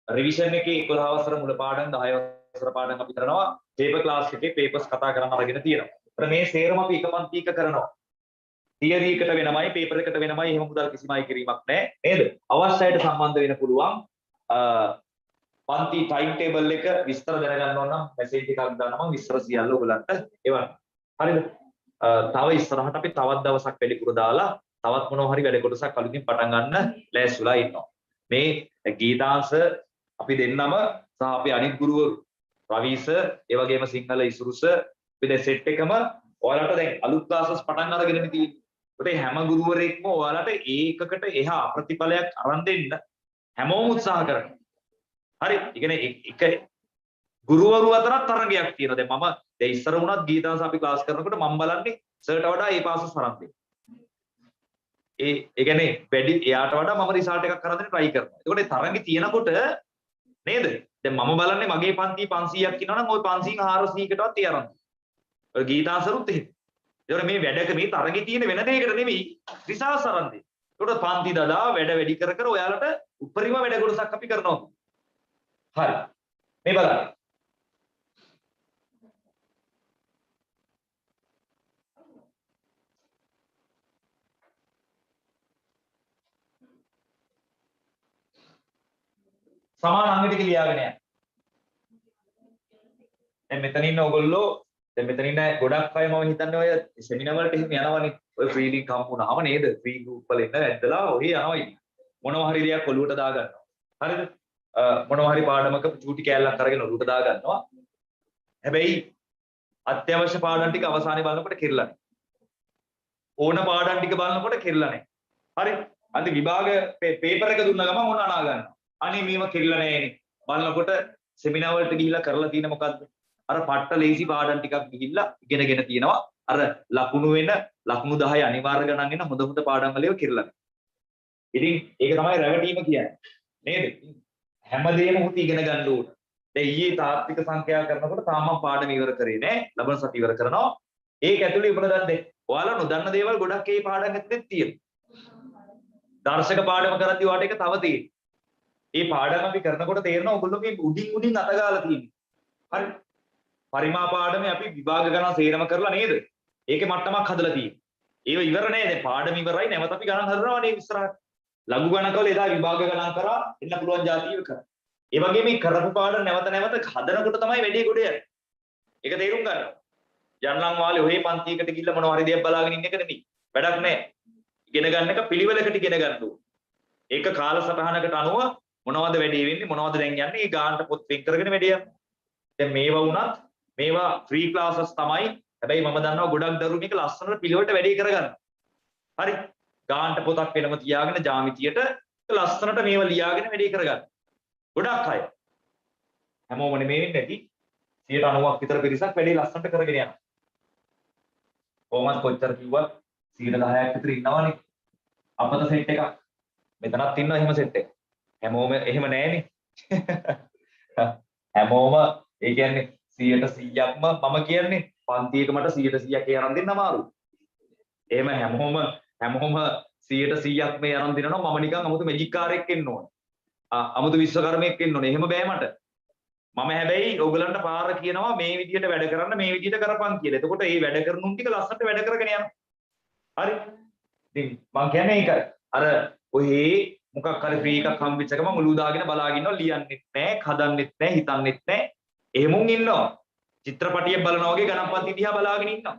රිවිෂන් එකේ 11 වසර මුල පාඩම් 10 වසර පාඩම් අපි කරනවා. පේපර් ක්ලාස් එකේ පේපර්ස් කතා කරන්න අරගෙන තියෙනවා. ඒතර මේ සේරම අපි එක පන්තියක කරනවා. තියරි එකට වෙනමයි පේපර් එකට වෙනමයි එහෙම මුදල් කිසිම අය කිරීමක් නැහැ නේද? අවශ්‍යයට සම්බන්ධ වෙන්න පුළුවන්. පන්ති ටයිම් ටේබල් එක විස්තර දැනගන්න ඕන නම් මැසේජ් එකක් දාන්න මම විස්තර සියල්ල ඔයගලන්ට එවන්න. හරිද? තව ඉස්සරහට අපි තවත් දවසක් වැඩිපුර දාලා තවත් මොනවා හරි වැඩ කොටසක් අලුතින් පටන් ගන්න ලෑස්තිලා ඉන්නවා. මේ ගීතාංශ අපි දෙන්නම සහ අපි අනිත් ගුරුවරු රවීස ඒ වගේම සිංහල ඉසුරුස අපි දැන් සෙට් එකම ඔයාලට දැන් අලුත් ක්ලාසස් පටන් අරගෙන තියෙන්නේ. ඒකට හැම ගුරුවරයෙක්ම ඔයාලට ඒකකට එහා ප්‍රතිඵලයක් අරන් දෙන්න හැමෝම උත්සාහ කරනවා. හරි. ඒ කියන්නේ එක ගුරුවරු අතරත් තරගයක් තියෙනවා. දැන් මම දැන් ඉස්සර වුණත් ගීතාංශ අපි ක්ලාස් කරනකොට මම බලන්නේ සර්ට වඩා ඒ පාසස් තරම් දෙන්න. ඒ කියන්නේ වැඩි එයාට වඩා මම රිසල්ට් එකක් කරන් දෙන්න try කරනවා. ඒකට ඒ තරඟි තියෙනකොට නේද? දැන් මම බලන්නේ මගේ පන්ති 500ක් ඉන්නවා නම් ওই 500න් 400කටවත් තියරන්. ඔය ගීතාංශරුත් එහෙම. ඒකට මේ වැඩක මේ තරඟි තියෙන වෙන දෙයකට නෙවෙයි රිසල්ට්ස් අරන් දෙන්න. ඒකට පන්ති දදා වැඩ වැඩි කර කර ඔයාලට උපරිම වැඩ කොටසක් අපි කරනවා. හරි. මේ බලන්න. සමාන අංග ටික ලියාගෙන යන්න. දැන් මෙතන ඉන්න ඔයගොල්ලෝ දැන් මෙතන ඉන්න ගොඩක් අය මම හිතන්නේ ඔය සෙමිනාර් වලට එහෙම යනවනේ. ඔය ෆ්‍රී ලින්ක් හම්බුනාම නේද? ෆ්‍රී ගෲප් වල ඉන්න ඇද්දලා ඔහි යනවා ඉතින්. මොනවා හරි දෙයක් ඔලුවට දා ගන්නවා. හරිද? මොනවා හරි පාඩමක චූටි කෑල්ලක් අරගෙන ඔලුවට දා ගන්නවා. හැබැයි අත්‍යවශ්‍ය පාඩම් ටික අවසානයේ බලනකොට කිරලා නැහැ. ඕන පාඩම් ටික බලනකොට කිරලා නැහැ. හරි? අද විභාග පේපර් එක දුන්න ගමන් ඕන අනා ගන්නවා. අනේ මේව කිරලා නැහැනේ. බලනකොට සෙමිනාර් වලට ගිහිල්ලා කරලා තියෙන මොකද්ද? අර පට්ට ලේසි පාඩම් ටිකක් ගිහිල්ලා ඉගෙනගෙන තියෙනවා. අර ලකුණු 10 අනිවාර්ය ගණන් එන හොඳ හොඳ පාඩම් වල ඒවා කිරලා. ඉතින් ඒක තමයි රැවටීම කියන්නේ. නේද? හැමදේම උත් ඉගෙන ගන්න ඕන. දැන් ඊයේ තාත්වික සංඛ්‍යා කරනකොට තාම මම පාඩම ඉවර කරේ නෑ. ලබන සති ඉවර කරනවා. ඒක ඇතුළේ ඉවර දන්නේ. ඔයාලා නොදන්න දේවල් ගොඩක් ඒ පාඩම් ඇතුලේ තියෙනවා. දර්ශක පාඩම කරද්දී වාට එක තව තියෙනවා. ඒ පාඩම අපි කරනකොට තේරෙනවා ඔයගොල්ලෝගේ උඩින් අතගාලා තියෙන්නේ. හරි? පරිමා පාඩමේ අපි විභාග ගණන් සේරම කරලා නේද? ඒකේ මට්ටමක් හදලා තියෙන්නේ. ඒව ඉවර නෑ. දැන් පාඩම ඉවරයි. නැවත අපි ගණන් හදනවා නේ ඉස්සරහට. ලඝු ගණකවල එදා විභාග ගණන් කරා එන්න පුළුවන් જાතිය කරා. ඒ වගේ මේ කරපු පාඩම් නැවත හදනකොට තමයි වැඩේ ගොඩ යන්නේ. ඒක තේරුම් ගන්න. යන්නම් වාලේ ඔහේ පන්තියකට ගිහිල්ලා මොනවා හරි දෙයක් බලාගෙන ඉන්න එක නෙමෙයි. වැඩක් නැහැ. ඉගෙන ගන්න එක පිළිවෙලකට ඉගෙන ගන්න ඕනේ. ඒක කාලසටහනකට අනුව මොනවද වැඩේ වෙන්නේ මොනවද දැන් යන්නේ ඒ ගානට පොත් වෙන් කරගෙන වැඩේ යනවා. දැන් මේවා වුණත් මේවා ෆ්‍රී ක්ලාසස් තමයි. හැබැයි මම දන්නවා ගොඩක් දරුවෝ මේක ලස්සනට පිළිවෙලට වැඩේ කරගන්නවා. හරි? ගානට පොතක් වෙනම තියාගෙන ජ්‍යාමිතියට ලස්සනට මේවා ලියාගෙන වැඩේ කරගන්න. ගොඩක් අය හැමෝම නෙමෙයි නැති 90ක් විතර පිරිසක් වැඩේ ලස්සනට කරගෙන යනවා. කොහොමද කොච්චර කිව්වත් 10ක් විතර ඉන්නවනේ. අපත සෙට් එකක්. මෙතනත් ඉන්නවා එහෙම සෙට් එකක්. හැමෝම එහෙම නැහැනේ. හැමෝම ඒ කියන්නේ 100%ක්ම මම කියන්නේ පන්තියක මට 100%ක් ඒ අරන් දෙන්න අමාරුයි. එහෙම හැමෝම 100%ක් මේ අරන් දෙනවා මම නිකන් 아무තු මැජික් කාරයෙක් එන්න ඕනේ. 아무තු විශ්වකර්මයෙක් එන්න ඕනේ. එහෙම බෑ මට. මම හැබැයි ඔයගලන්ට පාර කියනවා මේ විදියට වැඩ කරන්න මේ විදියට කරපන් කියලා. එතකොට මේ වැඩ කරනුන් ටික ලස්සනට වැඩ කරගෙන යනවා. හරි? ඉතින් මම කියන්නේ ඒකයි. අර ඔහේ මොකක් හරි ෆ්‍රී එකක් හම්බෙච්ච ගමන් ඔලුව දාගෙන බලාගෙන ඉන්නවා ලියන්නෙත් නැහැ, හදන්නෙත් නැහැ, හිතන්නෙත් නැහැ. එහෙමුන් ඉන්නවා. චිත්‍රපටියක් බලනවා වගේ ගණන්පන්ති දිහා බලාගෙන ඉන්නවා.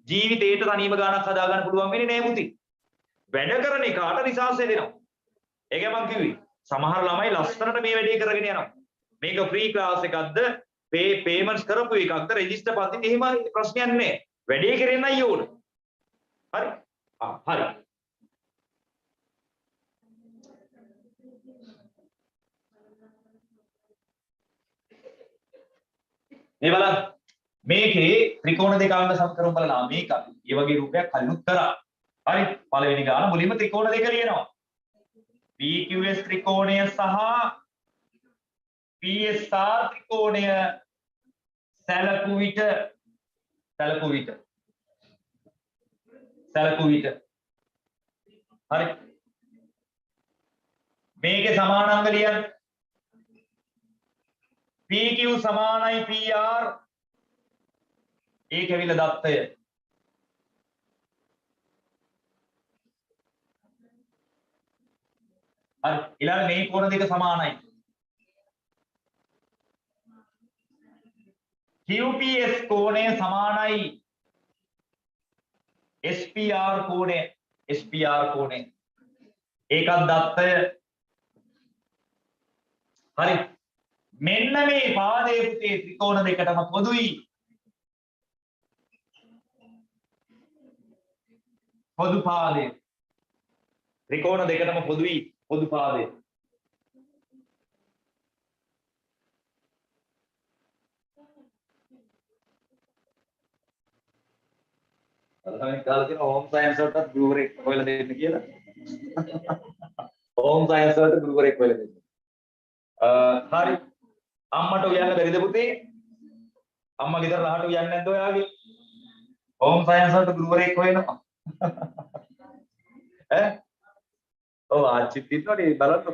ජීවිතේට තනියම ගානක් හදා ගන්න පුළුවන් වෙන්නේ නැහැ පුතේ. වැඩ කරන එකට රිසර්ච් දෙනවා. ඒක මම කිව්වේ. සමහර ළමයි ලස්සනට මේ වැඩේ කරගෙන යනවා. මේක ෆ්‍රී ක්ලාස් එකක්ද පේමන්ට්ස් කරපු එකක්ද රෙජිස්ටර් පන්තිත් එහෙම ප්‍රශ්නයක් නැහැ. වැඩේ කරෙන්නයි ඕන. හරි? හරි. මේ බලන්න මේකේ ත්‍රිකෝණ දෙක අංග සමකරමු බලලා මේක අපි මේ වගේ රූපයක් කලිනුත් කරා. හරි? පළවෙනි ගාන මුලින්ම ත්‍රිකෝණ දෙක ලියනවා. PQS ත්‍රිකෝණය සහ PSR ත්‍රිකෝණය සැලකු විට හරි මේකේ සමානාංග ලියන්න PQ සමානයි PR ඒක ඇවිල්ලා දත්තය හරි ඊළඟ මේ කෝණ දෙක සමානයි QPS කෝණය සමානයි SPR කෝණය ඒකත් දත්තය හරි මෙන්න මේ පාදයේ පුතේ ත්‍රිකෝණ දෙකටම පොදුයි පොදු පාදය ත්‍රිකෝණ දෙකටම පොදුයි පොදු පාදය අනිත් කාලේ තියෙන හෝම් සයන්ස් වලටත් ගුරුවරයෙක් හොයලා දෙන්න කියලා. හෝම් සයන්ස් වලට ගුරුවරයෙක් හොයලා දෙන්න. හරි. අම්මට උයන්න බැරිද පුතේ? අම්මා ගෙදර රහට උයන්නේ නැද්ද ඔයාගේ? හෝම් සයන්ස් වලට ගුරුවරයෙක් හොයනවා. ඈ? ඔව් ආච්චිත් ඉන්නවනේ බලන්නකො.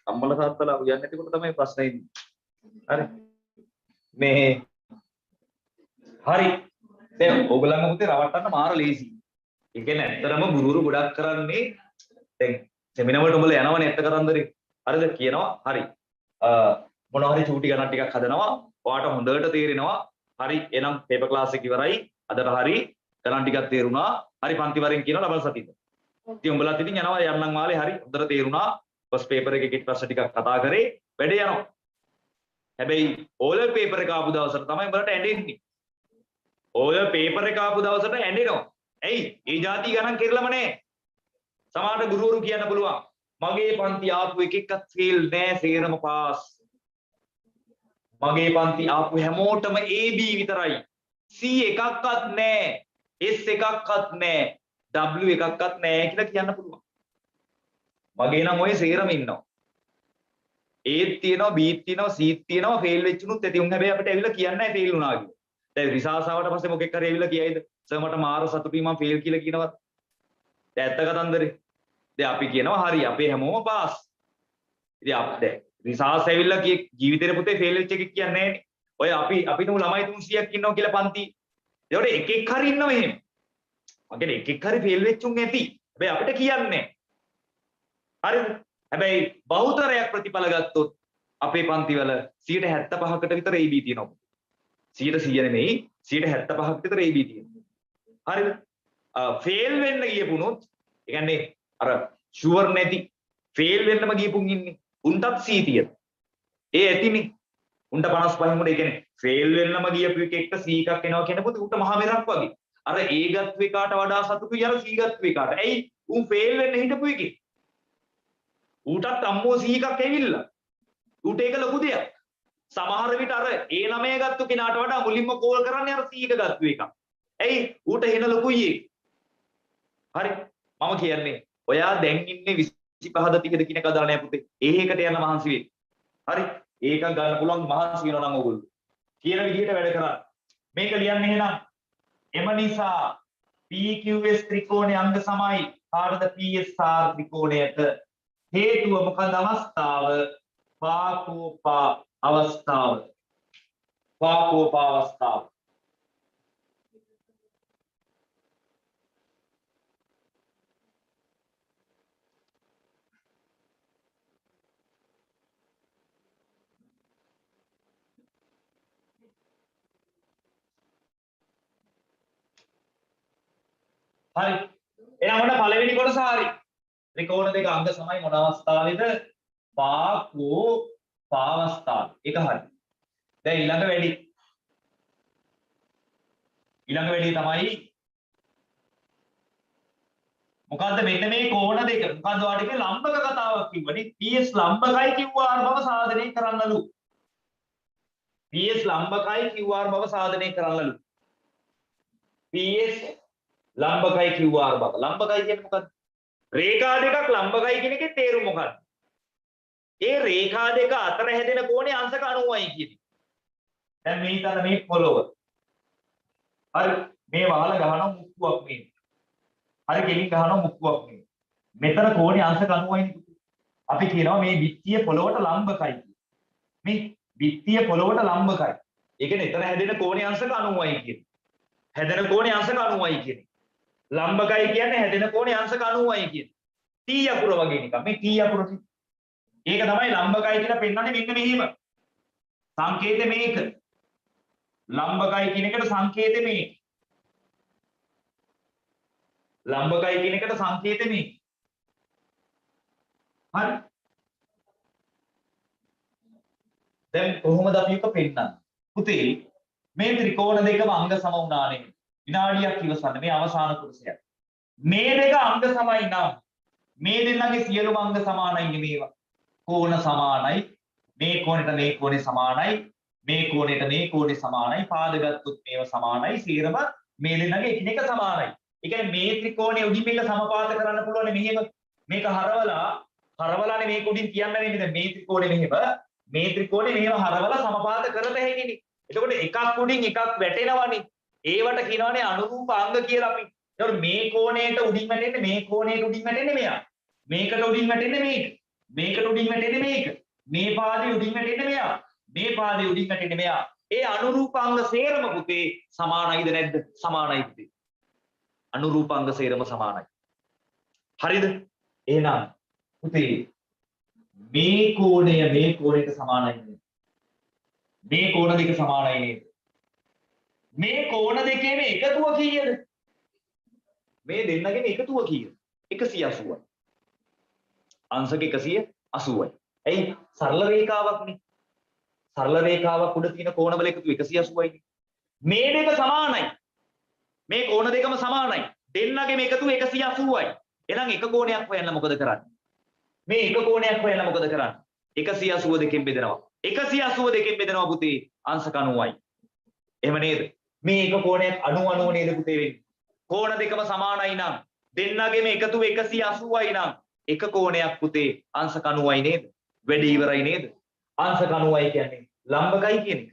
අම්මලා තාත්තලා උයන්නේ නැතිකොට තමයි ප්‍රශ්නේ ඉන්නේ. හරි. මේ හරි. දැන් ඕගොල්ලන්ව පුතේ රවට්ටන්න මාර ලේසි. ඒ කියන්නේ ඇත්තටම ගුරුවරු ගොඩක් කරන්නේ දැන් සෙමිනාර් වලට උඹලා යනවනේ ඇත්ත කරන්දරේ. හරිද කියනවා. හරි. මොනවා හරි චූටි ගණන් ටිකක් හදනවා. ඔයාට හොඳට තේරෙනවා. හරි එහෙනම් පේපර් ක්ලාස් එක ඉවරයි. අදට හරි ගණන් ටිකක් තේරුණා. හරි පන්ති වරෙන් කියනවා ඩබල් සතියද. ඉතින් උඹලත් ඉතින් යනවා යන්නම් වාලේ හරි හොඳට තේරුණා. ෆස්ට් පේපර් එකේ කිට් ප්‍රශ්න ටිකක් කතා කරේ වැඩේ යනවා. හැබැයි ඕලර් පේපර් එක ආපු දවසට තමයි උඹලට ඇඬෙන්නේ. ඕලර් පේපර් එක ආපු දවසට ඇඬෙනවා. ඇයි? ඒ જાති ගණන් කෙරලම නැහැ. සමහර ගුරුවරු කියන්න පුළුවන් මගේ පන්ති ආපු එකෙක්වත් ෆේල් නෑ සේරම පාස්. මගේ පන්ති ආපු හැමෝටම AB විතරයි. C එකක්වත් නෑ. S එකක්වත් නෑ. W එකක්වත් නෑ කියලා කියන්න පුළුවන්. මගේ නම් ඔය සේරම ඉන්නවා. Aත් තියෙනවා Bත් තියෙනවා Cත් තියෙනවා ෆේල් වෙච්ච උනුත් ඇති. උන් හැබැයි අපිට ඇවිල්ලා කියන්නේ නැහැ ෆේල් වුණා කියලා. දැන් රිසාසාවට පස්සේ මොකෙක් හරි ඇවිල්ලා කියයිද? සර් මට මාර සතුටුයි මම ෆේල් කියලා කියනවත්. දැන් ඇත්ත කතන්දරේ. දැන් අපි කියනවා හරි අපේ හැමෝම පාස්. ඉතින් අපිට රිසාස් ඇවිල්ලා ජීවිතේ පුතේ ෆේල් වෙච්ච එකක් කියන්නේ නැහැනේ. ඔය අපි තුමු ළමයි 300ක් ඉන්නවා කියලා පන්ති. ඒකට එකෙක් හරි ඉන්නවා එහෙම. මගේ එකෙක් හරි ෆේල් වෙච්ච උන් ඇති. හැබැයි අපිට කියන්නේ හරිද? හැබැයි බහුතරයක් ප්‍රතිඵල ගත්තොත් අපේ පන්තිවල 75%කට විතර AB තියෙනවා. 100 නෙමෙයි 75%කට විතර AB තියෙනවා. හරිද? ෆේල් වෙන්න ගියපුනොත් ඒ කියන්නේ අර ෂුවර් නැති ෆේල් වෙන්නම ගියපුන් ඉන්නේ. උන්ටත් C තියෙනවා. ඒ ඇතිනේ. උන්ට 55 මුඩ ඒ කියන්නේ ෆේල් වෙන්නම ගියපු එකෙක්ට C එකක් එනවා කියනකොට උන්ට මහ මෙරක් වගේ. අර A ගත්තු එකාට වඩා සතුටුයි අර C ගත්තු එකාට. ඇයි? උන් ෆේල් වෙන්න හිටපු එකේ. ඌටත් අම්මෝ C එකක් ඇවිල්ලා. ඌට ඒක ලොකු දෙයක්. සමහර විට අර A9 ගත්තු කෙනාට වඩා මුලින්ම කෝල් කරන්නේ අර C එක ගත්තු එක. ඇයි? ඌට එන ලොකුයි ඒක. හරි. මම කියන්නේ ඔයා දැන් ඉන්නේ 25ද 30ද කියන එක දාලා නෑ පුතේ. ඒකට යන මහන්සි වෙයි. හරි. ඒක ගන්න පුළුවන් මහන්සි වෙනවා නම් ඕගොල්ලෝ. කියන විදිහට වැඩ කරා. මේක ලියන්න එහෙනම්. එම නිසා PQS ත්‍රිකෝණයේ අංග සමයි කාටද PSR ත්‍රිකෝණයට හේතුව මොකක්ද අවස්ථාව? පාකෝපා අවස්ථාව. පාකෝපා අවස්ථාව. හරි. එහෙනම් ඔන්න පළවෙනි කොටස හරි. ත්‍රිකෝණ දෙක අංග සමයි මොන අවස්ථාවේද? පාකෝ පාවස්ථාව. ඒක හරි. දැන් ඊළඟ වැඩි. ඊළඟ වැඩි තමයි මොකද්ද මෙන්න මේ කෝණ දෙක. මොකද්ද ඔයාලට කිව්වේ ලම්බක කතාවක් කිව්වනේ. PS ලම්බකයි QR බව සාධනය කරන්නලු. PS ලම්බකයි QR බව සාධනය කරන්නලු. PS ලම්බකයි QR බව. ලම්බකයි කියන්නේ මොකද්ද? රේඛා දෙකක් ලම්බකයි කියන එකේ තේරුම මොකක්ද? ඒ රේඛා දෙක අතර හැදෙන කෝණය අංශක 90යි කියන්නේ. දැන් මේ හිතන්න මේ පොළොව. හරි මේ වහල ගහනවා මුක්කුවක් මේ. හරි ගෙලින් ගහනවා මුක්කුවක් මේ. මෙතන කෝණය අංශක 90යි නේ. අපි කියනවා මේ බිත්තිය පොළොවට ලම්බකයි කියලා. මේ බිත්තිය පොළොවට ලම්බකයි. ඒ කියන්නේ එතන හැදෙන කෝණය අංශක 90යි කියන්නේ. හැදෙන කෝණය අංශක 90යි කියන්නේ. ලම්බකයි කියන්නේ හැදෙන කෝණය අංශක 90යි කියන්නේ. T අකුර වගේ නිකන්. මේ T අකුර ඒක තමයි ලම්බකයි කියලා පෙන්වන්නේ මෙන්න මෙහිම. සංකේතය මේක. ලම්බකයි කියන එකට සංකේතය මේක. ලම්බකයි කියන එකට සංකේතය මේක. හරි. දැන් කොහොමද අපි එක පෙන්නන්නේ? පුතේ මේ ත්‍රිකෝණ දෙකම අංග සම වුණානේ. විනාඩියක් ඉවසන්න මේ අවසාන කොටසට. මේ දෙක අංග සමයි නම් මේ දෙන්නගේ සියලුම අංග සමානයි මේවා. කෝණ සමානයි. මේ කෝණයට මේ කෝණය සමානයි. මේ කෝණයට මේ කෝණය සමානයි. පාද ගත්තොත් මේව සමානයි. සියරම මේ දෙන්නගේ එකිනෙක සමානයි. ඒ කියන්නේ මේ ත්‍රිකෝණය උඩින් මේක සමපාත කරන්න පුළුවන් මෙහෙම. මේක හරවලානේ මේක උඩින් කියන්න වෙන්නේ. දැන් මේ ත්‍රිකෝණය මෙහෙම මේ ත්‍රිකෝණය මෙහෙම හරවලා සමපාත කරත හැකිනේ. එතකොට එකක් උඩින් එකක් වැටෙනවනේ. ඒවට කියනවානේ අනුරූප අංග කියලා අපි. එතකොට මේ කෝණයට උඩින් වැටෙන්නේ මේ කෝණයට උඩින් වැටෙන්නේ මෙයා. මේකට උඩින් වැටෙන්නේ මේක. මේකට උඩින් වැටෙන්නේ මේක. මේ පාදේ උඩින් වැටෙන්නේ මෙයා. මේ පාදේ උඩින් වැටෙන්නේ මෙයා. ඒ අනුරූප අංග සේරම පුතේ සමානයිද නැද්ද? සමානයි පුතේ. අනුරූප අංග සේරම සමානයි. හරිද? එහෙනම් පුතේ මේ කෝණයට සමානයි නේද? මේ කෝණ දෙක සමානයි නේද? මේ කෝණ දෙකේම එකතුව කීයද? මේ දෙන්නගේම එකතුව කීයද? 180යි. අංශක 180යි. ඇයි? සරල රේඛාවක්නේ. සරල රේඛාවක් උඩ තියෙන කෝණවල එකතුව 180යි. මේ දෙක සමානයි. මේ කෝණ දෙකම සමානයි. දෙන්නගේම එකතුව 180යි. එහෙනම් එක කෝණයක් හොයන්න මොකද කරන්නේ? මේ එක කෝණයක් හොයන්න මොකද කරන්නේ? 180 දෙකෙන් බෙදනවා. 180 දෙකෙන් බෙදනවා පුතේ අංශක 90යි. එහෙම නේද? මේ එක කෝණයක් 90 නේද පුතේ වෙන්නේ? කෝණ දෙකම සමානයි නම් දෙන්නගේම එකතුව 180යි නම් එක කෝණයක් පුතේ අංශක 90යි නේද? වැඩි ඉවරයි නේද? අංශක 90යි කියන්නේ ලම්බකයි කියන එක.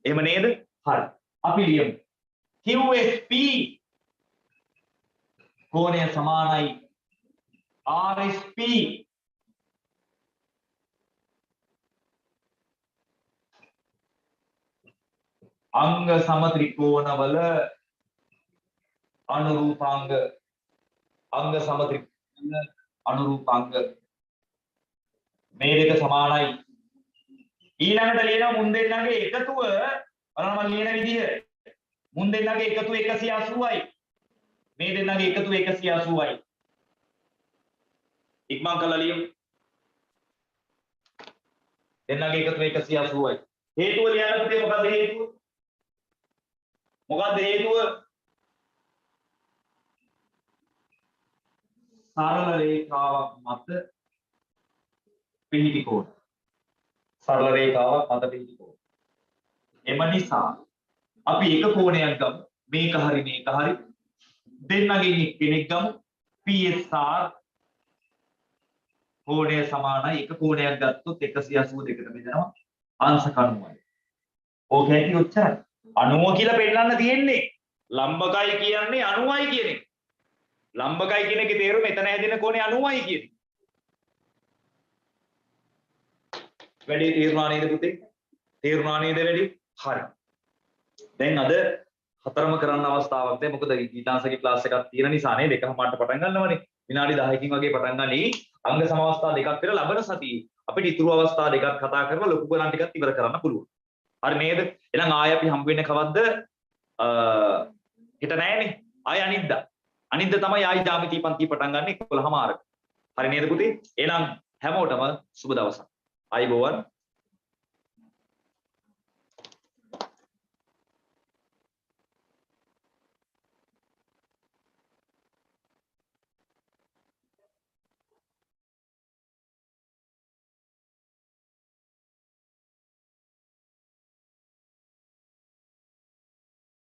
එහෙම නේද? හරි. අපි ලියමු. QSP කෝණය සමානයි RSP අංග සමත්‍රිකෝණවල අනුරූපාංග අංග සමත්‍රිකෝණ අනුරූපාංග මේ දෙක සමානයි. ඊළඟට ලියනවා මුන් දෙන්නගේ එකතුව බලන්න මම ලියන විදිහ මුන් දෙන්නගේ එකතුව 180යි. මේ දෙන්නගේ එකතුව 180යි. ඉක්මන් කරලා ලියමු. දෙන්නගේ එකතුව 180යි. හේතුව ලියන්න පුතේ මොකද්ද හේතුව? මොකද්ද හේතුව? සරල රේඛාවක් මත පිහිටි කෝණ. සරල රේඛාවක් මත පිහිටි කෝණ. එම නිසා අපි එක කෝණයක් ගමු. මේක හරි මේක හරි. දෙන්නගෙන් එක්කෙනෙක් ගමු. PSR කෝණය සමානයි. එක කෝණයක් ගත්තොත් 182කට බෙදනවා අංශක 90යි. ඕක ඇති ඔච්චරයි. 90 කියලා පෙන්නන්න තියෙන්නේ. ලම්බකයි කියන්නේ 90යි කියන එක. ලම්බකයි කියන එකේ තේරුම මෙතන හැදෙන කෝණය 90යි කියන එක. වැඩි තේරුණා නේද පුතේ? තේරුණා නේද වැඩි? හරි. දැන් අද හතරම කරන්න අවස්ථාවක් නැහැ. මොකද ගීතාංශගේ ක්ලාස් එකක් තියෙන නිසා නේ දෙකමාරට පටන් ගන්නවනේ. විනාඩි 10කින් වගේ පටන් ගන්නී. අංග සමාවස්ථා දෙකක් විතර ලබන සතියේ අපිට ඉතුරු අවස්ථා දෙකක් කතා කරලා ලොකු ගණන් ටිකක් ඉවර කරන්න පුළුවන්. හරි නේද? එහෙනම් ආයෙ අපි හම්බ වෙන්නේ කවද්ද? හිත නැහැනේ. ආයෙ අනිද්දා. අනිද්දා තමයි ආයෙ ජ්‍යාමිති පන්ති පටන් ගන්න 11 මාරක. හරි නේද පුතේ? එහෙනම් හැමෝටම සුබ දවසක්. ආයිබෝවන්.